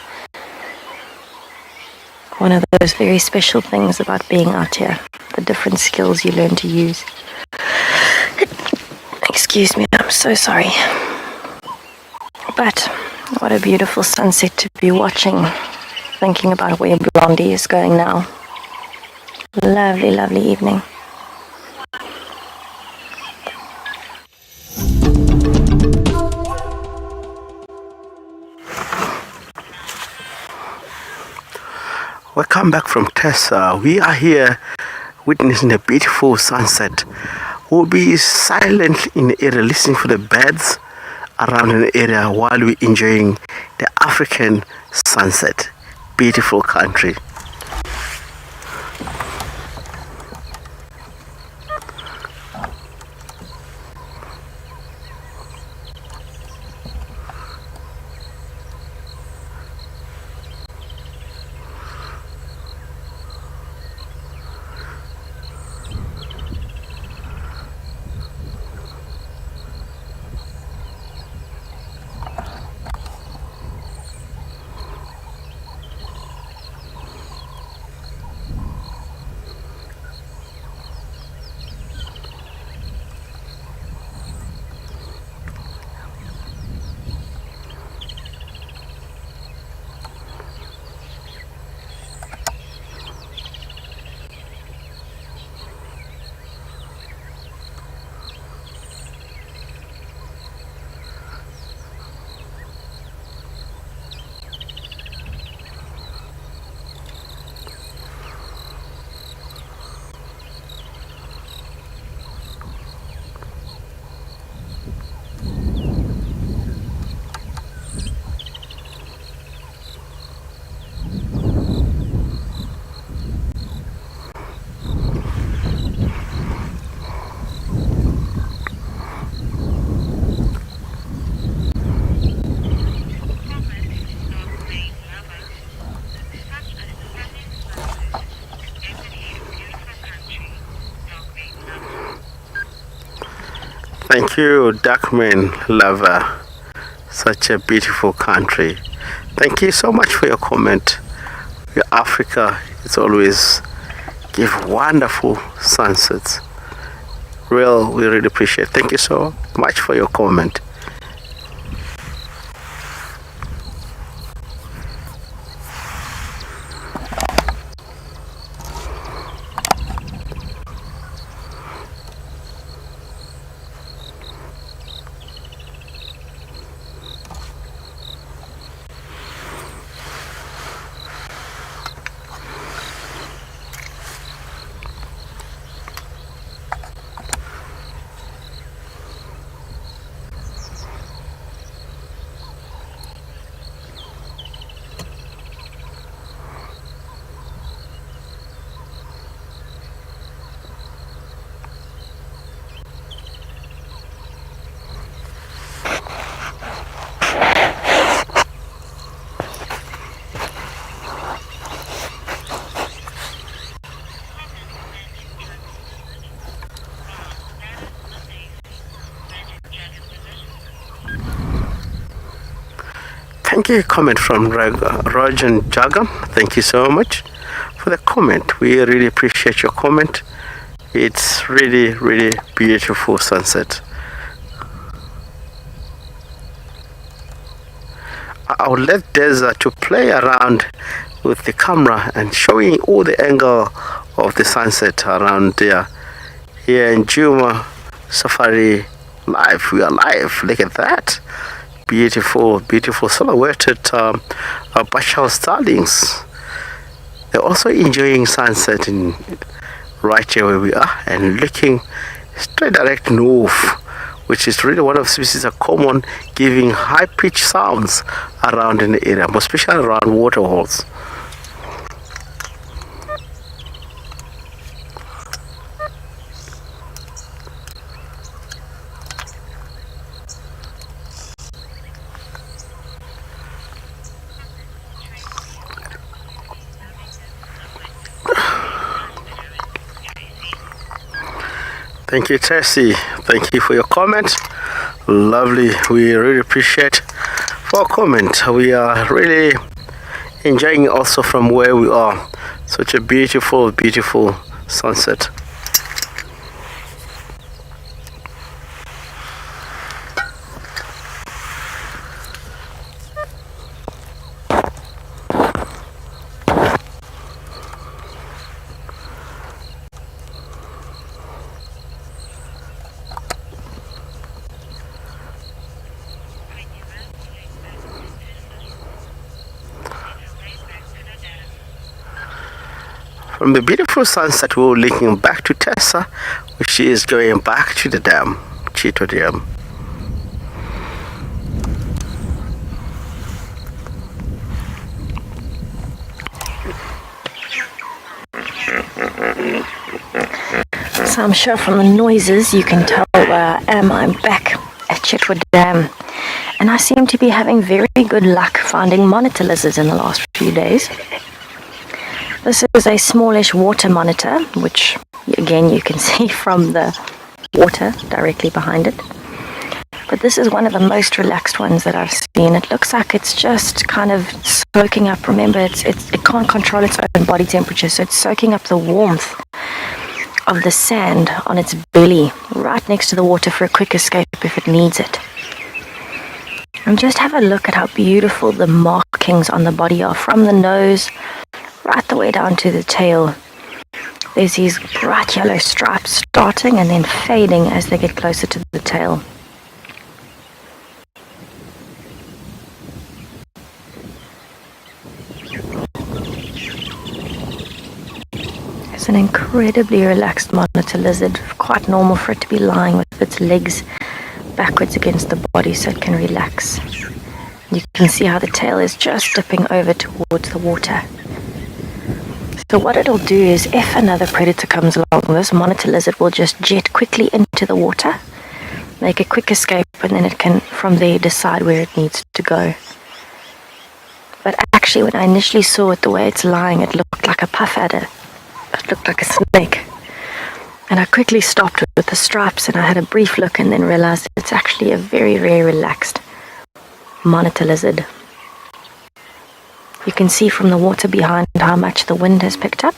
One of those very special things about being out here, the different skills you learn to use. Excuse me, I'm so sorry. But what a beautiful sunset to be watching, thinking about where Blondie is going now. Lovely, lovely evening. Welcome back from Tessa. We are here witnessing a beautiful sunset. We'll be silent in the area listening for the birds around in the area while we're enjoying the African sunset. Beautiful country. Thank you, Duckman Lover. Such a beautiful country. Thank you so much for your comment. Your Africa is always give wonderful sunsets. We really appreciate it. Thank you so much for your comment. Thank you. Comment from Roger Jagam. Thank you so much for the comment. We really appreciate your comment. It's really, really beautiful sunset. I'll let Desert to play around with the camera and showing all the angle of the sunset around there. Here in Juma Safari Live, we are live. Look at that. Beautiful, beautiful silhouetted partial starlings. They're also enjoying sunset in right here where we are and looking straight direct north, which is really one of the species are common, giving high-pitched sounds around in the area, especially around waterholes. Thank you, Tessie. Thank you for your comment. Lovely. We really appreciate for a comment. We are really enjoying also from where we are. Such a beautiful, beautiful sunset. From the beautiful sunset, we're linking back to Tessa, which is going back to the dam, Cheeto Dam. So I'm sure from the noises you can tell where I am. I'm back at Chetwood Dam, and I seem to be having very good luck finding monitor lizards in the last few days. This is a smallish water monitor, which again you can see from the water directly behind it. But this is one of the most relaxed ones that I've seen. It looks like it's just kind of soaking up. Remember, it can't control its own body temperature, so it's soaking up the warmth of the sand on its belly right next to the water for a quick escape if it needs it. And just have a look at how beautiful the markings on the body are, from the nose right the way down to the tail. There's these bright yellow stripes starting and then fading as they get closer to the tail. It's an incredibly relaxed monitor lizard, quite normal for it to be lying with its legs backwards against the body so it can relax. You can see how the tail is just dipping over towards the water. So what it'll do is, if another predator comes along, this monitor lizard will just jet quickly into the water, make a quick escape, and then it can from there decide where it needs to go. But actually, when I initially saw it, the way it's lying, it looked like a puff adder. It looked like a snake. And I quickly stopped with the stripes, and I had a brief look and then realized it's actually a very, very relaxed monitor lizard. You can see from the water behind how much the wind has picked up.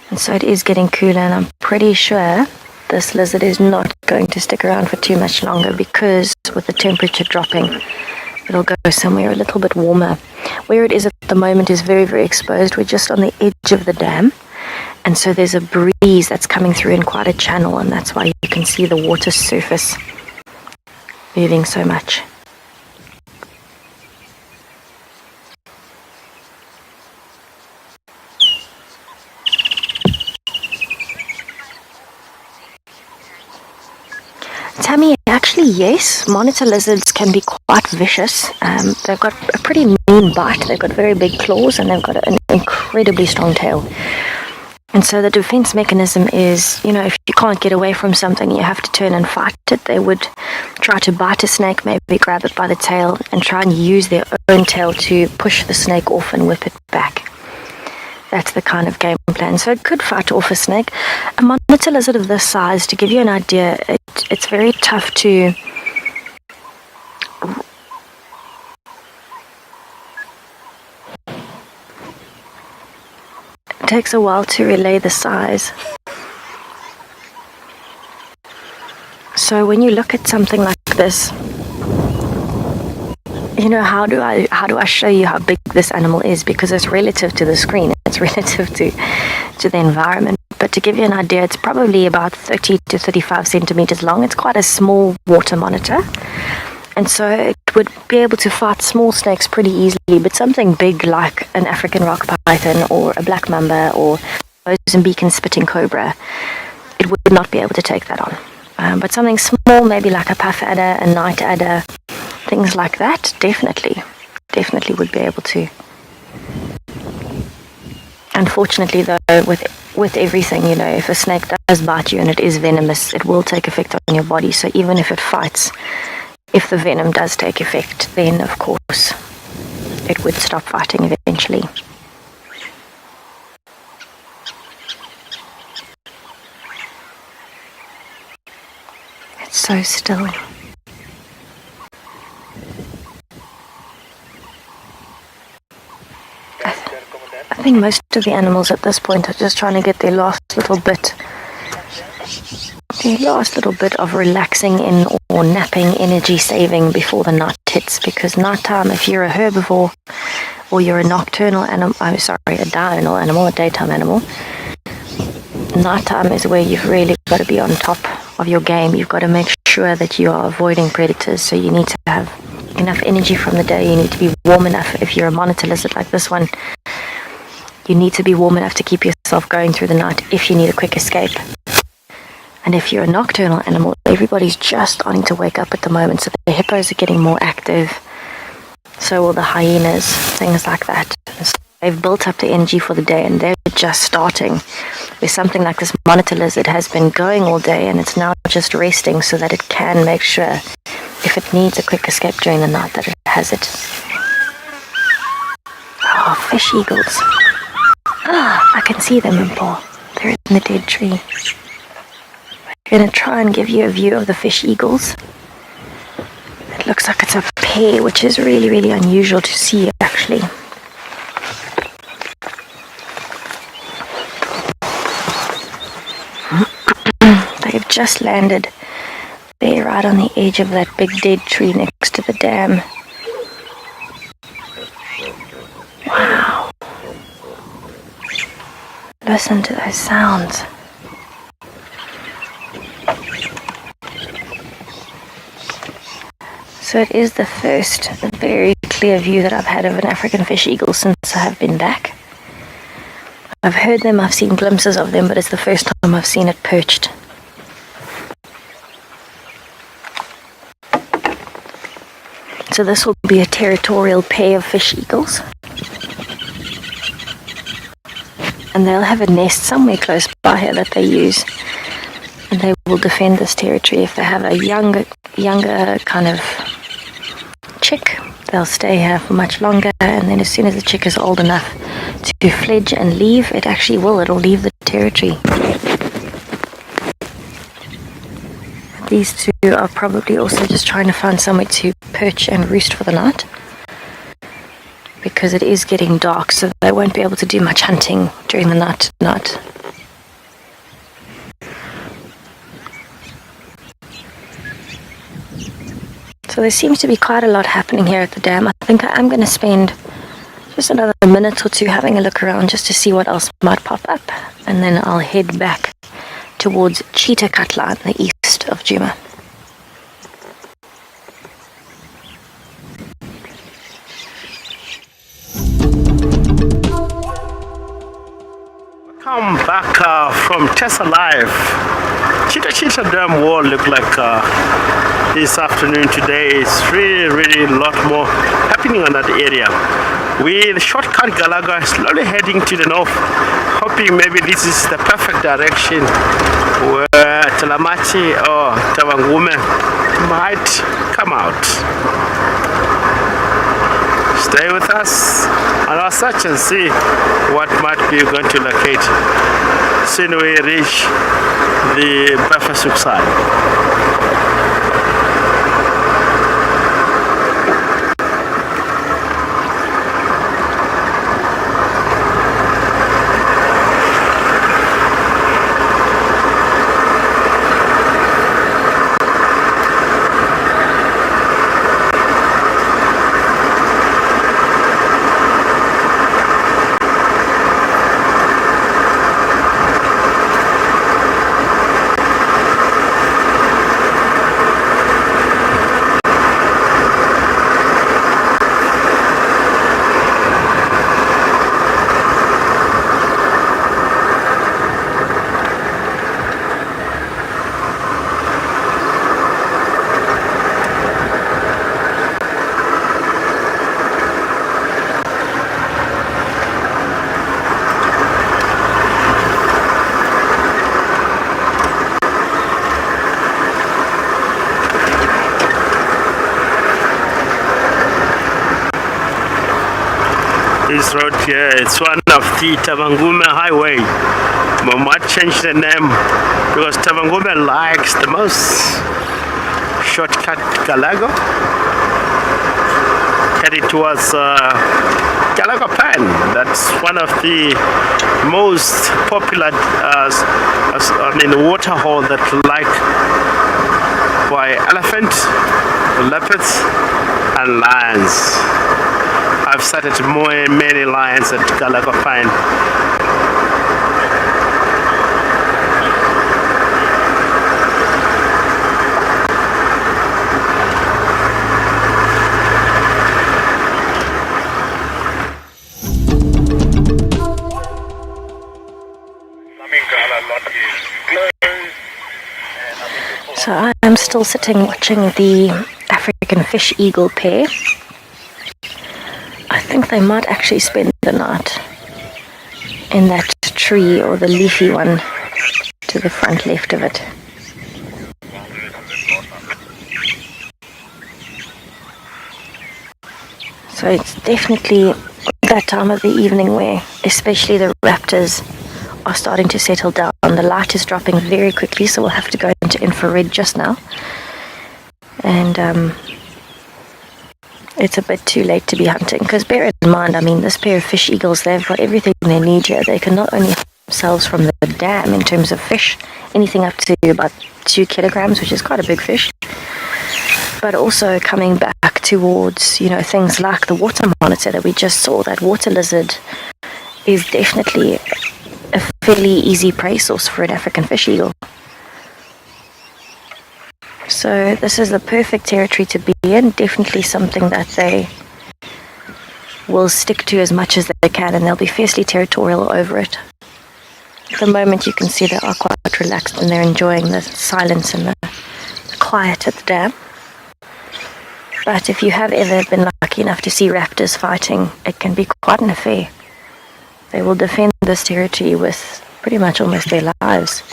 And so it is getting cooler, and I'm pretty sure this lizard is not going to stick around for too much longer, because with the temperature dropping, it'll go somewhere a little bit warmer. Where it is at the moment is very, very exposed. We're just on the edge of the dam, and so there's a breeze that's coming through in quite a channel, and that's why you can see the water surface moving so much. Tammy, actually yes, monitor lizards can be quite vicious. They've got a pretty mean bite, they've got very big claws, and they've got an incredibly strong tail. And so the defense mechanism is, if you can't get away from something, you have to turn and fight it. They would try to bite a snake, maybe grab it by the tail, and try and use their own tail to push the snake off and whip it back. That's the kind of game plan. So it could fight off a snake. A monitor lizard of this size, to give you an idea, it's very tough to it takes a while to relay the size. So when you look at something like this, how do I show you how big this animal is? Because it's relative to the screen, it's relative to the environment. But to give you an idea, it's probably about 30 to 35 centimeters long. It's quite a small water monitor. And so it would be able to fight small snakes pretty easily, but something big like an African rock python or a black mamba or Mozambican spitting cobra, it would not be able to take that on. But something small, maybe like a puff adder, a night adder, things like that, definitely would be able to. Unfortunately, though, with everything, you know, if a snake does bite you and it is venomous, it will take effect on your body. So even if it fights, if the venom does take effect, then of course it would stop fighting eventually. It's so still. I think most of the animals at this point are just trying to get their last little bit of relaxing in or napping, energy saving before the night hits, because nighttime, if you're a herbivore or you're a nocturnal animal, a diurnal animal, a daytime animal, nighttime is where you've really got to be on top of your game. You've got to make sure that you are avoiding predators, so you need to have enough energy from the day. You need to be warm enough. If you're a monitor lizard like this one, you need to be warm enough to keep yourself going through the night if you need a quick escape. And if you're a nocturnal animal, everybody's just starting to wake up at the moment, so the hippos are getting more active, so will the hyenas, things like that. So they've built up the energy for the day and they're just starting. Where something like this monitor lizard has been going all day and it's now just resting so that it can make sure if it needs a quick escape during the night that it has it. Oh, fish eagles. I can see them in Paul. They're in the dead tree. I'm going to try and give you a view of the fish eagles. It looks like it's a pair, which is really, really unusual to see, actually. They've just landed there right on the edge of that big dead tree next to the dam. Wow. Listen to those sounds. So it is the first very clear view that I've had of an African fish eagle since I have been back. I've heard them, I've seen glimpses of them, but it's the first time I've seen it perched. So this will be a territorial pair of fish eagles. And they'll have a nest somewhere close by here that they use. And they will defend this territory. If they have a younger kind of chick, they'll stay here for much longer, and then as soon as the chick is old enough to fledge and leave, it'll leave the territory. These two are probably also just trying to find somewhere to perch and roost for the night, because it is getting dark, so they won't be able to do much hunting during the night. So there seems to be quite a lot happening here at the dam. I think I am going to spend just another minute or two having a look around just to see what else might pop up. And then I'll head back towards Cheetah Katla in the east of Djuma. Come back from Tessa Live. Cheetah Dam wall look like this afternoon today. It's really a lot more happening on that area. We'll shortcut Galaga, slowly heading to the north, hoping maybe this is the perfect direction where Talamati or Tawangume might come out. Stay with us and I'll search and see what might be going to locate soon we reach the Bafasuk side. This road here, it's one of the Tabangume Highway. We might change the name because Tabangume likes the most shortcut Galago, heading towards Galago Pan. That's one of the most popular waterhole that like by elephant, leopards and lions. I've sighted many lions at Galago Pan. So I'm still sitting watching the African fish eagle pair. I think they might actually spend the night in that tree or the leafy one to the front left of it. So it's definitely that time of the evening where especially the raptors are starting to settle down. The light is dropping very quickly, so we'll have to go into infrared just now. And it's a bit too late to be hunting, because bear in mind, I mean, this pair of fish eagles, they've got everything they need here. They can not only help themselves from the dam in terms of fish, anything up to about 2 kilograms, which is quite a big fish, but also coming back towards, you know, things like the water monitor that we just saw. That water lizard is definitely a fairly easy prey source for an African fish eagle. So this is the perfect territory to be in, definitely something that they will stick to as much as they can, and they'll be fiercely territorial over it. At the moment you can see they are quite relaxed and they're enjoying the silence and the quiet at the dam. But if you have ever been lucky enough to see raptors fighting, it can be quite an affair. They will defend this territory with pretty much almost their lives.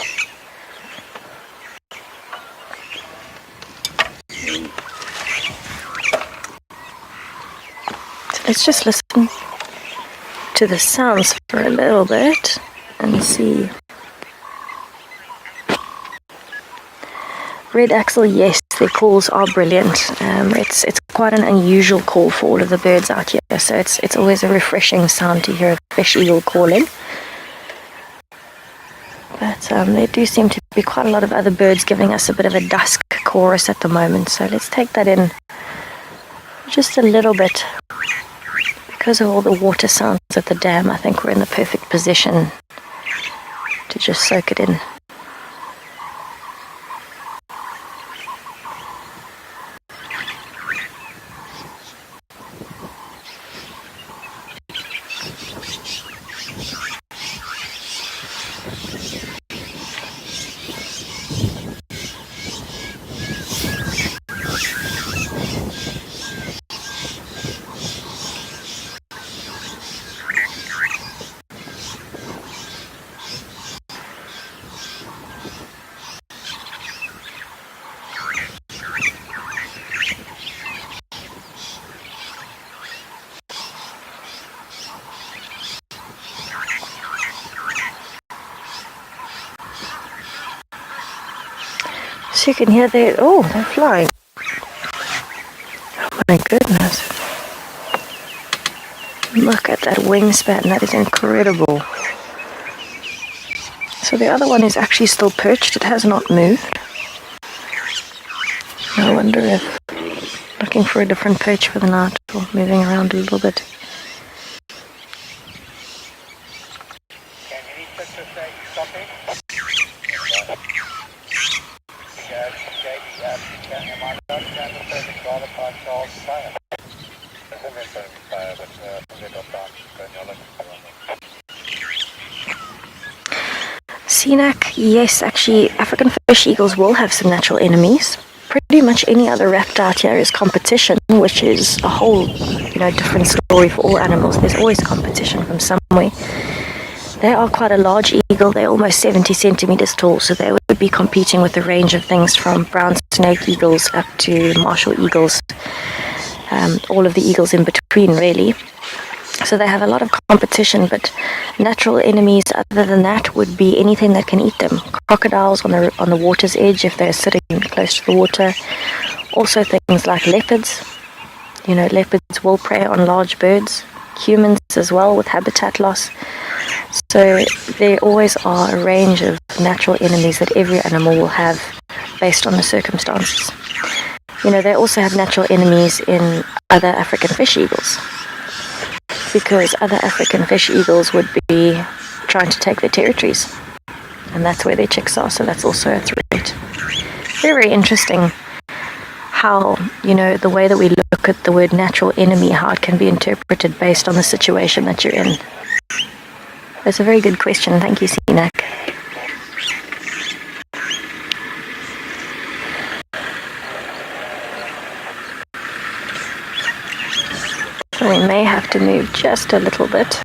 So let's just listen to the sounds for a little bit and see. Red axle, yes, their calls are brilliant. It's quite an unusual call for all of the birds out here, so it's always a refreshing sound to hear a fish eagle calling. But there do seem to be quite a lot of other birds giving us a bit of a dusk chorus at the moment, so let's take that in just a little bit. Because of all the water sounds at the dam, I think we're in the perfect position to just soak it in. So you can hear they're flying. Oh my goodness. Look at that wingspan, that is incredible. So the other one is actually still perched, it has not moved. I wonder if looking for a different perch for the night or moving around a little bit. Seanak, yes, actually African fish eagles will have some natural enemies. Pretty much any other raptor out here is competition, which is a whole, different story for all animals. There's always competition from somewhere. They are quite a large eagle. They're almost 70 centimeters tall, so they would be competing with a range of things from brown snake eagles up to martial eagles, all of the eagles in between, really. So they have a lot of competition, but natural enemies other than that would be anything that can eat them. Crocodiles on the water's edge if they're sitting close to the water. Also things like leopards. You know, leopards will prey on large birds. Humans as well with habitat loss. So there always are a range of natural enemies that every animal will have based on the circumstances. You know, they also have natural enemies in other African fish eagles, because other African fish eagles would be trying to take their territories, and that's where their chicks are, so that's also a threat. Very, very interesting how, you know, the way that we look at the word natural enemy, how it can be interpreted based on the situation that you're in. That's a very good question. Thank you, Sinak. So we may have to move just a little bit.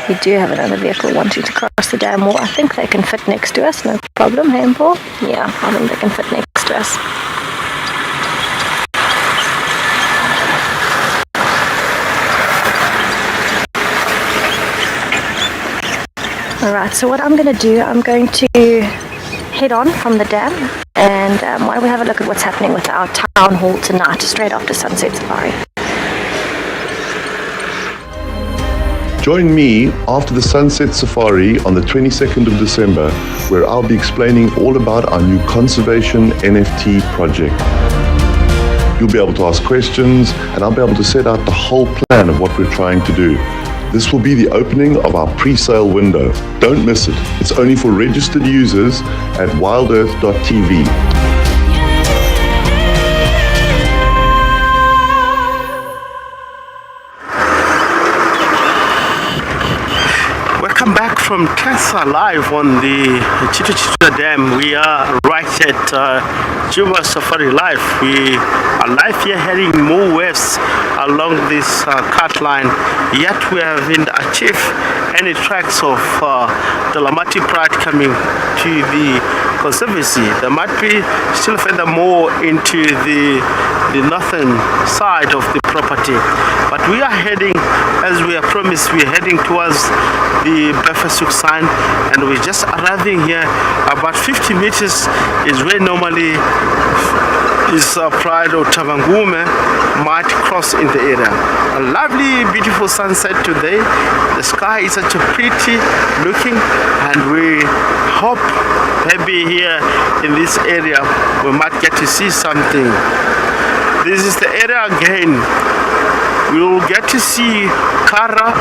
We do have another vehicle wanting to cross the dam wall. I think they can fit next to us, no problem, hey, Paul? Yeah, I think they can fit next to us. Alright, so what I'm going to do, I'm going to head on from the dam, and while we have a look at what's happening with our town hall tonight, straight after Sunset Safari. Join me after the Sunset Safari on the 22nd of December, where I'll be explaining all about our new conservation NFT project. You'll be able to ask questions, and I'll be able to set out the whole plan of what we're trying to do. This will be the opening of our pre-sale window. Don't miss it. It's only for registered users at WildEarth.tv. Welcome back from Tessa live on the Chita Chita Dam. We are right at Juba Safari Live. We are live here heading more west along this cut line. Yet we haven't achieved any tracks of the Lamati Pride coming to the Conservancy. There might be still furthermore into the northern side of the property. But we are heading, as we are promised, we're heading towards the Befesuk sign, and we're just arriving here. About 50 meters is where normally is Pride or Tavangume might cross in the area. A lovely, beautiful sunset today. The sky is such a pretty looking, and we hope maybe here in this area we might get to see something. This is the area again. We will get to see Kara.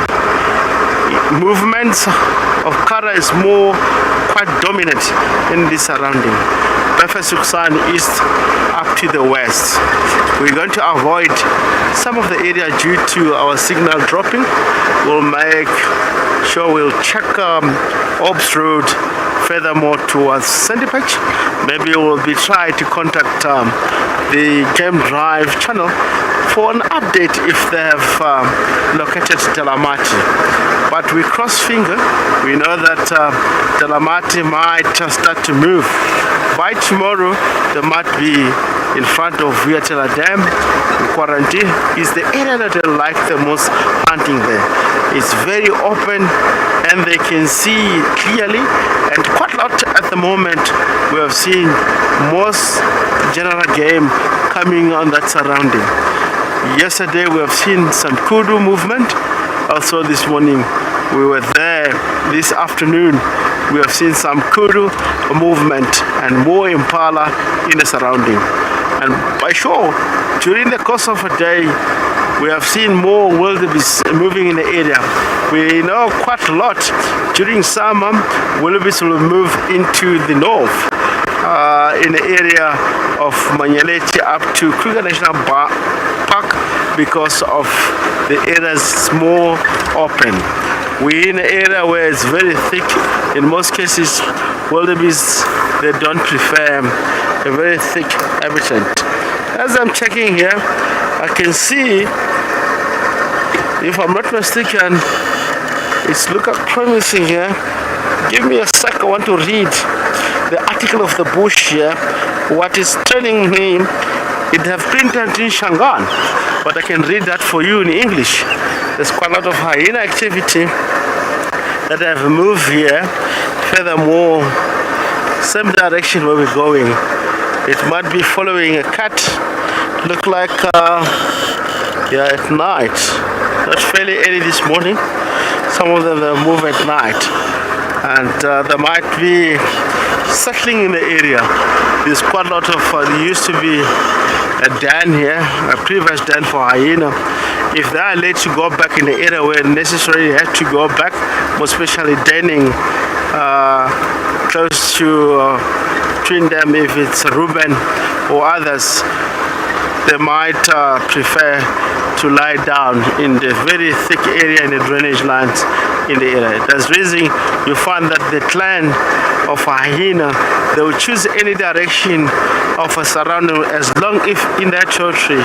Movements of Kara is more quite dominant in this surrounding. Befesuksan east up to the west. We're going to avoid some of the area due to our signal dropping. We'll make sure we'll check Orbs Road furthermore towards Sandy Patch. Maybe we'll be trying to contact the Game Drive channel for an update if they have located Delamati. But we cross finger. We know that Delamati might start to move. By tomorrow, they might be in front of Viatela Dam. Quarantine is the area that I like the most hunting there. It's very open and they can see clearly, and quite a lot at the moment. We have seen most general game coming on that surrounding. Yesterday we have seen some kudu movement. Also this morning we were there. This afternoon we have seen some kudu movement and more impala in the surrounding. And by sure, during the course of a day, we have seen more wildebeest moving in the area. We know quite a lot. During summer, wildebeest will move into the north, in the area of Manyeleti up to Kruger National Park, because of the area is more open. We're in an area where it's very thick. In most cases, wildebeest, they don't prefer a very thick habitat. As I'm checking here, I can see, if I'm not mistaken, it's looking promising here. Give me a sec, I want to read the article of the bush here. What is telling me, it have printed in Shangaan, but I can read that for you in English. There's quite a lot of hyena activity that have moved here. Furthermore, same direction where we're going. It might be following a cat. Look like yeah, at night. Not fairly early this morning. Some of them move at night, and they might be settling in the area. There's quite a lot of. There used to be a den here, a previous den for hyena. If they are late to go back in the area where necessary, have to go back, most especially denning close to between them. If it's Reuben or others, they might prefer to lie down in the very thick area in the drainage lines in the area. That's reason you find that the clan of a hyena, they will choose any direction of a surrounding as long if in that territory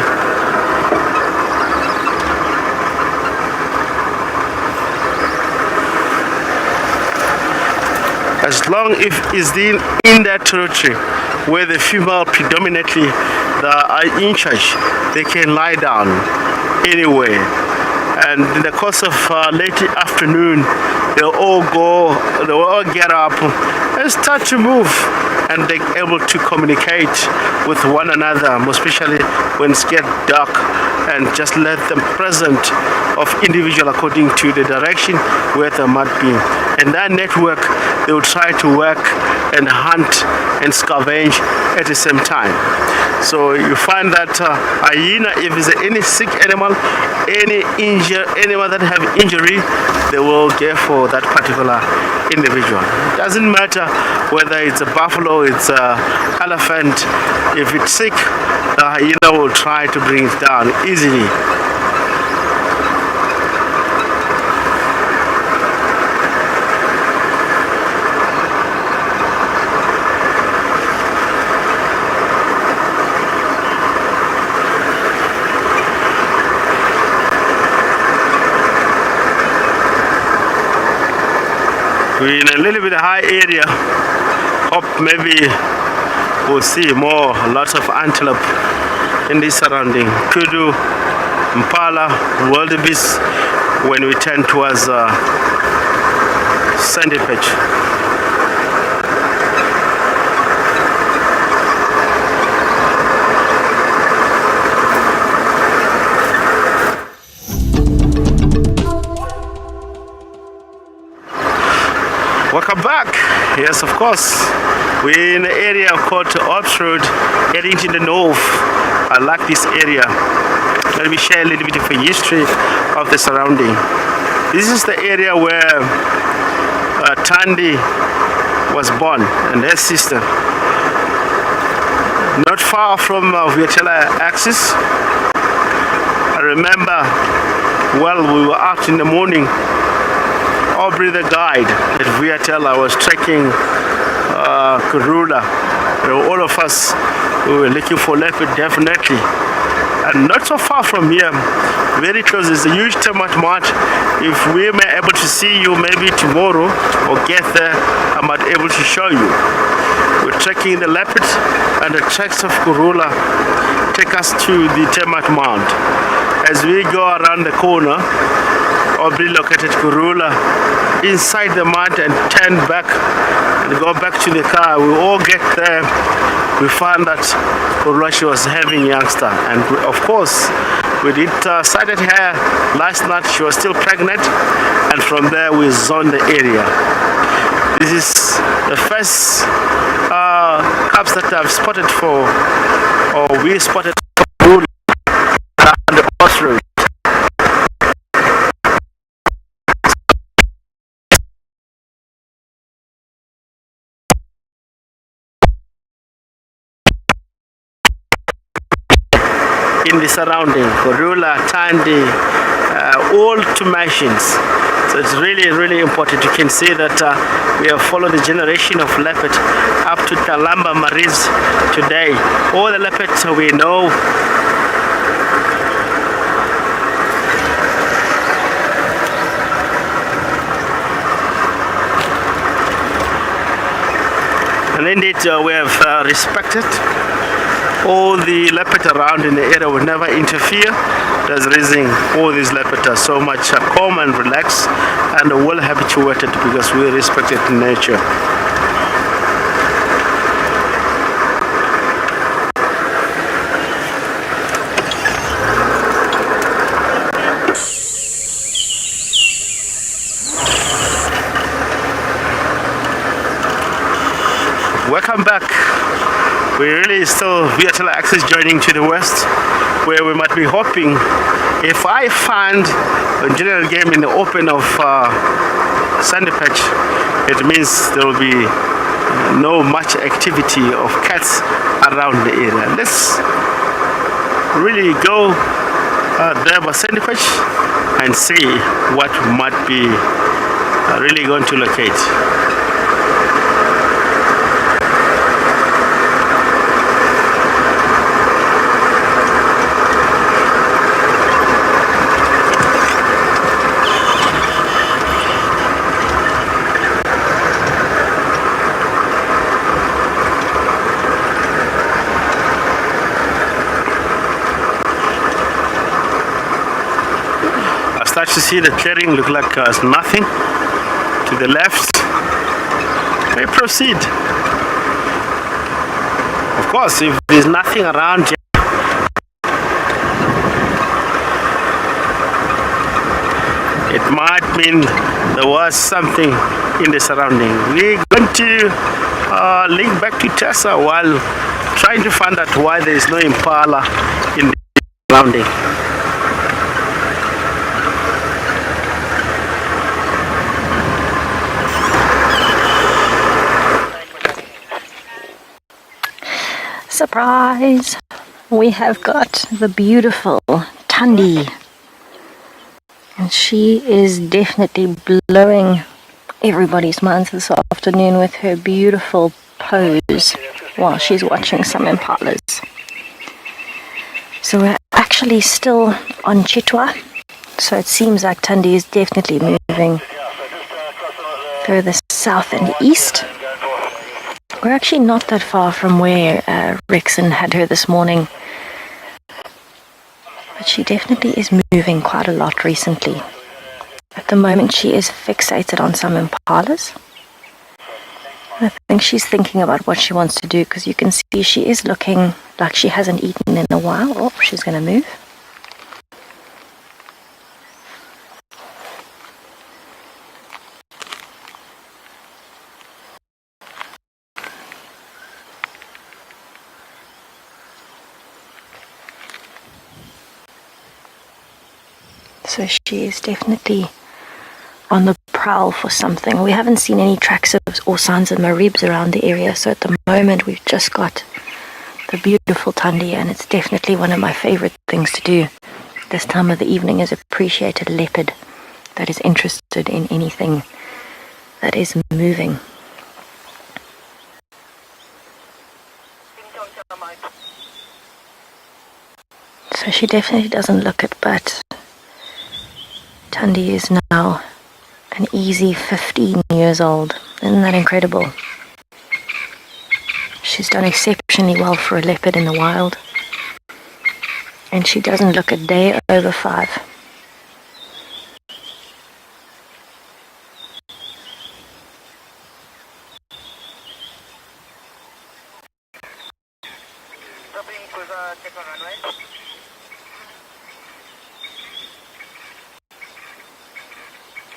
as long if it's in that territory where the female predominantly are in charge, they can lie down anywhere. And in the course of late afternoon, they'll all get up and start to move, and they're able to communicate with one another, most especially when it's get dark, and just let them present of individual according to the direction where they might be. And that network, they will try to work and hunt and scavenge at the same time. So you find that hyena, if there's any sick animal, any injured animal that have injury, they will go for that particular individual. It doesn't matter whether it's a buffalo, it's a elephant. If it's sick, the hyena will try to bring it down easily. We're in a little bit high area. Hope maybe we'll see lots of antelope in this surrounding. Kudu, impala, wildebeest when we turn towards sandy patch. Welcome back. Yes, of course. We're in an area called Ops Road, heading to the north. I like this area. Let me share a little bit of the history of the surrounding. This is the area where Tandy was born and her sister. Not far from Vietela axis. I remember, we were out in the morning. Aubrey the guide at Vietela was trekking Karula. All of us, we were looking for leopard definitely. And not so far from here, very close, is a huge termite marsh. If we may able to see you maybe tomorrow or get there, I might be able to show you. We're trekking the leopard, and the tracks of Karula take us to the termite mound. As we go around the corner, Aubrey located Karula inside the mud and turn back and go back to the car. We all get there. We found that Karula, she was having youngster, and of course we did sighted her last night. She was still pregnant, and from there we zoned the area. This is the first cubs that I've spotted for, or we spotted for Karula on the Ops Road. In the surrounding, Karula, Tandy, all two machines. So it's really, really important. You can see that we have followed the generation of leopard up to Talamba Maris today. All the leopards we know. And indeed we have respected all the leopard around in the area will never interfere. That's raising all these leopards are so much calm and relaxed and well habituated because we respected nature. Welcome back. We really still virtual access joining to the west, where we might be hoping if I find a general game in the open of sandy patch, it means there will be no much activity of cats around the area. Let's really go there by sandy patch and see what might be really going to locate. Start to see the clearing look like there's nothing to the left. We proceed. Of course, if there's nothing around here, it might mean there was something in the surrounding. We're going to link back to Tessa while trying to find out why there is no impala in the surrounding. Surprise! We have got the beautiful Thandi. And she is definitely blowing everybody's minds this afternoon with her beautiful pose while she's watching some impalas. So we're actually still on Chitwa. So it seems like Thandi is definitely moving further south and east. We're actually not that far from where Rexon had her this morning. But she definitely is moving quite a lot recently. At the moment she is fixated on some impalas. I think she's thinking about what she wants to do because you can see she is looking like she hasn't eaten in a while. Oh, she's going to move. So she is definitely on the prowl for something. We haven't seen any tracks or signs of Maribs around the area, so at the moment we've just got the beautiful Thandi, and it's definitely one of my favorite things to do this time of the evening is appreciate a leopard that is interested in anything that is moving. So she definitely doesn't look it, but Thandi is now an easy 15 years old. Isn't that incredible? She's done exceptionally well for a leopard in the wild. And she doesn't look a day over 5.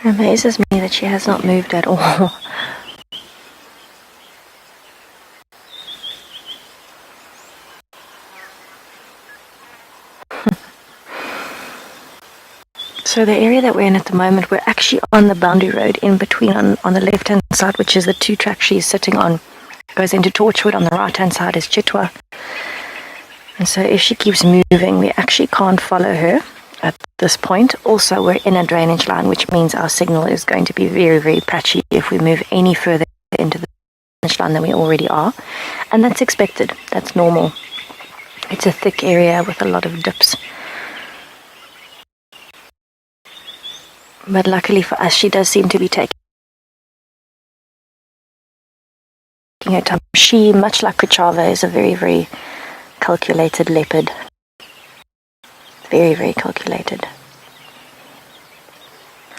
It amazes me that she has not moved at all. So the area that we're in at the moment, we're actually on the boundary road in between on the left hand side, which is the 2 track she's sitting on. Goes into Torchwood. On the right hand side is Chitwa. And so if she keeps moving, we actually can't follow her at this point. Also, we're in a drainage line, which means our signal is going to be very, very patchy if we move any further into the drainage line than we already are. And that's expected. That's normal. It's a thick area with a lot of dips. But luckily for us, she does seem to be taking her time. She, much like Kuchava, is a very, very calculated leopard. Very, very calculated.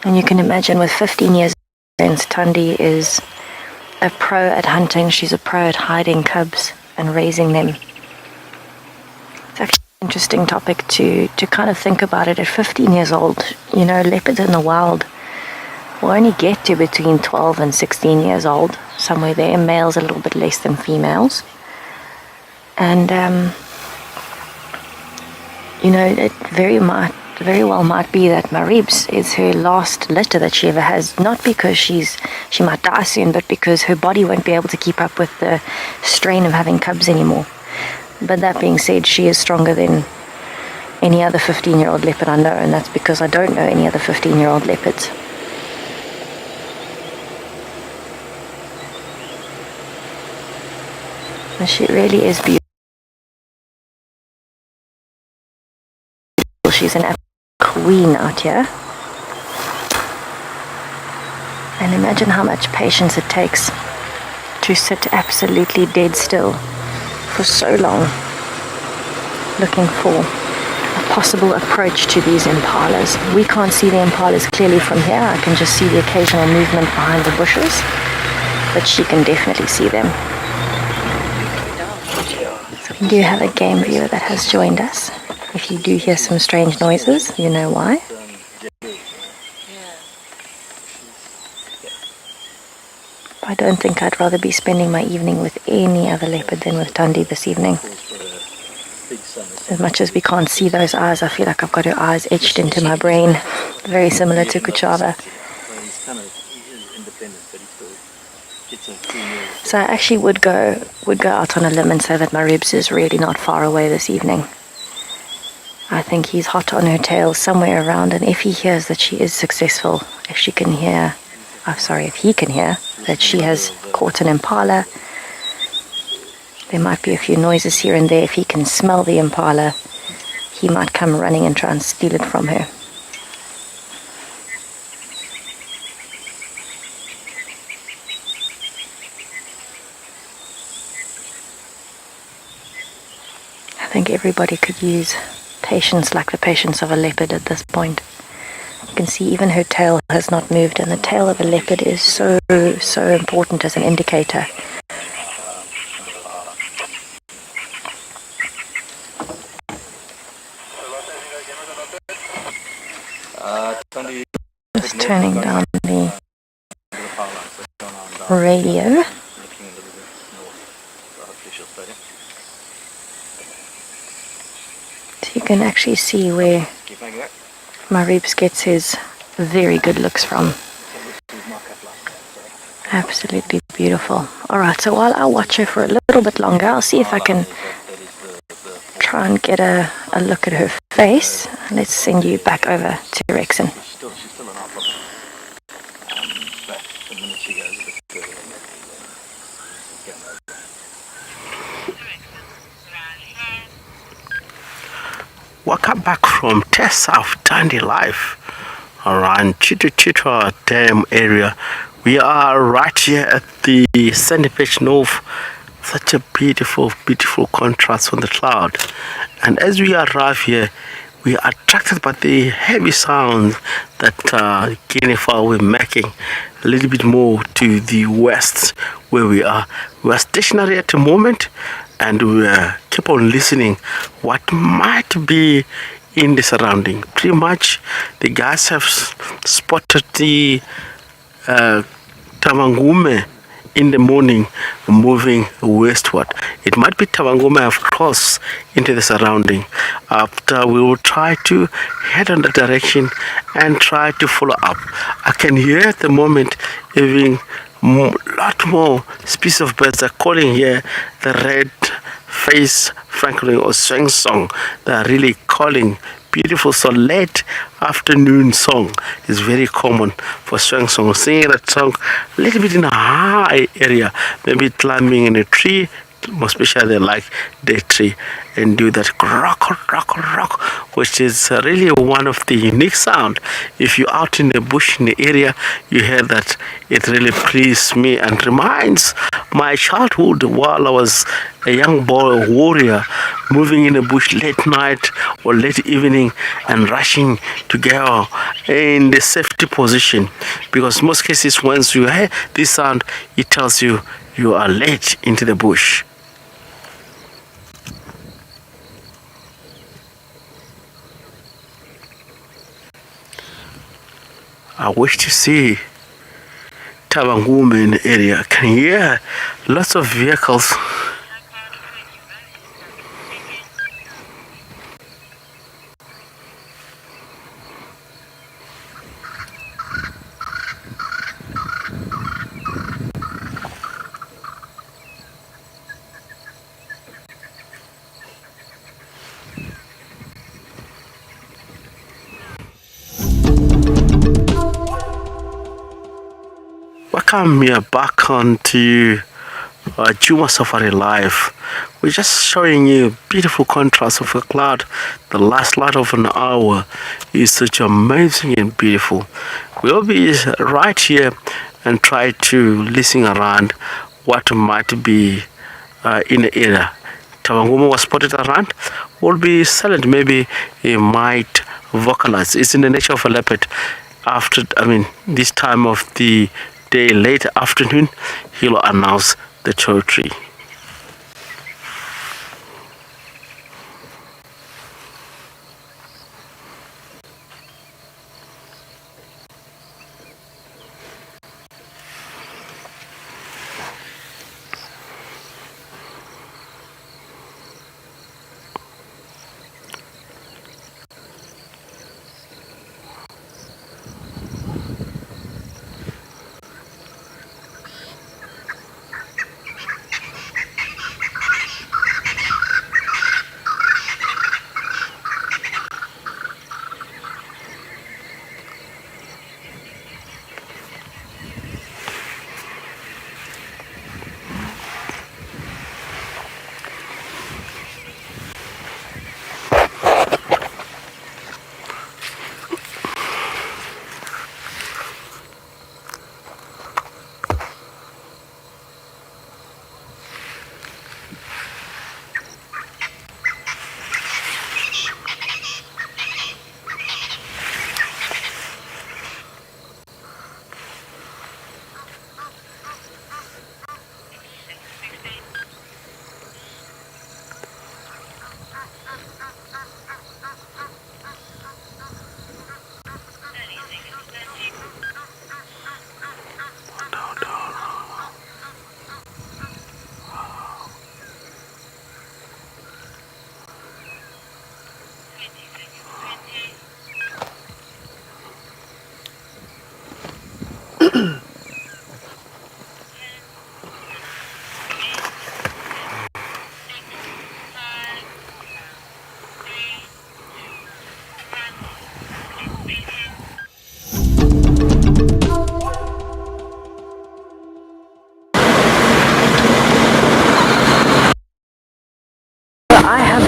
And you can imagine with 15 years experience, Thandi is a pro at hunting. She's a pro at hiding cubs and raising them. It's actually an interesting topic to kind of think about it. At 15 years old, you know, leopards in the wild will only get to between 12 and 16 years old, somewhere there. Males a little bit less than females. And, you know, it very well might be that Marib's is her last litter that she ever has, not because she might die soon, but because her body won't be able to keep up with the strain of having cubs anymore. But that being said, she is stronger than any other 15-year-old leopard I know, and that's because I don't know any other 15-year-old leopards. And she really is beautiful. She's an queen out here. And imagine how much patience it takes to sit absolutely dead still for so long, looking for a possible approach to these impalas. We can't see the impalas clearly from here. I can just see the occasional movement behind the bushes, but she can definitely see them. So we do have a game viewer that has joined us. If you do hear some strange noises, you know why. I don't think I'd rather be spending my evening with any other leopard than with Thandi this evening. As much as we can't see those eyes, I feel like I've got her eyes etched into my brain. Very similar to Kuchava. So I actually would go out on a limb and say that my ribs is really not far away this evening. I think he's hot on her tail somewhere around, and if he hears that she is successful, if he can hear that she has caught an impala, there might be a few noises here and there. If he can smell the impala, he might come running and try and steal it from her. I think everybody could use patience like the patience of a leopard at this point. You can see even her tail has not moved, and the tail of a leopard is so important as an indicator. Just turning down the radio. So you can actually see where Maribs gets his very good looks from. Absolutely beautiful. Alright, so while I watch her for a little bit longer, I'll see if I can try and get a look at her face. Let's send you back over to Rexon. Welcome back from Test of Thandi Life around Chitwa Dam area. We are right here at the Sandy Beach North. Such a beautiful contrast on the cloud. And as we arrive here, we are attracted by the heavy sounds that Jennifer were making a little bit more to the west where we are. We are stationary at the moment, and we keep on listening what might be in the surrounding. Pretty much the guys have spotted the Tavangume in the morning moving westward. It might be Tavangume have crossed into the surrounding. After we will try to head on that direction and try to follow up. I can hear at the moment even lot more species of birds are calling here the red face francolin or swing song. They are really calling beautiful. So late afternoon song is very common for swing song. Singing that song a little bit in a high area, maybe climbing in a tree most especially like day tree, and do that rock, which is really one of the unique sound. If you're out in the bush in the area, you hear that. It really pleased me and reminds my childhood while I was a young boy warrior, moving in the bush late night or late evening and rushing to go in the safety position, because most cases once you hear this sound, it tells you you are late into the bush. I wish to see Tabangume in the area. Can hear lots of vehicles. Welcome here back onto Juma Safari Live. We're just showing you beautiful contrast of a cloud. The last light of an hour is such amazing and beautiful. We'll be right here and try to listen around what might be in the area. Tawanguma was spotted around. Will be silent. Maybe he might vocalize. It's in the nature of a leopard. After, this time of the day, late afternoon, he'll announce the poetry.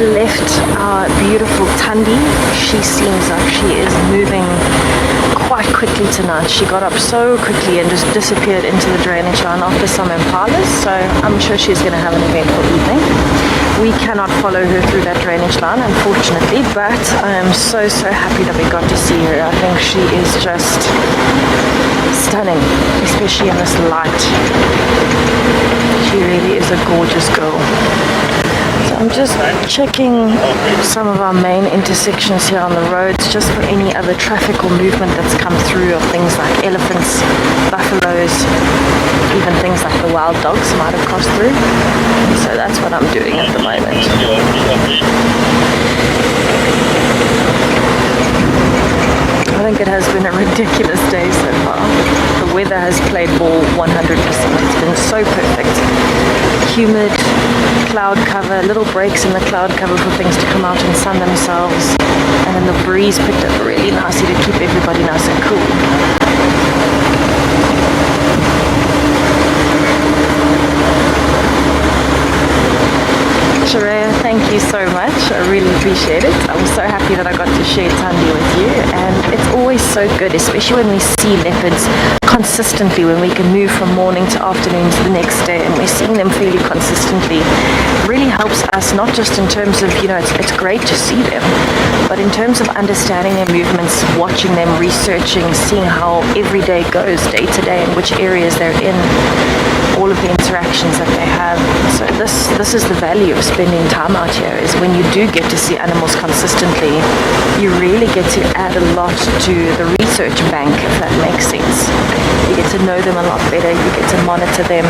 Left our beautiful Tandi. She seems like she is moving quite quickly tonight. She got up so quickly and just disappeared into the drainage line after some impalas, so I'm sure she's going to have an eventful evening. We cannot follow her through that drainage line, unfortunately, but I am so happy that we got to see her. I think she is just stunning, especially in this light. She really is a gorgeous girl. So I'm just checking some of our main intersections here on the roads, just for any other traffic or movement that's come through of things like elephants, buffaloes, even things like the wild dogs might have crossed through. So that's what I'm doing at the moment. I think it has been a ridiculous day so far. The weather has played ball 100%. It's been so perfect. Humid, cloud cover, little breaks in the cloud cover for things to come out and sun themselves. And then the breeze picked up really nicely to keep everybody nice and cool. I really appreciate it. I'm so happy that I got to share Tandi with you, and it's always so good, especially when we see leopards consistently, when we can move from morning to afternoon to the next day, and we're seeing them fairly consistently. It really helps us, not just in terms of, it's great to see them, but in terms of understanding their movements, watching them, researching, seeing how every day goes, day to day, and which areas they're in, all of the interactions that they have. So this is the value of spending time out here, is when you do get to see animals consistently, you really get to add a lot to the research bank, if that makes sense. You get to know them a lot better, you get to monitor them,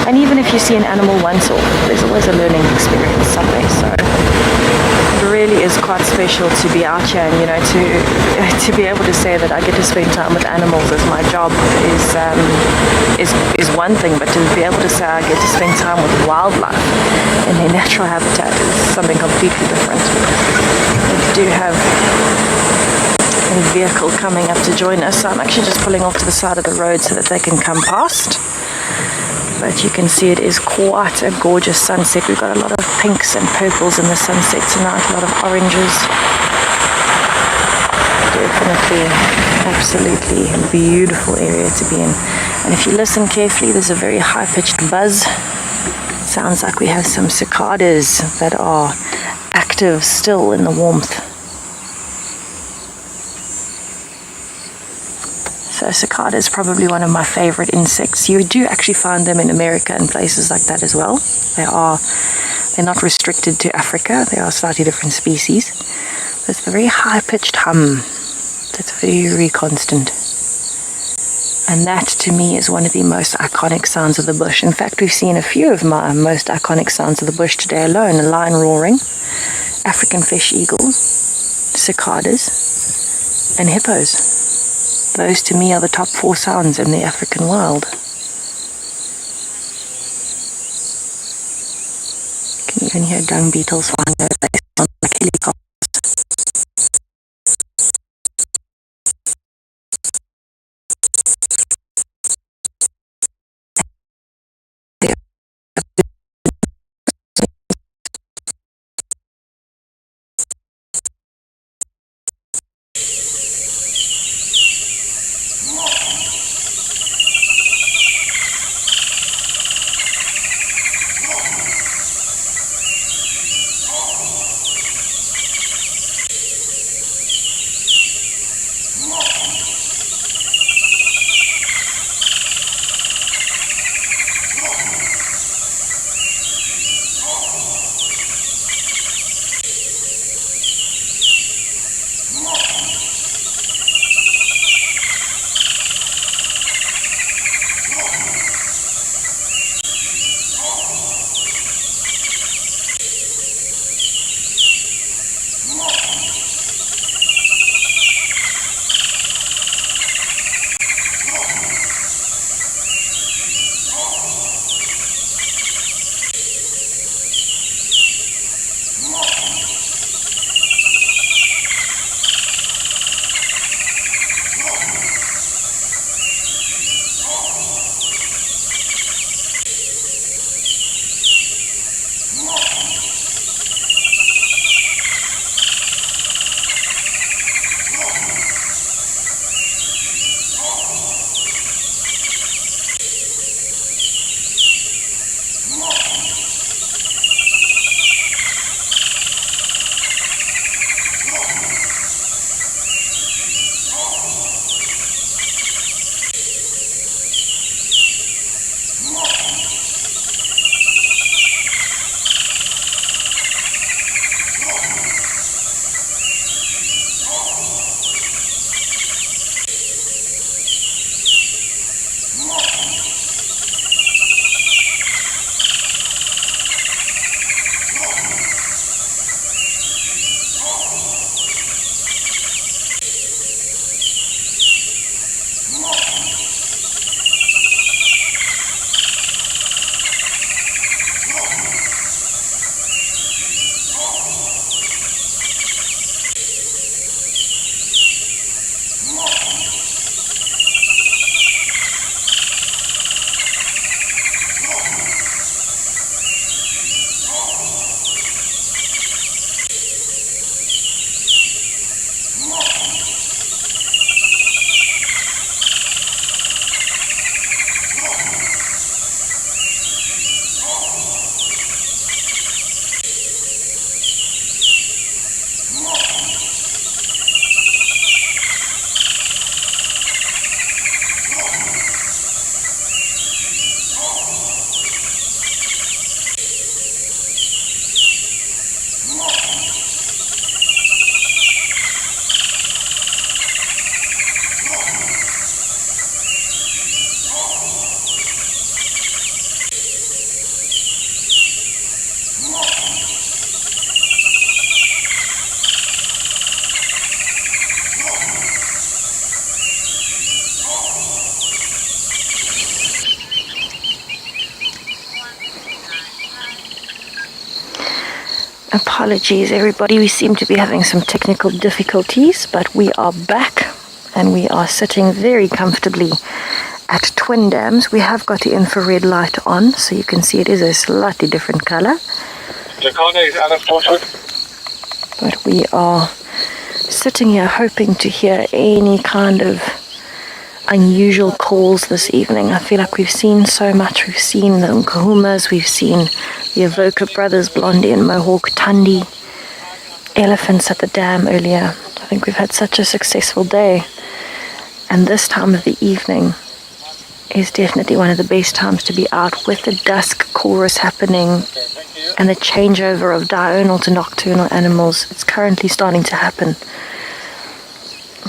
and even if you see an animal once off, there's always a learning experience somewhere. So it really is quite special to be out here, and to be able to say that I get to spend time with animals as my job is one thing, but to be able to say I get to spend time with wildlife in their natural habitat is something completely different. We do have a vehicle coming up to join us, so I'm actually just pulling off to the side of the road so that they can come past. But you can see it is quite a gorgeous sunset. We've got a lot of pinks and purples in the sunset tonight, a lot of oranges. Definitely, absolutely a beautiful area to be in. And if you listen carefully, there's a very high-pitched buzz. Sounds like we have some cicadas that are active still in the warmth. So cicada is probably one of my favorite insects. You do actually find them in America and places like that as well. They're not restricted to Africa. They are slightly different species. There's a very high-pitched hum that's very constant. And that, to me, is one of the most iconic sounds of the bush. In fact, we've seen a few of my most iconic sounds of the bush today alone. A lion roaring, African fish eagles, cicadas, and hippos. Those, to me, are the top 4 sounds in the African wild. You can even hear dung beetles flying over on like helicopters. Apologies, everybody. We seem to be having some technical difficulties, but we are back and we are sitting very comfortably at Twin Dams. We have got the infrared light on, so you can see it is a slightly different color. But we are sitting here hoping to hear any kind of unusual calls this evening. I feel like we've seen so much. We've seen the Nkahumas, we've seen the Avoca brothers, Blondie and Mohawk, Tundi, elephants at the dam earlier. I think we've had such a successful day. And this time of the evening is definitely one of the best times to be out with the dusk chorus happening and the changeover of diurnal to nocturnal animals. It's currently starting to happen.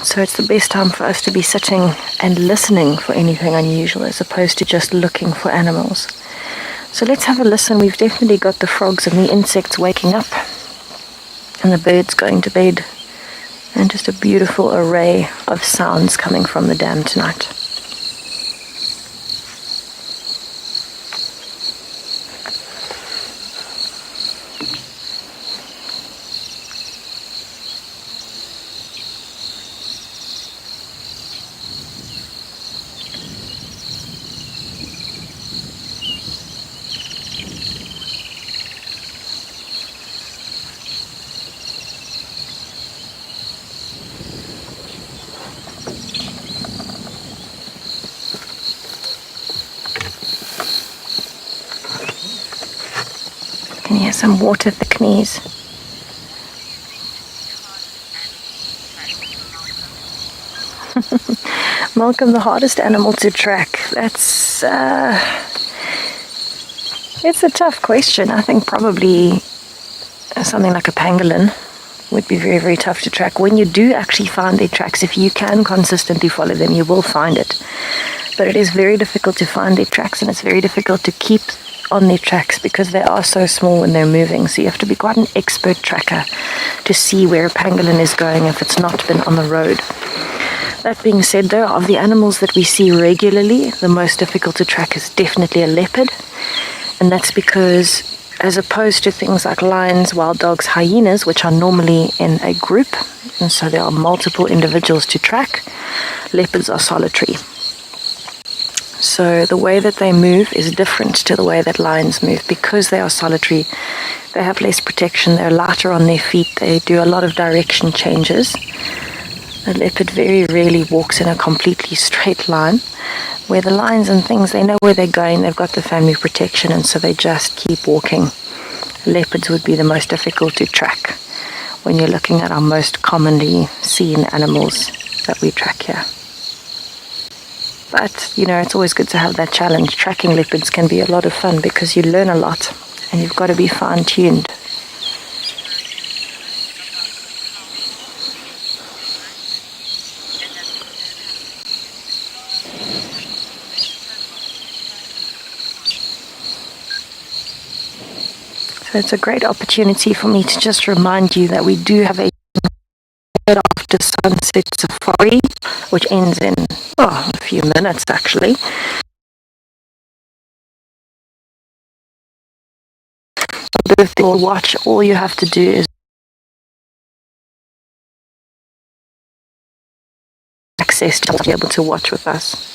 So it's the best time for us to be sitting and listening for anything unusual as opposed to just looking for animals. So let's have a listen. We've definitely got the frogs and the insects waking up and the birds going to bed, and just a beautiful array of sounds coming from the dam tonight. And here's some water at the knees. Malcolm, the hardest animal to track. That's it's a tough question. I think probably something like a pangolin would be very, very tough to track. When you do actually find their tracks, if you can consistently follow them, you will find it. But it is very difficult to find their tracks, and it's very difficult to keep on their tracks because they are so small when they're moving. So you have to be quite an expert tracker to see where a pangolin is going if it's not been on the road. That being said, though, of the animals that we see regularly, the most difficult to track is definitely a leopard. And that's because, as opposed to things like lions, wild dogs, hyenas, which are normally in a group, and so there are multiple individuals to track, leopards are solitary. So the way that they move is different to the way that lions move. Because they are solitary, they have less protection, they're lighter on their feet, they do a lot of direction changes. A leopard very rarely walks in a completely straight line, where the lions and things, they know where they're going, they've got the family protection, and so they just keep walking. Leopards would be the most difficult to track when you're looking at our most commonly seen animals that we track here. But, you know, it's always good to have that challenge. Tracking leopards can be a lot of fun because you learn a lot and you've got to be fine-tuned. So it's a great opportunity for me to just remind you that we do have a after sunset safari, which ends in a few minutes actually. Birthday watch, all you have to do is access to be able to watch with us.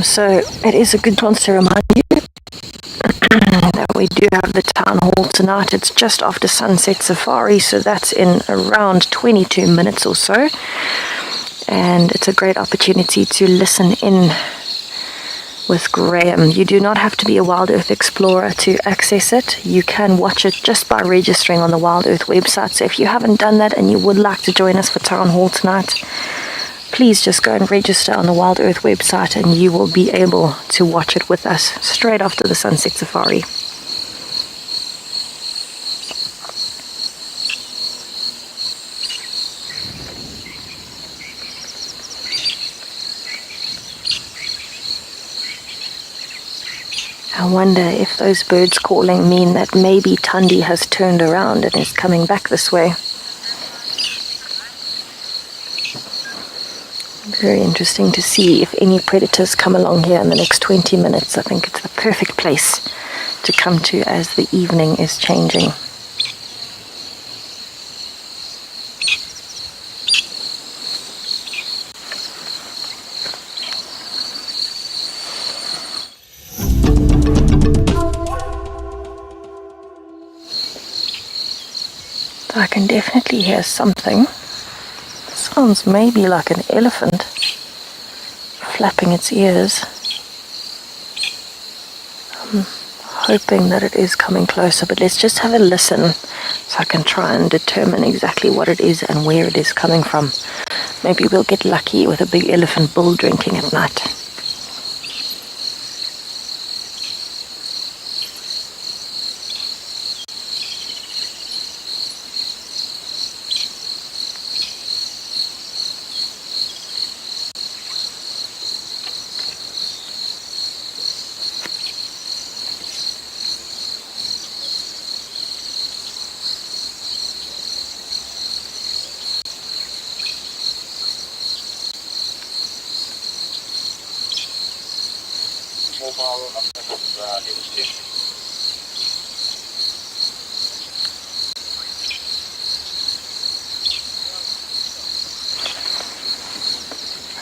So it is a good chance to remind you that we do have the town hall tonight. It's just after sunset safari, so that's in around 22 minutes or so. And it's a great opportunity to listen in with Graham. You do not have to be a WildEarth explorer to access it. You can watch it just by registering on the WildEarth website. So if you haven't done that and you would like to join us for town hall tonight, please just go and register on the WildEarth website and you will be able to watch it with us straight after the sunset safari. I wonder if those birds calling mean that maybe Thandi has turned around and is coming back this way. Very interesting to see if any predators come along here in the next 20 minutes. I think it's the perfect place to come to as the evening is changing. I can definitely hear something. Sounds maybe like an elephant flapping its ears. I'm hoping that it is coming closer, but let's just have a listen so I can try and determine exactly what it is and where it is coming from. Maybe we'll get lucky with a big elephant bull drinking at night.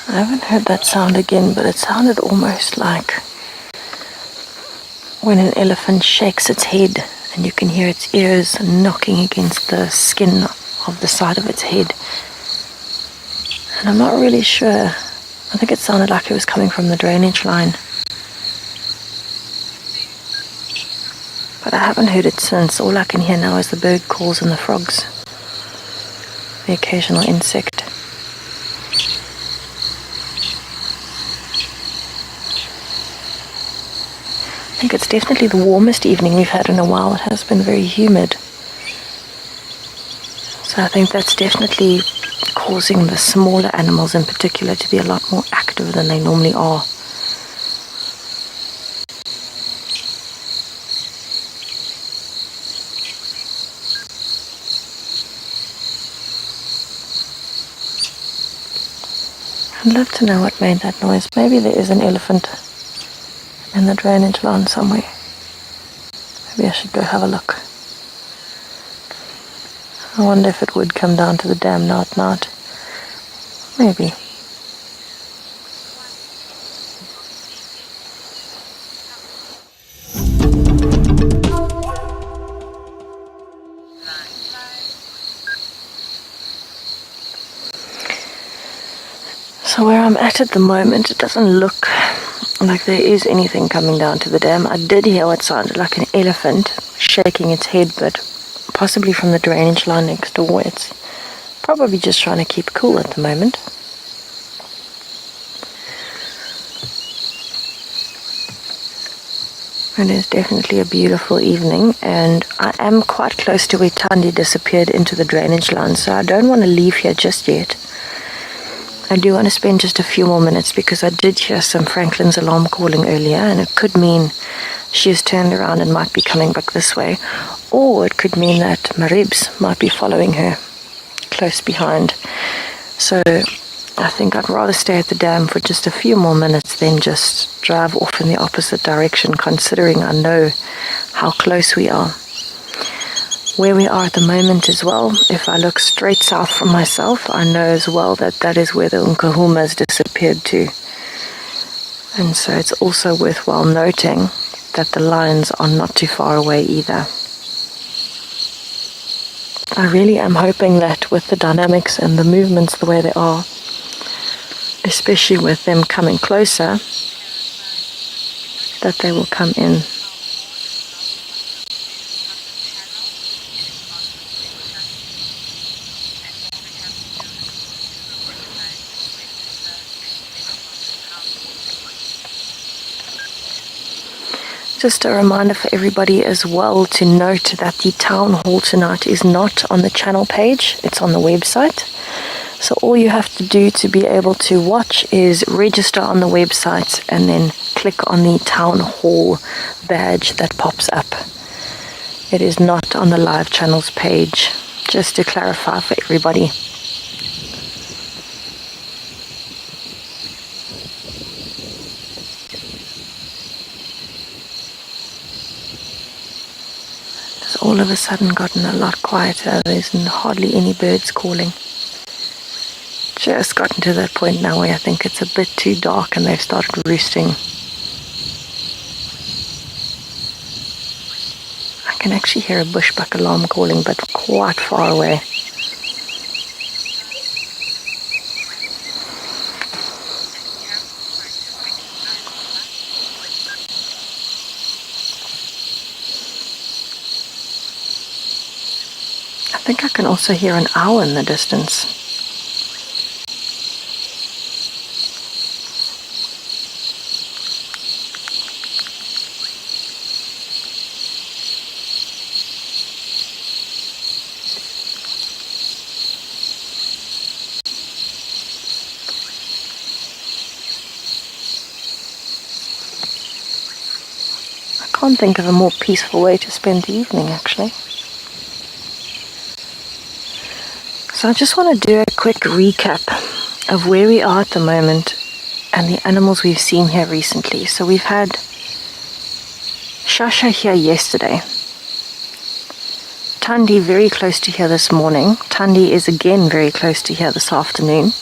I haven't heard that sound again, but it sounded almost like when an elephant shakes its head and you can hear its ears knocking against the skin of the side of its head. And I'm not really sure. I think it sounded like it was coming from the drainage line. But I haven't heard it since. All I can hear now is the bird calls and the frogs. The occasional insect. I think it's definitely the warmest evening we've had in a while. It has been very humid. So I think that's definitely causing the smaller animals in particular to be a lot more active than they normally are. I'd love to know what made that noise. Maybe there is an elephant in the drainage line somewhere. Maybe I should go have a look. I wonder if it would come down to the dam now at night. Maybe. So where I'm at the moment, it doesn't look like there is anything coming down to the dam. I did hear what sounded like an elephant shaking its head, but possibly from the drainage line next door. It's probably just trying to keep cool at the moment. It is definitely a beautiful evening, and I am quite close to where Thandi disappeared into the drainage line, so I don't want to leave here just yet. I do want to spend just a few more minutes because I did hear some Franklin's alarm calling earlier, and it could mean she has turned around and might be coming back this way, or it could mean that Maribs might be following her close behind. So I think I'd rather stay at the dam for just a few more minutes than just drive off in the opposite direction, considering I know how close we are. Where we are at the moment as well, if I look straight south from myself, I know as well that that is where the Unkahumas disappeared to. And so it's also worthwhile noting that the lions are not too far away either. I really am hoping that with the dynamics and the movements the way they are, especially with them coming closer, that they will come in. Just a reminder for everybody as well to note that the town hall tonight is not on the channel page, it's on the website. So all you have to do to be able to watch is register on the website and then click on the town hall badge that pops up. It is not on the live channels page, just to clarify for everybody. It's all of a sudden gotten a lot quieter. There's hardly any birds calling. Just gotten to that point now where I think it's a bit too dark and they've started roosting. I can actually hear a bushbuck alarm calling, but quite far away. I think I can also hear an owl in the distance. I can't think of a more peaceful way to spend the evening, actually. So I just want to do a quick recap of where we are at the moment and the animals we've seen here recently. So we've had Shasha here yesterday. Thandi very close to here this morning. Thandi is again very close to here this afternoon.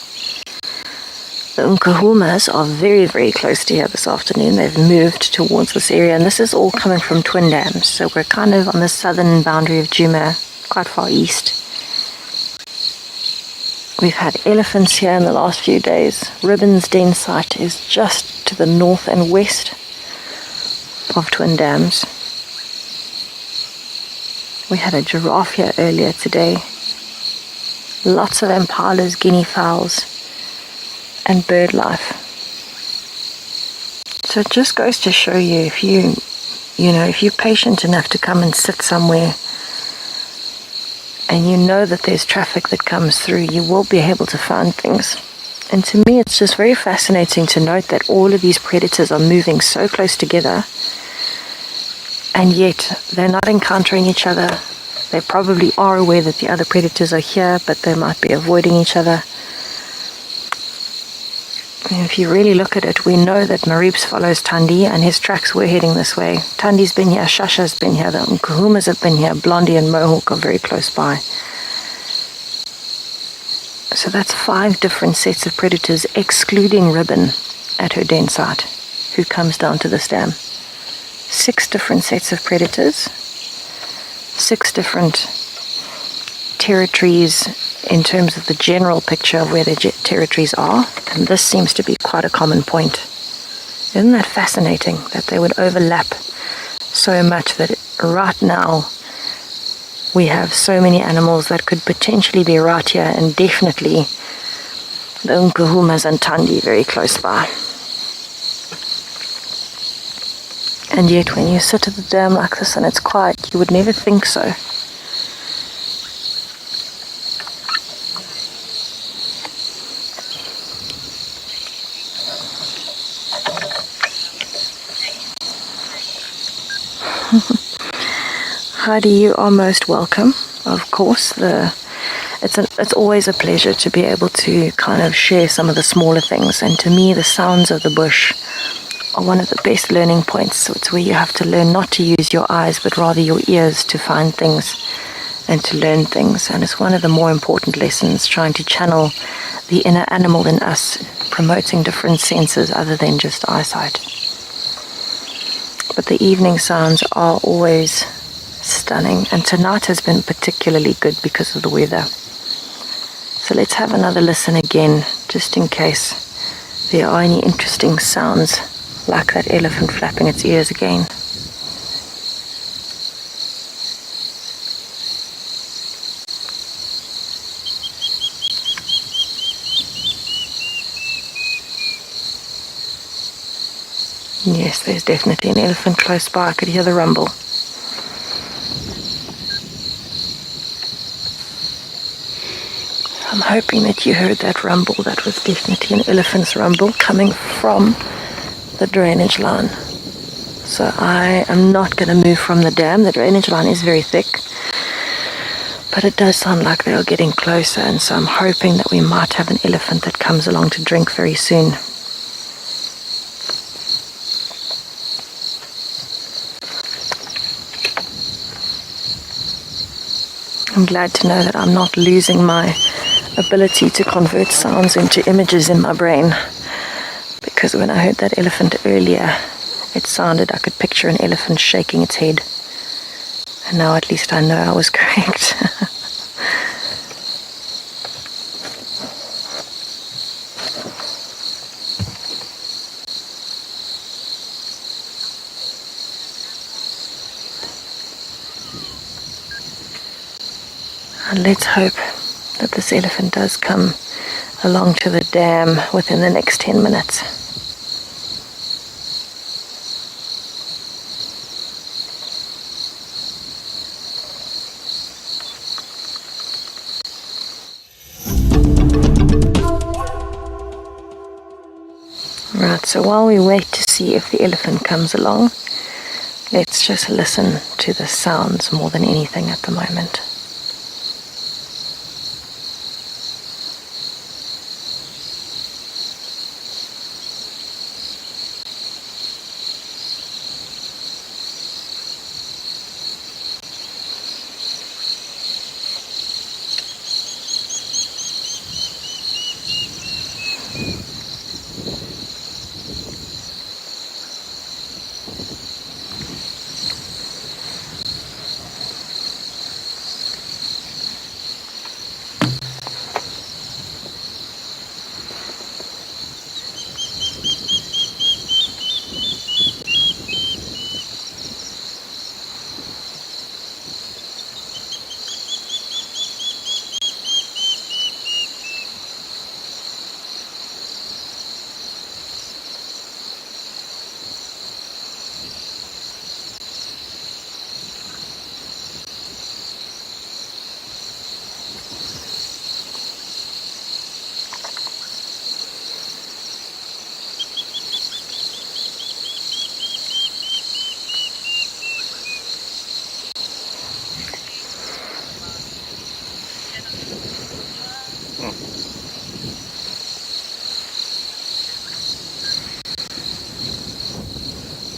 The Nkuhumas are very, very close to here this afternoon. They've moved towards this area, and this is all coming from twin dams. So we're kind of on the southern boundary of Djuma, quite far east. We've had elephants here in the last few days. Ribbon's den site is just to the north and west of twin dams. We had a giraffe here earlier today. Lots of impalas, guinea fowls, and bird life. So it just goes to show you, if you're patient enough to come and sit somewhere and you know that there's traffic that comes through, you will be able to find things. And to me, it's just very fascinating to note that all of these predators are moving so close together, and yet they're not encountering each other. They probably are aware that the other predators are here, but they might be avoiding each other. And if you really look at it, we know that Marips follows Thandi, and his tracks were heading this way. Thandi's been here, Shasha's been here, the Nkuhumas have been here, Blondie and Mohawk are very close by. So that's 5 different sets of predators, excluding Ribbon at her den site, who comes down to this dam. 6 different sets of predators, 6 different territories in terms of the general picture of where the territories are, and this seems to be quite a common point. Isn't that fascinating that they would overlap so much that right now we have so many animals that could potentially be right here, and definitely the Nkuhumas and Thandi very close by. And yet when you sit at the dam like this and it's quiet, you would never think so. Heidi, you are most welcome, of course. It's always a pleasure to be able to kind of share some of the smaller things, and to me the sounds of the bush are one of the best learning points. So it's where you have to learn not to use your eyes but rather your ears to find things and to learn things, and it's one of the more important lessons, trying to channel the inner animal in us, promoting different senses other than just eyesight. But the evening sounds are always stunning, and tonight has been particularly good because of the weather. So let's have another listen again, just in case there are any interesting sounds like that elephant flapping its ears again. Yes, there's definitely an elephant close by. I could hear the rumble. I'm hoping that you heard that rumble. That was definitely an elephant's rumble coming from the drainage line. So I am not going to move from the dam. The drainage line is very thick, but it does sound like they are getting closer, and so I'm hoping that we might have an elephant that comes along to drink very soon. I'm glad to know that I'm not losing my ability to convert sounds into images in my brain, because when I heard that elephant earlier, it sounded, I could picture an elephant shaking its head. And now at least I know I was correct. And let's hope that this elephant does come along to the dam within the next 10 minutes. Right, so while we wait to see if the elephant comes along, let's just listen to the sounds more than anything at the moment.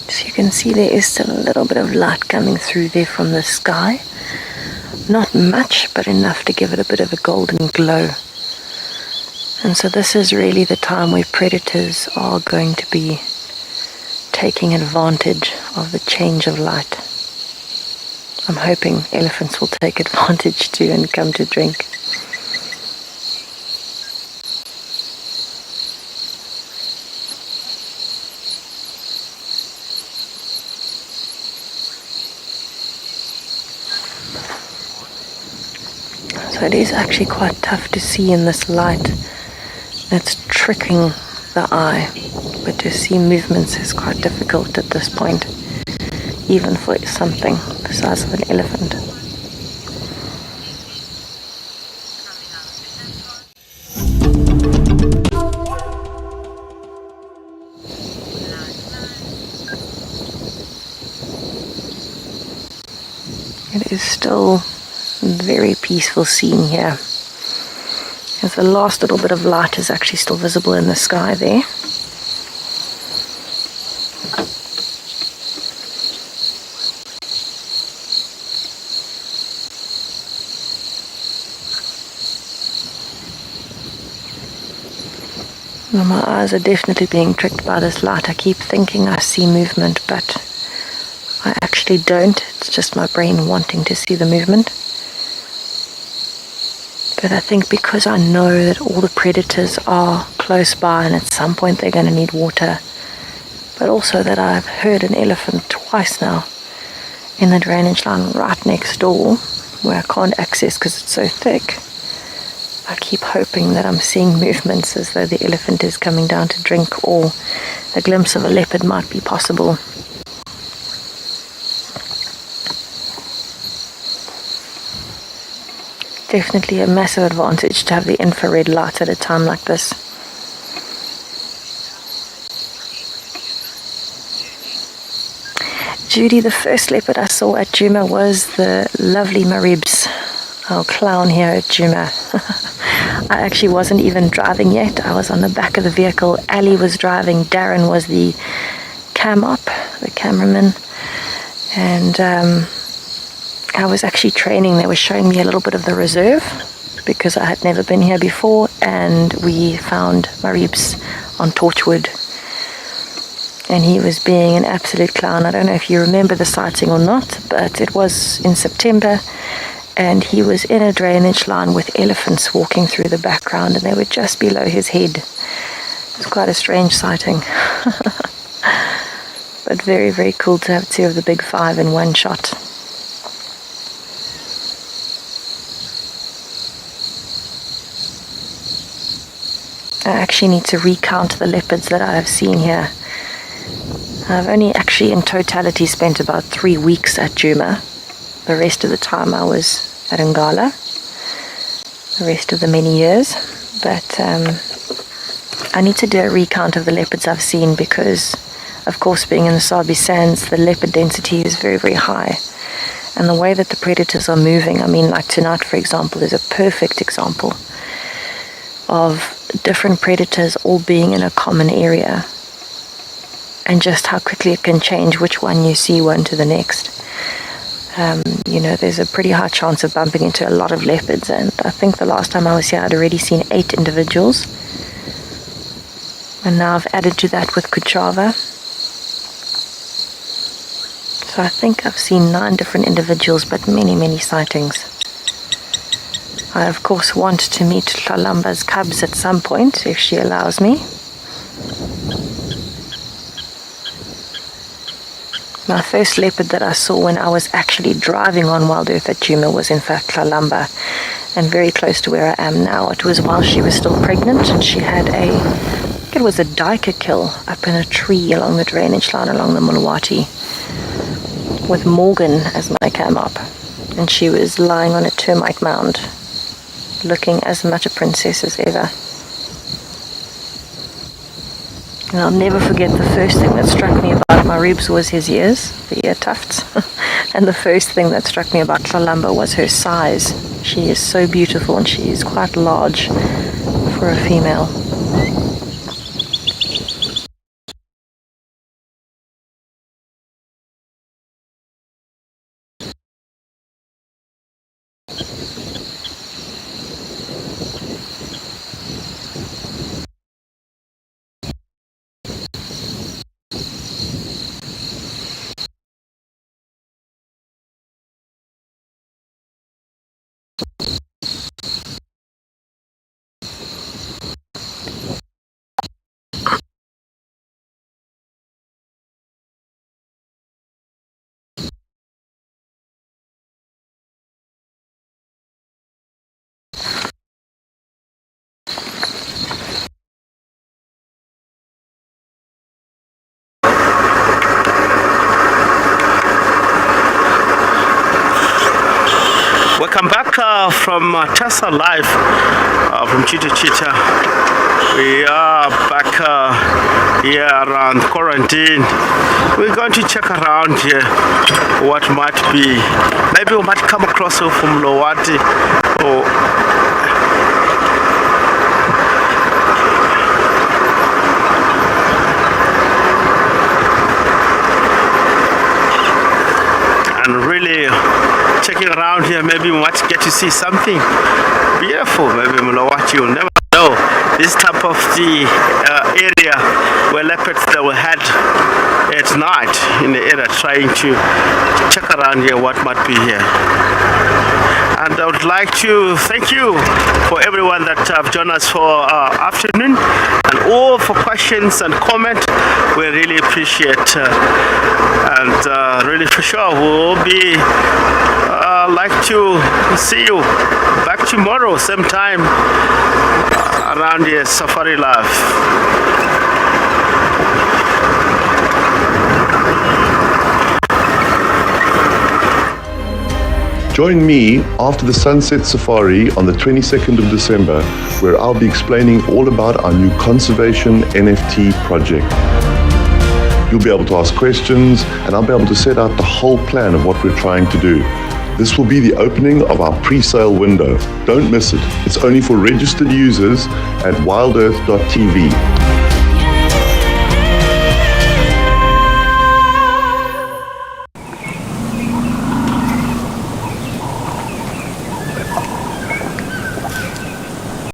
So you can see there is still a little bit of light coming through there from the sky. Not much, but enough to give it a bit of a golden glow. And so this is really the time where predators are going to be taking advantage of the change of light. I'm hoping elephants will take advantage too and come to drink. So it is actually quite tough to see in this light. It's tricking the eye, but to see movements is quite difficult at this point, even for something the size of an elephant. It is still a very peaceful scene here, as the last little bit of light is actually still visible in the sky there. Now my eyes are definitely being tricked by this light. I keep thinking I see movement, but I actually don't. It's just my brain wanting to see the movement. But I think because I know that all the predators are close by and at some point they're going to need water, but also that I've heard an elephant twice now in the drainage line right next door where I can't access because it's so thick, I keep hoping that I'm seeing movements as though the elephant is coming down to drink, or a glimpse of a leopard might be possible. definitely a massive advantage to have the infrared light at a time like this. Judy, the first leopard I saw at Djuma was the lovely Maribs, our clown here at Djuma. I actually wasn't even driving yet. I was on the back of the vehicle. Ali was driving. Darren was the cam-op, the cameraman. And I was actually training. They were showing me a little bit of the reserve because I had never been here before. And we found Maribs on Torchwood. And he was being an absolute clown. I don't know if you remember the sighting or not, but it was in September, and he was in a drainage line with elephants walking through the background, and they were just below his head. It was quite a strange sighting. But very, very cool to have two of the big five in one shot. I actually need to recount the leopards that I have seen here. I've only actually in totality spent about 3 weeks at Djuma. The rest of the time I was at Ngala, the rest of the many years. But I need to do a recount of the leopards I've seen because, of course, being in the Sabi Sands, the leopard density is very, very high. And the way that the predators are moving, I mean, like tonight, for example, is a perfect example of different predators all being in a common area. And just how quickly it can change which one you see one to the next. You know, there's a pretty high chance of bumping into a lot of leopards, and I think the last time I was here I'd already seen 8 individuals. And now I've added to that with Kuchava. So I think I've seen 9 different individuals, but many, many sightings. I of course want to meet Tlalamba's cubs at some point, if she allows me. My first leopard that I saw when I was actually driving on WildEarth at Djuma was in fact Tlalamba, and very close to where I am now. It was while she was still pregnant, and she had I think it was a duiker kill up in a tree along the drainage line along the Mulawati with Morgan as my cam-op, and she was lying on a termite mound looking as much a princess as ever. And I'll never forget the first thing that struck me about Maribs was his ears, the ear tufts. And the first thing that struck me about Tlalamba was her size. She is so beautiful, and she is quite large for a female. Welcome back from Tessa Live from Cheetah Cheetah. We are back here around quarantine. We're going to check around here what might be. Maybe we might come across from Lowati or and really checking around here, maybe we might get to see something beautiful. Maybe Mulawati, you'll never know. This type of the area where leopards that were had at night in the area, trying to check around here what might be here. And I would like to thank you for everyone that have joined us for afternoon, and all for questions and comment. We really appreciate and really for sure we'll be like to see you back tomorrow same time around here, Safari Live. Join me after the Sunset Safari on the 22nd of December, where I'll be explaining all about our new conservation NFT project. You'll be able to ask questions, and I'll be able to set out the whole plan of what we're trying to do. This will be the opening of our pre-sale window. Don't miss it. It's only for registered users at wildearth.tv.